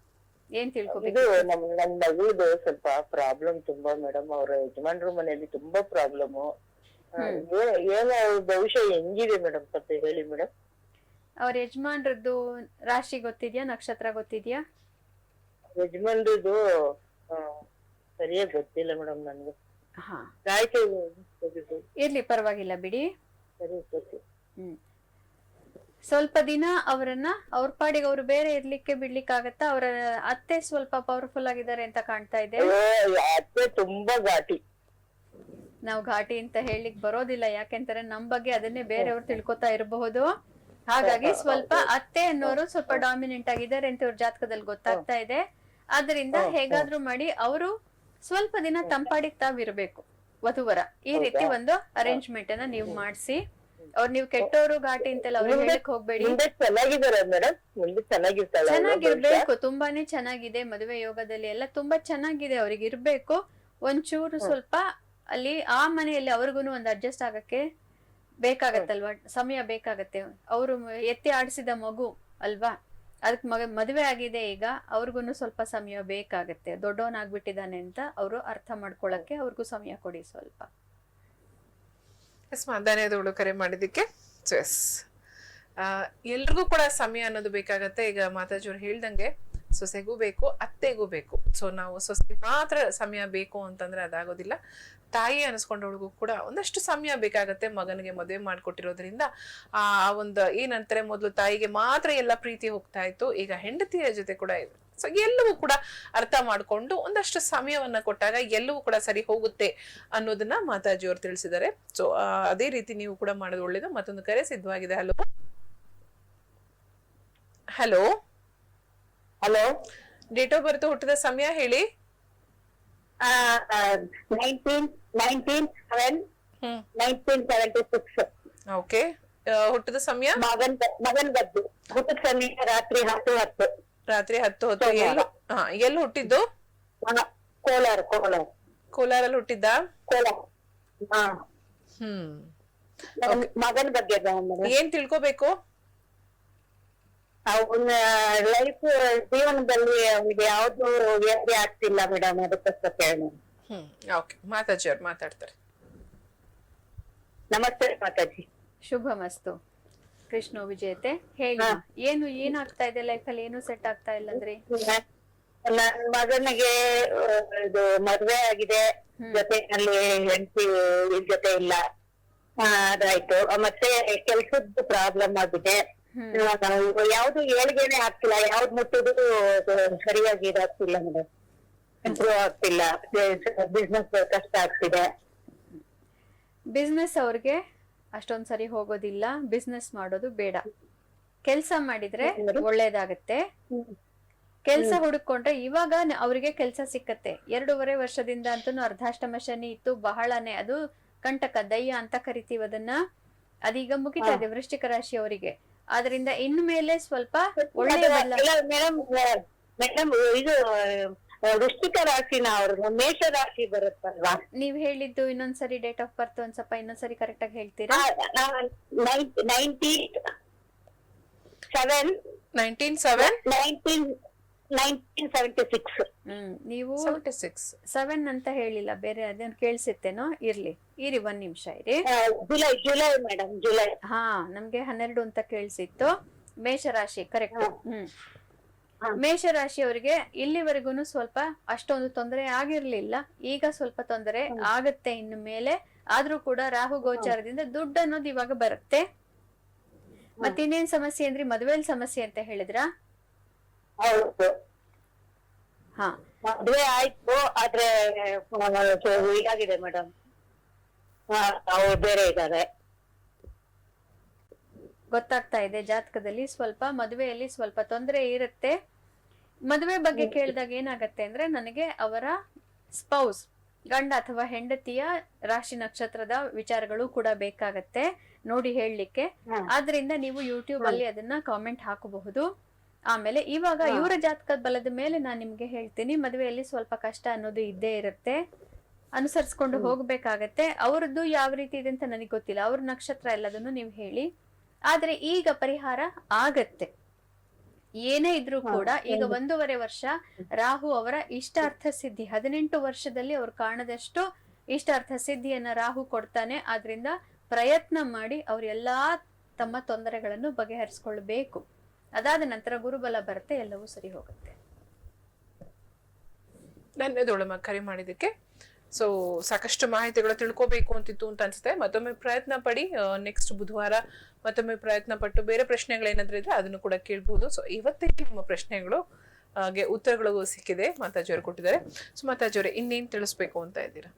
ಏನ್ ತಿಳ್ಕೊಬೇಕು? ಇದು ನಮ್ ಮಗುದು ಸ್ವಲ್ಪ ಪ್ರಾಬ್ಲಮ್ ತುಂಬಾ ಮೇಡಮ್. ಅವ್ರ ಯಜಮಾನ್ರ ಮನೆಯಲ್ಲಿ ತುಂಬಾ ಪ್ರಾಬ್ಲಮ್. ಏನು ಅವ್ರ ಭವಿಷ್ಯ ಹೆಂಗಿದೆ ಮೇಡಮ್, ಸ್ವಲ್ಪ ಹೇಳಿ ಮೇಡಮ್. ಅವ್ರ ಯಜಮಾನ್ರದ್ದು ರಾಶಿ ಗೊತ್ತಿದ್ಯಾ, ನಕ್ಷತ್ರ ಗೊತ್ತಿದ್ಯಾ? ಯಜಮಾನ್ರದು ಸರಿಯಾಗಿ ಗೊತ್ತಿಲ್ಲ ಮೇಡಮ್ ನನ್ಗೆ. ಹಾ, ಆಯ್ತು, ಇರ್ಲಿ, ಪರವಾಗಿಲ್ಲ ಬಿಡಿ. ಸರಿ ಗೊತ್ತಿಲ್ಲ. ಸ್ವಲ್ಪ ದಿನ ಅವರನ್ನ ಅವ್ರ ಪಾಡಿಗೆ ಅವ್ರು ಬೇರೆ ಇರ್ಲಿಕ್ಕೆ ಬಿಡ್ಲಿಕ್ಕೆ ಆಗತ್ತಾ? ಅವರ ಅತ್ತೆ ಸ್ವಲ್ಪ ಪವರ್ಫುಲ್ ಆಗಿದ್ದಾರೆ ಅಂತ ಕಾಣ್ತಾ ಇದೆ. ಅತ್ತೆ ತುಂಬಾ ಘಾಟಿ. ನಾವು ಘಾಟಿ ಅಂತ ಹೇಳಲಿಕ್ಕೆ ಬರೋದಿಲ್ಲ, ಯಾಕೆಂತಾರೆ ನಮ್ ಬಗ್ಗೆ ಅದನ್ನೇ ಬೇರೆಯವ್ರು ತಿಳ್ಕೊತಾ ಇರಬಹುದು. ಹಾಗಾಗಿ ಸ್ವಲ್ಪ ಅತ್ತೆ ಅನ್ನೋರು ಸ್ವಲ್ಪ ಡಾಮಿನೆಂಟ್ ಆಗಿದ್ದಾರೆ ಅಂತ ಇವ್ರ ಜಾತಕದಲ್ಲಿ ಗೊತ್ತಾಗ್ತಾ ಇದೆ. ಆದ್ರಿಂದ ಹೇಗಾದ್ರೂ ಮಾಡಿ ಅವರು ಸ್ವಲ್ಪ ದಿನ ತಂಪಾಡಿಗೆ ತಾವಿರ್ಬೇಕು, ವಧುವರ. ಈ ರೀತಿ ಒಂದು ಅರೇಂಜ್ಮೆಂಟ್ ಅನ್ನ ನೀವು ಮಾಡಿಸಿ. ಅವ್ರು ನೀವು ಕೆಟ್ಟವರು ಘಾಟಿ ಅಂತೆಲ್ಲ ಅವ್ರಿಗೆ ಹೇಳಕ್ ಹೋಗ್ಬೇಡಿ. ಚೆನ್ನಾಗಿದ್ದಾರೆ ಮೇಡಮ್, ಮುಂದೆ ಚೆನ್ನಾಗಿರ್ತಾಳೆ. ಚೆನ್ನಾಗಿರ್ಬೇಕು, ತುಂಬಾನೇ ಚೆನ್ನಾಗಿದೆ. ಮದುವೆ ಯೋಗದಲ್ಲಿ ಎಲ್ಲ ತುಂಬಾ ಚೆನ್ನಾಗಿದೆ. ಅವ್ರಿಗೆ ಇರ್ಬೇಕು. ಒಂಚೂರು ಸ್ವಲ್ಪ ಅಲ್ಲಿ ಆ ಮನೆಯಲ್ಲಿ ಅವ್ರಿಗೂನು ಒಂದು ಅಡ್ಜಸ್ಟ್ ಆಗಕ್ಕೆ ಬೇಕಾಗತ್ತಲ್ವಾ, ಸಮಯ ಬೇಕಾಗತ್ತೆ. ಅವರು ಎತ್ತಿ ಆಡಿಸಿದ ಮಗು ಅಲ್ವಾ, ಅದಕ್ ಮದುವೆ ಆಗಿದೆ ಈಗ, ಅವ್ರಿಗೂನು ಸ್ವಲ್ಪ ಸಮಯ ಬೇಕಾಗತ್ತೆ. ದೊಡ್ಡವನಾಗ್ಬಿಟ್ಟಿದ್ದಾನೆ ಅಂತ ಅವರು ಅರ್ಥ ಮಾಡ್ಕೊಳಕ್ಕೆ ಅವ್ರಿಗೂ ಸಮಯ ಕೊಡಿ ಸ್ವಲ್ಪ. ಧನ್ಯವಾದಗಳು ಕರೆ ಮಾಡಿದ್ದಕ್ಕೆ. ಎಸ್, ಎಲ್ರಿಗೂ ಕೂಡ ಸಮಯ ಅನ್ನೋದು ಬೇಕಾಗತ್ತೆ. ಈಗ ಮಾತಾಜೋರು ಹೇಳ್ದಂಗೆ ಸೊಸೆಗೂ ಬೇಕು, ಅತ್ತೆಗೂ ಬೇಕು. ಸೊ ನಾವು ಸೊಸೆಗೆ ಮಾತ್ರ ಸಮಯ ಬೇಕು ಅಂತಂದ್ರೆ ಅದಾಗೋದಿಲ್ಲ. ತಾಯಿ ಅನಿಸ್ಕೊಂಡವಳಿಗೂ ಕೂಡ ಒಂದಷ್ಟು ಸಮಯ ಬೇಕಾಗತ್ತೆ. ಮಗನಿಗೆ ಮದುವೆ ಮಾಡ್ಕೊಟ್ಟಿರೋದ್ರಿಂದ ಆ ಒಂದು ಏನಂತಾರೆ, ಮೊದಲು ತಾಯಿಗೆ ಮಾತ್ರ ಎಲ್ಲ ಪ್ರೀತಿ ಹೋಗ್ತಾ ಇತ್ತು, ಈಗ ಹೆಂಡತಿಯ ಜೊತೆ ಕೂಡ ಇದೆ. ಸೊ ಎಲ್ಲವೂ ಕೂಡ ಅರ್ಥ ಮಾಡ್ಕೊಂಡು ಒಂದಷ್ಟು ಸಮಯವನ್ನ ಕೊಟ್ಟಾಗ ಎಲ್ಲವೂ ಕೂಡ ಸರಿ ಹೋಗುತ್ತೆ ಅನ್ನೋದನ್ನ ಮಾತಾಜಿಯವರು ತಿಳಿಸಿದ್ದಾರೆ. ಸೊ ಅದೇ ರೀತಿ ನೀವು ಕೂಡ ಮಾಡೋದು ಒಳ್ಳೇದು. ಮತ್ತೊಂದು ಕರೆ ಸಿದ್ಧವಾಗಿದೆ. Hello hello hello, date of ಬರ್ತ್, ಹುಟ್ಟಿದ ಸಮಯ ಹೇಳಿ. 19/7/1976. ಓಕೆ. ಹುಟ್ಟಿದ ಸಮಯ? ಮಗನ್ ಬದ್ದು ಹುಟ್ಟಿದ ಸಮಯ ರಾತ್ರಿ 10:10. ರಾತ್ರಿ 10:10. ಎಲ್ಲಿ ಹುಟ್ಟಿದ್ದು? ಕೋಲಾರ. ಕೋಲಾರಲ್ಲಿ ಹುಟ್ಟಿದ್ದ? ಕೋಲಾರ. ಮಗನ್ ಬಗ್ಗೆ ಏನ್ ತಿಳ್ಕೊಬೇಕು? ಅವನ ಲೈಫ್ ಜೀವನದಲ್ಲಿ ಅವನಿಗೆ ಯಾವ್ದು ವ್ಯಾಧಿ ಆಗ್ತಿಲ್ಲ ಮೇಡಮ್, ಅದಕ್ಕೋಸ್ಕರ ಕೇಳಿ. ಓಕೆ, ಮಾತಾಜಿ ಅವ್ರು ಮಾತಾಡ್ತಾರೆ. ನಮಸ್ತೆ ಮಾತಾಜಿ. ಶುಭಮಸ್ತು. ಕೃಷ್ಣ ವಿಜಯತೆ, ಹೇಳಿ. ಏನಾಗ್ತಾ ಇದೆ ಲೈಫಲ್ಲಿ? ಏನು ಸೆಟ್ ಆಗ್ತಾ ಇಲ್ಲ ಅಂದ್ರಿ? ನನ್ ಮಗನಿಗೆ ಇದು ಮದ್ವೆ ಆಗಿದೆ, ಜೊತೆನಲ್ಲಿ ಹೆಂಡತಿ ಜೊತೆ ಇಲ್ಲ, ಅದಾಯ್ತು. ಮತ್ತೆ ಕೆಲ್ಸದ್ದು ಪ್ರಾಬ್ಲಮ್ ಆಗಿದೆ. ಯಾವ್ದು ಏಳ್ಗೆನೆ ಆಗ್ತಿಲ್ಲ, ಯಾವ್ದು ಮುಟ್ಟುದು ಸರಿಯಾಗಿ ಇದಾಗ್ತಿಲ್ಲ ಮೇಡಮ್, ಇಂಪ್ರೂವ್ ಆಗ್ತಿಲ್ಲ. ಬಿಸ್ನೆಸ್ ಕಷ್ಟ ಆಗ್ತಿದೆ. ಬಿಸ್ನೆಸ್ ಅವ್ರಿಗೆ ಅಷ್ಟೊಂದ್ ಸರಿ ಹೋಗೋದಿಲ್ಲ. ಬಿಸ್ನೆಸ್ ಮಾಡೋದು ಬೇಡ, ಕೆಲ್ಸ ಮಾಡಿದ್ರೆ ಒಳ್ಳೇದಾಗತ್ತೆ. ಕೆಲ್ಸ ಹುಡುಕೊಂಡ್ರೆ ಇವಾಗ ಅವ್ರಿಗೆ ಕೆಲ್ಸ ಸಿಕ್ಕತ್ತೆ. 2.5 ವರ್ಷದಿಂದ ಅಂತೂ ಅರ್ಧಾಷ್ಟಮ ಶನಿ ಇತ್ತು, ಬಹಳನೇ. ಅದು ಕಂಟಕ ದಯ್ಯ ಅಂತ ಕರಿತೀವಿ ಅದನ್ನ. ಅದೀಗ ಮುಗಿತಾ ಇದೆ ವೃಶ್ಚಿಕ ರಾಶಿ ಅವರಿಗೆ. ಆದ್ರಿಂದ ಇನ್ನು ಮೇಲೆ ಸ್ವಲ್ಪ ಒಳ್ಳೆಯ ಮೇಡಮ್ ಇದು ವೃಶ್ಚಿಕ ರಾಶಿನ ಅವ್ರದ್ದು ಮೇಷ ರಾಶಿ ಬರುತ್ತಲ್ವಾ? ನೀವ್ ಹೇಳಿದ್ದು ಇನ್ನೊಂದ್ಸರಿ ಡೇಟ್ ಆಫ್ ಬರ್ತ್ ಒಂದ್ ಸ್ವಲ್ಪ ಇನ್ನೊಂದ್ಸರಿ ಕರೆಕ್ಟ್ ಆಗಿ ಹೇಳ್ತೀರಾ? 1976. ನೀವು 7 ಅಂತ ಹೇಳಿಲ್ಲ, ಬೇರೆ ಅದನ್ನ ಕೇಳಿಸುತ್ತೇನೋ. ಇರಿ 1 ನಿಮಿಷ ಇರಿ. July madam, July. ಹಾ, ನಮ್ಗೆ 12 ಅಂತ ಕೇಳಿಸಿತ್ತು. ಮೇಷರಾಶಿ ಕರೆಕ್ಟ್. ಮೇಷರಾಶಿ ಅವರಿಗೆ ಇಲ್ಲಿವರೆಗೂ ಸ್ವಲ್ಪ ಅಷ್ಟೊಂದು ತೊಂದರೆ ಆಗಿರ್ಲಿಲ್ಲ. ಈಗ ಸ್ವಲ್ಪ ತೊಂದರೆ ಆಗತ್ತೆ ಇನ್ನು ಮೇಲೆ. ಆದ್ರೂ ಕೂಡ ರಾಹು ಗೋಚಾರದಿಂದ ದುಡ್ಡು ಅನ್ನೋದು ಇವಾಗ ಬರುತ್ತೆ. ಮತ್ತೆ ಇನ್ನೇನ್ ಸಮಸ್ಯೆ ಅಂದ್ರಿ? ಮದುವೆಯಲ್ಲಿ ಸಮಸ್ಯೆ ಅಂತ ಹೇಳಿದ್ರ? ಹೌದು. ಹಾ, ಮದ್ವೆ ಆಯ್ತು, ಆದ್ರೆ ಇದಾಗಿದೆ ಮೇಡಮ್, ಅವ್ರು ಬೇರೆ ಇದ್ದಾರೆ. ಗೊತ್ತಾಗ್ತಾ ಇದೆ ಜಾತಕದಲ್ಲಿ ಸ್ವಲ್ಪ ಮದುವೆಯಲ್ಲಿ ಸ್ವಲ್ಪ ತೊಂದರೆ ಇರುತ್ತೆ. ಮದುವೆ ಬಗ್ಗೆ ಕೇಳಿದಾಗ ಏನಾಗತ್ತೆ ಅಂದ್ರೆ ನನಗೆ ಅವರ ಸ್ಪೌಸ್ ಗಂಡ ಅಥವಾ ಹೆಂಡತಿಯ ರಾಶಿ ನಕ್ಷತ್ರದ ವಿಚಾರಗಳು ಕೂಡ ಬೇಕಾಗತ್ತೆ ನೋಡಿ ಹೇಳಲಿಕ್ಕೆ. ಆದ್ರಿಂದ ನೀವು ಯೂಟ್ಯೂಬ್ ಅಲ್ಲಿ ಅದನ್ನ ಕಾಮೆಂಟ್ ಹಾಕಬಹುದು. ಆಮೇಲೆ ಇವಾಗ ಇವರ ಜಾತಕದ ಬಲದ ಮೇಲೆ ನಾನು ನಿಮ್ಗೆ ಹೇಳ್ತೀನಿ, ಮದುವೆಯಲ್ಲಿ ಸ್ವಲ್ಪ ಕಷ್ಟ ಅನ್ನೋದು ಇದ್ದೇ ಇರುತ್ತೆ, ಅನುಸರಿಸ್ಕೊಂಡು ಹೋಗ್ಬೇಕಾಗತ್ತೆ. ಅವ್ರದ್ದು ಯಾವ ರೀತಿ ಇದೆ ಅಂತ ನನಗೆ ಗೊತ್ತಿಲ್ಲ, ಅವ್ರ ನಕ್ಷತ್ರ ಎಲ್ಲದನ್ನು ನೀವು ಹೇಳಿ. ಆದ್ರೆ ಈಗ ಪರಿಹಾರ ಆಗತ್ತೆ. ಏನೇ ಇದ್ರೂ ಕೂಡ ಈಗ 1.5 ವರ್ಷ ರಾಹು ಅವರ ಇಷ್ಟಾರ್ಥ ಸಿದ್ಧಿ, 18 ವರ್ಷದಲ್ಲಿ ಅವ್ರು ಕಾಣದಷ್ಟು ಇಷ್ಟಾರ್ಥ ಸಿದ್ಧಿಯನ್ನ ರಾಹು ಕೊಡ್ತಾನೆ. ಆದ್ರಿಂದ ಪ್ರಯತ್ನ ಮಾಡಿ ಅವ್ರೆಲ್ಲಾ ತಮ್ಮ ತೊಂದರೆಗಳನ್ನು ಬಗೆಹರಿಸ್ಕೊಳ್ಬೇಕು. ಅದಾದ ನಂತರ ಗುರುಬಲ ಬರುತ್ತೆ, ಎಲ್ಲವೂ ಸರಿ ಹೋಗುತ್ತೆ. ಧನ್ಯವಾದಗಳು ಕರೆ ಮಾಡಿದ್ದಕ್ಕೆ. ಸೊ ಸಾಕಷ್ಟು ಮಾಹಿತಿಗಳು ತಿಳ್ಕೊಬೇಕು ಅಂತಿತ್ತು ಅಂತ ಅನ್ಸುತ್ತೆ. ಮತ್ತೊಮ್ಮೆ ಪ್ರಯತ್ನ ಪಡಿ, ನೆಕ್ಸ್ಟ್ ಬುಧವಾರ ಮತ್ತೊಮ್ಮೆ ಪ್ರಯತ್ನ ಪಟ್ಟು ಬೇರೆ ಪ್ರಶ್ನೆಗಳೇನಾದ್ರೂ ಇದ್ರೆ ಅದನ್ನು ಕೂಡ ಕೇಳ್ಬಹುದು. ಸೊ ಇವತ್ತಿಗೆ ನಿಮ್ಮ ಪ್ರಶ್ನೆಗಳು ಉತ್ತರಗಳು ಸಿಕ್ಕಿದೆ, ಮಾತಾಜಿಯವರು ಕೊಟ್ಟಿದ್ದಾರೆ. ಸೊ ಮಾತಾಜಿಯವರೇ, ಇನ್ನೇನ್ ತಿಳಿಸ್ಬೇಕು ಅಂತ ಇದ್ದೀರಾ?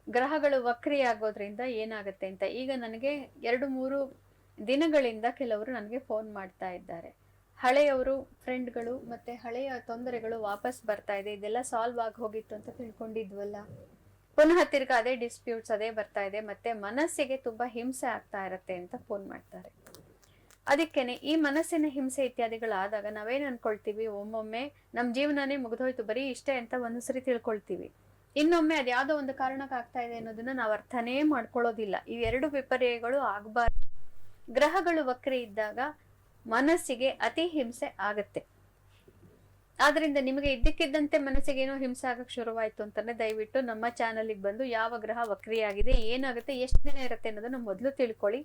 ಗ್ರಹಗಳು ವಕ್ರಿಯಾಗೋದ್ರಿಂದ ಏನಾಗುತ್ತೆ ಅಂತ ಈಗ ನನಗೆ 2-3 ದಿನಗಳಿಂದ ಕೆಲವರು ನನಗೆ ಫೋನ್ ಮಾಡ್ತಾ ಇದ್ದಾರೆ. ಹಳೆಯವರು, ಫ್ರೆಂಡ್ಗಳು, ಮತ್ತೆ ಹಳೆಯ ತೊಂದರೆಗಳು ವಾಪಸ್ ಬರ್ತಾ ಇದೆ, ಇದೆಲ್ಲ ಸಾಲ್ವ್ ಆಗಿ ಹೋಗಿತ್ತು ಅಂತ ತಿಳ್ಕೊಂಡಿದ್ವಲ್ಲ, ಪುನಃ ತಿರ್ಗಾ ಅದೇ ಡಿಸ್ಪ್ಯೂಟ್ಸ್ ಅದೇ ಬರ್ತಾ ಇದೆ, ಮತ್ತೆ ಮನಸ್ಸಿಗೆ ತುಂಬಾ ಹಿಂಸೆ ಆಗ್ತಾ ಇರತ್ತೆ ಅಂತ ಫೋನ್ ಮಾಡ್ತಾರೆ. ಅದಕ್ಕೇನೆ ಈ ಮನಸ್ಸಿನ ಹಿಂಸೆ ಇತ್ಯಾದಿಗಳಾದಾಗ ನಾವೇನ್ ಅನ್ಕೊಳ್ತೀವಿ, ಒಮ್ಮೊಮ್ಮೆ ನಮ್ ಜೀವನನೇ ಮುಗಿದೋಯ್ತು ಬರೀ ಇಷ್ಟೇ ಅಂತ ಒಂದ್ಸರಿ ತಿಳ್ಕೊಳ್ತೀವಿ. ಇನ್ನೊಮ್ಮೆ ಅದ್ಯಾವುದೋ ಒಂದು ಕಾರಣಕ್ಕೆ ಆಗ್ತಾ ಇದೆ ಅನ್ನೋದನ್ನ ನಾವು ಅರ್ಥನೇ ಮಾಡ್ಕೊಳ್ಳೋದಿಲ್ಲ. ಈ 2 ವಿಪರ್ಯಗಳು ಆಗ್ಬಾರ್ದು. ಗ್ರಹಗಳು ವಕ್ರಿ ಇದ್ದಾಗ ಮನಸ್ಸಿಗೆ ಅತಿ ಹಿಂಸೆ ಆಗತ್ತೆ. ಆದ್ರಿಂದ ನಿಮಗೆ ಇದ್ದಕ್ಕಿದ್ದಂತೆ ಮನಸ್ಸಿಗೆ ಏನೋ ಹಿಂಸೆ ಆಗಕ್ ಶುರುವಾಯ್ತು ಅಂತಾನೆ ದಯವಿಟ್ಟು ನಮ್ಮ ಚಾನಲ್ಗೆ ಬಂದು ಯಾವ ಗ್ರಹ ವಕ್ರಿಯಾಗಿದೆ, ಏನಾಗುತ್ತೆ, ಎಷ್ಟು ದಿನ ಇರುತ್ತೆ ಅನ್ನೋದನ್ನ ಮೊದಲು ತಿಳ್ಕೊಳ್ಳಿ.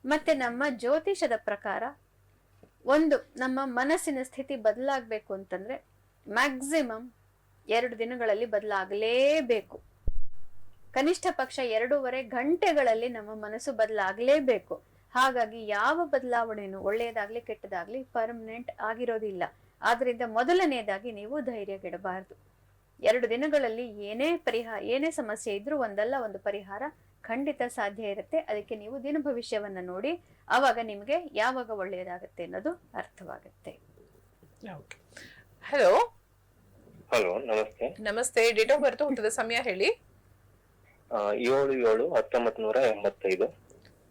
ಮತ್ತೆ ನಮ್ಮ ಜ್ಯೋತಿಷದ ಪ್ರಕಾರ ನಮ್ಮ ಮನಸ್ಸಿನ ಸ್ಥಿತಿ ಬದಲಾಗಬೇಕು ಅಂತಂದ್ರೆ ಮ್ಯಾಕ್ಸಿಮಮ್ 2 ದಿನಗಳಲ್ಲಿ ಬದಲಾಗಲೇಬೇಕು. ಕನಿಷ್ಠ ಪಕ್ಷ 2.5 ಗಂಟೆಗಳಲ್ಲಿ ನಮ್ಮ ಮನಸ್ಸು ಬದಲಾಗಲೇಬೇಕು. ಹಾಗಾಗಿ ಯಾವ ಬದಲಾವಣೆಯನ್ನು ಒಳ್ಳೆಯದಾಗ್ಲಿ ಕೆಟ್ಟದಾಗ್ಲಿ ಪರ್ಮನೆಂಟ್ ಆಗಿರೋದಿಲ್ಲ. ಆದ್ರಿಂದ ಮೊದಲನೇದಾಗಿ ನೀವು ಧೈರ್ಯಗೆಡಬಾರ್ದು. 2 ದಿನಗಳಲ್ಲಿ ಏನೇ ಸಮಸ್ಯೆ ಇದ್ರೂ ಒಂದಲ್ಲ ಒಂದು ಪರಿಹಾರ ಖಂಡಿತ ಸಾಧ್ಯ ಇರುತ್ತೆ. ಅದಕ್ಕೆ ನೀವು ದಿನ ಭವಿಷ್ಯವನ್ನ ನೋಡಿ, ಆವಾಗ ನಿಮ್ಗೆ ಯಾವಾಗ ಒಳ್ಳೆಯದಾಗತ್ತೆ ಅನ್ನೋದು ಅರ್ಥವಾಗುತ್ತೆ. ಹಲೋ ಹಲೋ, ನಮಸ್ತೆ. ನಮಸ್ತೆ. ಡೇಟ್ ಆಫ್ ಬರ್ತ್, ಹುಟ್ಟಿದ ಸಮಯ ಹೇಳಿ. 7/7/1985.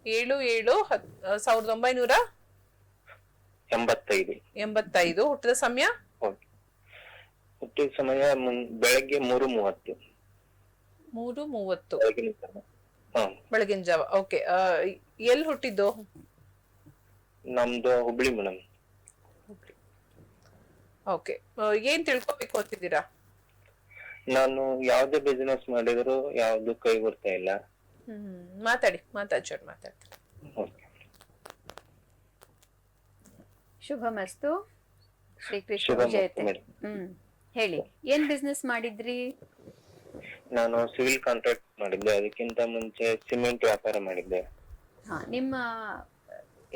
7/7/1985. ಹುಟ್ಟಿದ ಸಮಯ? ಹುಟ್ಟಿದ ಸಮಯ ಬೆಳಗ್ಗೆ 3:30. 3:30 ಬೆಳಗಿನ ಜಾವ. ಓಕೆ. ಎಲ್ಲಿ ಹುಟ್ಟಿದ್ದು? ನಮ್ದು ಹುಬ್ಳಿ ಮೇಡಮ್. ಓಕೆ. ಏನ್ ತಿಳ್ಕೊಬೇಕು ಅಂತಿದ್ದೀರಾ? ನಾನು ಯಾವ್ದೇ ಬಿಸಿನೆಸ್ ಮಾಡಿದ್ರು ಯಾವ್ದು ಕೈ ಬರ್ತಾ ಇಲ್ಲ. ಮಾತಾಡಿ. ಶುಭಮಸ್ತು. ಶ್ರೀಕೃಷ್ಣ ವಿಜಯತೆ. ಹೇಳಿ, ಏನ್ ಬಿಸ್ನೆಸ್ ಮಾಡಿದ್ರಿ? ನಾನು ಸಿವಿಲ್ ಕಾಂಟ್ರಾಕ್ಟ್ ಮಾಡಿದ್ದೆ, ಅದಕ್ಕಿಂತ ಮುಂಚೆ ಸಿಮೆಂಟ್ ವ್ಯಾಪಾರ ಮಾಡಿದ್ದೆ. ನಿಮ್ಮ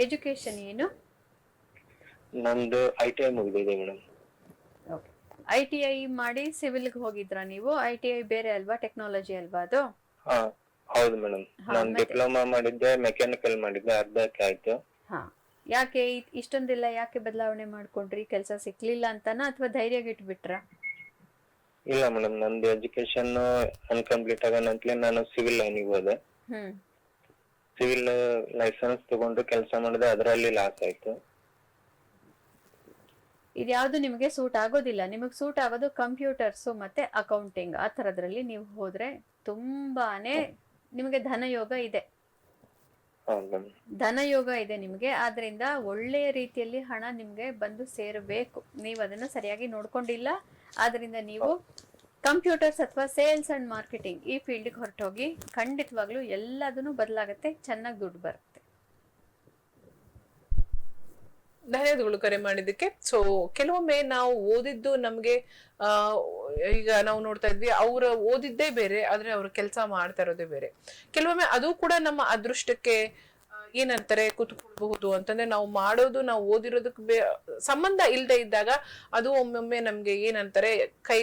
ಎಜುಕೇಶನ್ ಏನು? ನಂದು ITI ಮುಗಿದಿದೆ ಮೇಡಮ್. ITI ಮಾಡಿ ಸಿವಿಲ್ಗೆ ಹೋಗಿದ್ರಾ ನೀವು? ITI ಬೇರೆ ಅಲ್ವಾ, ಟೆಕ್ನಾಲಜಿ ಅಲ್ವಾ ಅದು? ಹೌದು ಮೇಡಮ್. ನಾನು ಡಿಪ್ಲೊಮಾ ಮಾಡಿದ್ದೆ, ಮೆಕ್ಯಾನಿಕಲ್ ಮಾಡಿದ್ದೆ, ಅರ್ಧಕ್ಕೆ ಆಯ್ತು. ಯಾಕೆ ಇಷ್ಟೊಂದಿಲ್ಲ, ಯಾಕೆ ಬದಲಾವಣೆ ಮಾಡ್ಕೊಂಡ್ರಿ? ಕೆಲಸ ಸಿಕ್ಲಿಲ್ಲ ಅಂತನಾ ಅಥವಾ ಧೈರ್ಯಗೆಟ್ಬಿಟ್ರಾ? ಇಲ್ಲ ಮೇಡಮ್, ನಂದು ಎಜುಕೇಶನ್ ಅನ್ಕಂಪ್ಲೀಟ್ ಆಗನಂತಲೇ ನಾನು ಸಿವಿಲ್ ಲೈನಿಗೆ ಹೋದೆ. ಸಿವಿಲ್ ಲೈಸೆನ್ಸ್ ತಗೊಂಡು ಕೆಲಸ ಮಾಡಿದೆ, ಅದರಲ್ಲಿ ಲಾಸ್ ಆಯ್ತು. ಇದ್ಯಾವುದು ನಿಮಗೆ ಸೂಟ್ ಆಗೋದಿಲ್ಲ. ನಿಮಗೆ ಸೂಟ್ ಆಗೋದು ಕಂಪ್ಯೂಟರ್ಸ್ ಮತ್ತೆ ಅಕೌಂಟಿಂಗ್, ಆ ತರದ್ರಲ್ಲಿ ನೀವು ಹೋದ್ರೆ ತುಂಬಾನೇ ನಿಮಗೆ ಧನಯೋಗ ಇದೆ. ನಿಮ್ಗೆ. ಆದ್ರಿಂದ ಒಳ್ಳೆಯ ರೀತಿಯಲ್ಲಿ ಹಣ ನಿಮ್ಗೆ ಬಂದು ಸೇರಬೇಕು. ನೀವು ಅದನ್ನ ಸರಿಯಾಗಿ ನೋಡ್ಕೊಂಡಿಲ್ಲ. ಆದ್ರಿಂದ ನೀವು ಕಂಪ್ಯೂಟರ್ಸ್ ಅಥವಾ ಸೇಲ್ಸ್ ಅಂಡ್ ಮಾರ್ಕೆಟಿಂಗ್ ಈ ಫೀಲ್ಡ್ಗೆ ಹೊರಟೋಗಿ, ಖಂಡಿತವಾಗ್ಲೂ ಎಲ್ಲದನ್ನು ಬದಲಾಗತ್ತೆ, ಚೆನ್ನಾಗಿ ದುಡ್ಡು ಬರುತ್ತೆ. ಧನ್ಯವಾದಗಳು ಕರೆ ಮಾಡಿದ್ದಕ್ಕೆ. ಸೊ ಕೆಲವೊಮ್ಮೆ ನಾವು ಓದಿದ್ದು ನಮ್ಗೆ ಈಗ ನಾವು ನೋಡ್ತಾ ಇದ್ವಿ, ಅವ್ರ ಓದಿದ್ದೇ ಬೇರೆ, ಆದ್ರೆ ಅವ್ರ ಕೆಲಸ ಮಾಡ್ತಾ ಇರೋದೇ ಬೇರೆ. ಕೆಲವೊಮ್ಮೆ ಅದು ಕೂಡ ನಮ್ಮ ಅದೃಷ್ಟಕ್ಕೆ ಏನಂತಾರೆ ಕೂತ್ಕೊಳ್ಬಹುದು. ಅಂತಂದ್ರೆ ನಾವು ಮಾಡೋದು, ನಾವು ಓದಿರೋದಕ್ಕೆ ಸಂಬಂಧ ಇಲ್ಲದೆ ಇದ್ದಾಗ ಅದು ಒಮ್ಮೊಮ್ಮೆ ನಮ್ಗೆ ಏನಂತಾರೆ ಕೈ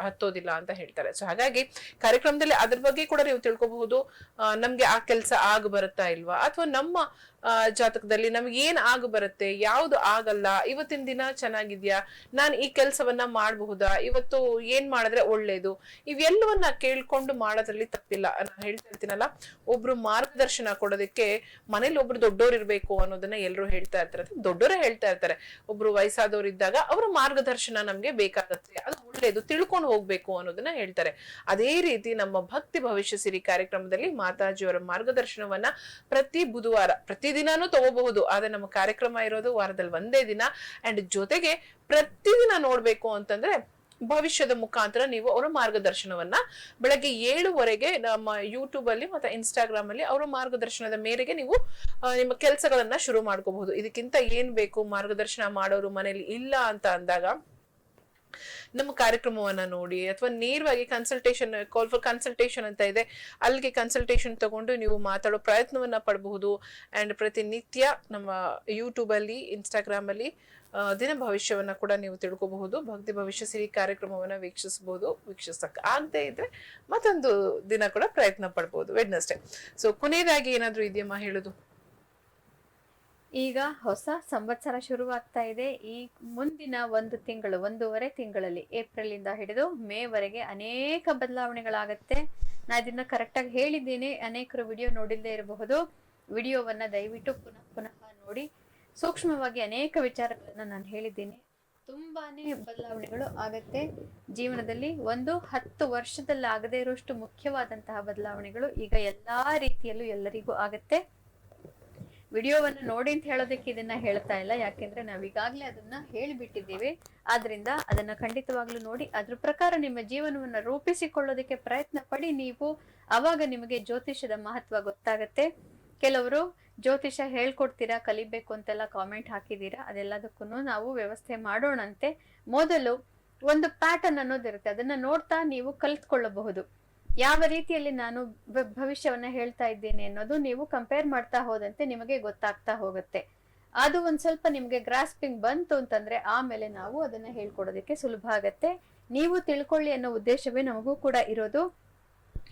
ಹತ್ತೋದಿಲ್ಲ ಅಂತ ಹೇಳ್ತಾರೆ. ಸೊ ಹಾಗಾಗಿ ಕಾರ್ಯಕ್ರಮದಲ್ಲಿ ಅದ್ರ ಬಗ್ಗೆ ಕೂಡ ನೀವು ತಿಳ್ಕೊಬಹುದು. ನಮ್ಗೆ ಆ ಕೆಲಸ ಆಗ ಬರುತ್ತಾ ಇಲ್ವಾ, ಅಥವಾ ನಮ್ಮ ಜಾತಕದಲ್ಲಿ ನಮ್ಗೆ ಏನ್ ಆಗ ಬರುತ್ತೆ, ಯಾವ್ದು ಆಗಲ್ಲ, ಇವತ್ತಿನ ದಿನ ಚೆನ್ನಾಗಿದ್ಯಾ, ನಾನು ಈ ಕೆಲ್ಸವನ್ನ ಮಾಡಬಹುದಾ, ಇವತ್ತು ಏನ್ ಮಾಡಿದ್ರೆ ಒಳ್ಳೇದು, ಇವೆಲ್ಲವನ್ನ ಕೇಳ್ಕೊಂಡು ಮಾಡೋದ್ರಲ್ಲಿ ತಪ್ಪಿಲ್ಲ. ನಾನು ಹೇಳ್ತಾ ಇರ್ತೀನಲ್ಲ, ಒಬ್ರು ಮಾರ್ಗದರ್ಶನ ಕೊಡೋದಕ್ಕೆ ಮನೇಲಿ ಒಬ್ರು ದೊಡ್ಡೋರು ಇರ್ಬೇಕು ಅನ್ನೋದನ್ನ ಎಲ್ಲರೂ ಹೇಳ್ತಾ ಇರ್ತಾರೆ, ದೊಡ್ಡೋರೇ ಹೇಳ್ತಾ ಇರ್ತಾರೆ. ಒಬ್ರು ವಯಸ್ಸಾದವ್ರು ಇದ್ದಾಗ ಅವರ ಮಾರ್ಗದರ್ಶನ ನಮ್ಗೆ ಬೇಕಾಗತ್ತೆ, ಅದು ಒಳ್ಳೇದು, ತಿಳ್ಕೊಂಡು ಹೋಗ್ಬೇಕು ಅನ್ನೋದನ್ನ ಹೇಳ್ತಾರೆ. ಅದೇ ರೀತಿ ನಮ್ಮ ಭಕ್ತಿ ಭವಿಷ್ಯ ಸಿರಿ ಕಾರ್ಯಕ್ರಮದಲ್ಲಿ ಮಾತಾಜಿಯವರ ಮಾರ್ಗದರ್ಶನವನ್ನ ಪ್ರತಿ ಬುಧವಾರ, ಪ್ರತಿದಿನಾನು ತಗೋಬಹುದು, ಆದ್ರೆ ನಮ್ಮ ಕಾರ್ಯಕ್ರಮ ಇರೋದು ವಾರದಲ್ಲಿ ಒಂದೇ ದಿನ. ಅಂಡ್ ಜೊತೆಗೆ ಪ್ರತಿದಿನ ನೋಡ್ಬೇಕು ಅಂತಂದ್ರೆ ಭವಿಷ್ಯದ ಮುಖಾಂತರ ನೀವು ಅವರ ಮಾರ್ಗದರ್ಶನವನ್ನ ಬೆಳಗ್ಗೆ 7:00 ನಮ್ಮ ಯೂಟ್ಯೂಬ್ ಅಲ್ಲಿ ಮತ್ತೆ ಇನ್ಸ್ಟಾಗ್ರಾಮ್ ಅಲ್ಲಿ ಅವರ ಮಾರ್ಗದರ್ಶನದ ಮೇರೆಗೆ ನೀವು ನಿಮ್ಮ ಕೆಲಸಗಳನ್ನ ಶುರು ಮಾಡ್ಕೋಬಹುದು. ಇದಕ್ಕಿಂತ ಏನ್ ಬೇಕು, ಮಾರ್ಗದರ್ಶನ ಮಾಡೋರು ಮನೇಲಿ ಇಲ್ಲ ಅಂತ ಅಂದಾಗ ನಮ್ಮ ಕಾರ್ಯಕ್ರಮವನ್ನ ನೋಡಿ, ಅಥವಾ ನೇರವಾಗಿ ಕನ್ಸಲ್ಟೇಷನ್, ಕಾಲ್ ಫಾರ್ ಕನ್ಸಲ್ಟೇಷನ್ ಅಂತ ಇದೆ, ಅಲ್ಲಿಗೆ ಕನ್ಸಲ್ಟೇಷನ್ ತಗೊಂಡು ನೀವು ಮಾತಾಡೋ ಪ್ರಯತ್ನವನ್ನ ಪಡಬಹುದು. ಅಂಡ್ ಪ್ರತಿನಿತ್ಯ ನಮ್ಮ ಯೂಟ್ಯೂಬ್ ಅಲ್ಲಿ, ಇನ್ಸ್ಟಾಗ್ರಾಮ್ ಅಲ್ಲಿ ದಿನ ಭವಿಷ್ಯವನ್ನ ಕೂಡ ನೀವು ತಿಳ್ಕೋಬಹುದು. ಭಕ್ತಿ ಭವಿಷ್ಯ ಸಿರಿ ಕಾರ್ಯಕ್ರಮವನ್ನ ವೀಕ್ಷಿಸಬಹುದು. ವೀಕ್ಷಿಸಕ್ ಆಗದೆ ಇದ್ರೆ ಮತ್ತೊಂದು ದಿನ ಕೂಡ ಪ್ರಯತ್ನ ಪಡ್ಬೋದು, ವೆಡ್ನೆಸ್ಡೇ. ಸೊ ಕೊನೆಯದಾಗಿ ಏನಾದ್ರು ಇದೆಯಮ್ಮ ಹೇಳುದು? ಈಗ ಹೊಸ ಸಂವತ್ಸರ ಶುರುವಾಗ್ತಾ ಇದೆ. ಈ ಮುಂದಿನ 1 ತಿಂಗಳು, 1.5 ತಿಂಗಳಲ್ಲಿ, ಏಪ್ರಿಲ್ ಇಂದ ಹಿಡಿದು ಮೇವರೆಗೆ ಅನೇಕ ಬದಲಾವಣೆಗಳಾಗತ್ತೆ. ನಾ ಇದನ್ನ ಕರೆಕ್ಟಾಗಿ ಹೇಳಿದ್ದೇನೆ, ಅನೇಕರು ವಿಡಿಯೋ ನೋಡಿಲ್ಲದೆ ಇರಬಹುದು. ವಿಡಿಯೋವನ್ನ ದಯವಿಟ್ಟು ಪುನಃ ನೋಡಿ. ಸೂಕ್ಷ್ಮವಾಗಿ ಅನೇಕ ವಿಚಾರಗಳನ್ನ ನಾನು ಹೇಳಿದ್ದೀನಿ. ತುಂಬಾನೇ ಬದಲಾವಣೆಗಳು ಆಗತ್ತೆ ಜೀವನದಲ್ಲಿ. 10 ವರ್ಷದಲ್ಲಿ ಆಗದೇ ಇರೋಷ್ಟು ಮುಖ್ಯವಾದಂತಹ ಬದಲಾವಣೆಗಳು ಈಗ ಎಲ್ಲಾ ರೀತಿಯಲ್ಲೂ ಎಲ್ಲರಿಗೂ ಆಗತ್ತೆ. ವಿಡಿಯೋವನ್ನ ನೋಡಿ ಅಂತ ಹೇಳೋದಕ್ಕೆ ಇದನ್ನ ಹೇಳ್ತಾ ಇಲ್ಲ, ಯಾಕೆಂದ್ರೆ ನಾವೀಗಾಗ್ಲೇ ಅದನ್ನ ಹೇಳಿಬಿಟ್ಟಿದ್ದೀವಿ. ಆದ್ರಿಂದ ಅದನ್ನ ಖಂಡಿತವಾಗ್ಲೂ ನೋಡಿ, ಅದ್ರ ಪ್ರಕಾರ ನಿಮ್ಮ ಜೀವನವನ್ನ ರೂಪಿಸಿಕೊಳ್ಳೋದಕ್ಕೆ ಪ್ರಯತ್ನ ಪಡಿ ನೀವು. ಅವಾಗ ನಿಮಗೆ ಜ್ಯೋತಿಷ್ಯದ ಮಹತ್ವ ಗೊತ್ತಾಗತ್ತೆ. ಕೆಲವರು ಜ್ಯೋತಿಷ ಹೇಳ್ಕೊಡ್ತೀರಾ, ಕಲಿಬೇಕು ಅಂತೆಲ್ಲ ಕಾಮೆಂಟ್ ಹಾಕಿದೀರಾ. ಅದೆಲ್ಲದಕ್ಕೂ ನಾವು ವ್ಯವಸ್ಥೆ ಮಾಡೋಣಂತೆ. ಮೊದಲು ಒಂದು ಪ್ಯಾಟರ್ನ್ ಅನ್ನೋದಿರುತ್ತೆ, ಅದನ್ನ ನೋಡ್ತಾ ನೀವು ಕಲ್ತ್ಕೊಳ್ಳಬಹುದು. ಯಾವ ರೀತಿಯಲ್ಲಿ ನಾನು ಭವಿಷ್ಯವನ್ನ ಹೇಳ್ತಾ ಇದ್ದೇನೆ ಅನ್ನೋದು ನೀವು ಕಂಪೇರ್ ಮಾಡ್ತಾ ಹೋದಂತೆ ನಿಮಗೆ ಗೊತ್ತಾಗ್ತಾ ಹೋಗುತ್ತೆ. ಅದು ಒಂದ್ ಸ್ವಲ್ಪ ನಿಮ್ಗೆ ಗ್ರಾಸ್ಪಿಂಗ್ ಬಂತು ಅಂತಂದ್ರೆ ಆಮೇಲೆ ನಾವು ಅದನ್ನ ಹೇಳ್ಕೊಡೋದಕ್ಕೆ ಸುಲಭ ಆಗತ್ತೆ. ನೀವು ತಿಳ್ಕೊಳ್ಳಿ ಅನ್ನೋ ಉದ್ದೇಶವೇ ನಮಗೂ ಕೂಡ ಇರೋದು.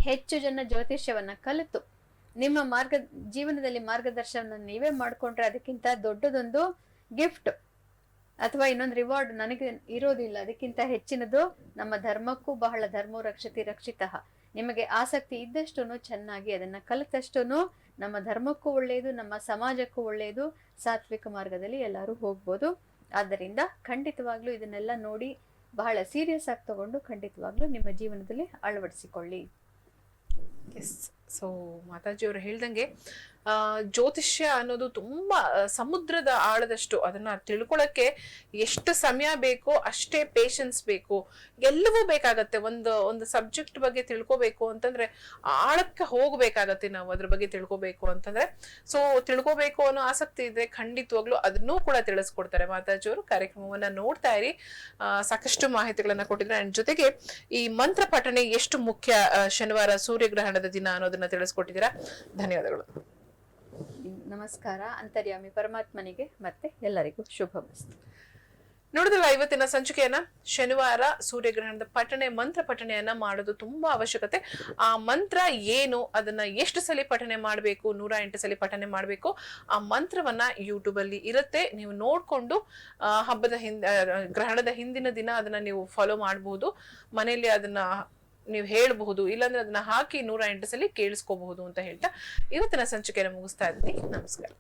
ಹೆಚ್ಚು ಜನ ಜ್ಯೋತಿಷ್ಯವನ್ನ ಕಲಿತು ನಿಮ್ಮ ಜೀವನದಲ್ಲಿ ಮಾರ್ಗದರ್ಶನ ನೀವೇ ಮಾಡ್ಕೊಂಡ್ರೆ ಅದಕ್ಕಿಂತ ದೊಡ್ಡದೊಂದು ಗಿಫ್ಟ್ ಅಥವಾ ಇನ್ನೊಂದು ರಿವಾರ್ಡ್ ನನಗೆ ಇರೋದಿಲ್ಲ. ಅದಕ್ಕಿಂತ ಹೆಚ್ಚಿನದು ನಮ್ಮ ಧರ್ಮಕ್ಕೂ ಬಹಳ ಧರ್ಮೋ ರಕ್ಷತಿ ರಕ್ಷಿತಃ. ನಿಮಗೆ ಆಸಕ್ತಿ ಇದ್ದಷ್ಟು ಚೆನ್ನಾಗಿ ಅದನ್ನ ಕಲಿತಷ್ಟು ನಮ್ಮ ಧರ್ಮಕ್ಕೂ ಒಳ್ಳೆಯದು, ನಮ್ಮ ಸಮಾಜಕ್ಕೂ ಒಳ್ಳೆಯದು. ಸಾತ್ವಿಕ ಮಾರ್ಗದಲ್ಲಿ ಎಲ್ಲರೂ ಹೋಗ್ಬೋದು. ಆದ್ದರಿಂದ ಖಂಡಿತವಾಗ್ಲೂ ಇದನ್ನೆಲ್ಲ ನೋಡಿ ಬಹಳ ಸೀರಿಯಸ್ ಆಗಿ ತಗೊಂಡು ಖಂಡಿತವಾಗ್ಲೂ ನಿಮ್ಮ ಜೀವನದಲ್ಲಿ ಅಳವಡಿಸಿಕೊಳ್ಳಿ. ಎಸ್. ಸೊ ಮಾತಾಜಿಯವರು ಹೇಳ್ದಂಗೆ ಜ್ಯೋತಿಷ್ಯ ಅನ್ನೋದು ತುಂಬಾ ಸಮುದ್ರದ ಆಳದಷ್ಟು. ಅದನ್ನ ತಿಳ್ಕೊಳಕ್ಕೆ ಎಷ್ಟು ಸಮಯ ಬೇಕೋ ಅಷ್ಟೇ ಪೇಷನ್ಸ್ ಬೇಕು, ಎಲ್ಲವೂ ಬೇಕಾಗತ್ತೆ. ಒಂದು ಸಬ್ಜೆಕ್ಟ್ ಬಗ್ಗೆ ತಿಳ್ಕೊಬೇಕು ಅಂತಂದ್ರೆ ಆಳಕ್ಕೆ ಹೋಗ್ಬೇಕಾಗತ್ತೆ ನಾವು ಅದ್ರ ಬಗ್ಗೆ ತಿಳ್ಕೊಬೇಕು ಅಂತಂದ್ರೆ. ಸೊ ತಿಳ್ಕೊಬೇಕು ಅನ್ನೋ ಆಸಕ್ತಿ ಇದ್ರೆ ಖಂಡಿತವಾಗ್ಲೂ ಅದನ್ನೂ ಕೂಡ ತಿಳಿಸ್ಕೊಡ್ತಾರೆ ಮಾತಾಜಿಯವರು. ಕಾರ್ಯಕ್ರಮವನ್ನ ನೋಡ್ತಾ ಇರಿ, ಸಾಕಷ್ಟು ಮಾಹಿತಿಗಳನ್ನ ಕೊಟ್ಟಿದ್ರೆ. ಅಂಡ್ ಜೊತೆಗೆ ಈ ಮಂತ್ರ ಪಠಣೆ ಎಷ್ಟು ಮುಖ್ಯ, ಶನಿವಾರ ಸೂರ್ಯಗ್ರಹಣದ ದಿನ ಅನ್ನೋದನ್ನ ತಿಳಿಸ್ಕೊಟ್ಟಿದ್ದೀರಾ. ಧನ್ಯವಾದಗಳು. ನಮಸ್ಕಾರ. ಅಂತರ್ಯಾಮಿ ಪರಮಾತ್ಮನಿಗೆ ಮತ್ತೆ ಎಲ್ಲರಿಗೂ ಶುಭಮಸ್ತು. ನೋಡಿದ್ರಲ್ಲ ಇವತ್ತಿನ ಸಂಚಿಕೆಯನ್ನ. ಶನಿವಾರ ಸೂರ್ಯಗ್ರಹಣದ ಮಂತ್ರ ಪಠಣೆಯನ್ನ ಮಾಡೋದು ತುಂಬಾ ಅವಶ್ಯಕತೆ. ಆ ಮಂತ್ರ ಏನು, ಅದನ್ನ ಎಷ್ಟು ಸಲ ಪಠಣೆ ಮಾಡಬೇಕು, 108 ಸಲ ಪಠಣೆ ಮಾಡಬೇಕು. ಆ ಮಂತ್ರವನ್ನ ಯೂಟ್ಯೂಬ್ ಅಲ್ಲಿ ಇರುತ್ತೆ, ನೀವು ನೋಡ್ಕೊಂಡು ಗ್ರಹಣದ ಹಿಂದಿನ ದಿನ ಅದನ್ನ ನೀವು ಫಾಲೋ ಮಾಡಬಹುದು. ಮನೆಯಲ್ಲಿ ಅದನ್ನ ನೀವು ಹೇಳಬಹುದು, ಇಲ್ಲಾಂದ್ರೆ ಅದನ್ನ ಹಾಕಿ 108 ಸಲ ಕೇಳಿಸ್ಕೋಬಹುದು ಅಂತ ಹೇಳ್ತಾ ಇವತ್ತಿನ ಸಂಚಿಕೆಯನ್ನು ಮುಗಿಸ್ತಾ ಇದ್ದೀನಿ. ನಮಸ್ಕಾರ.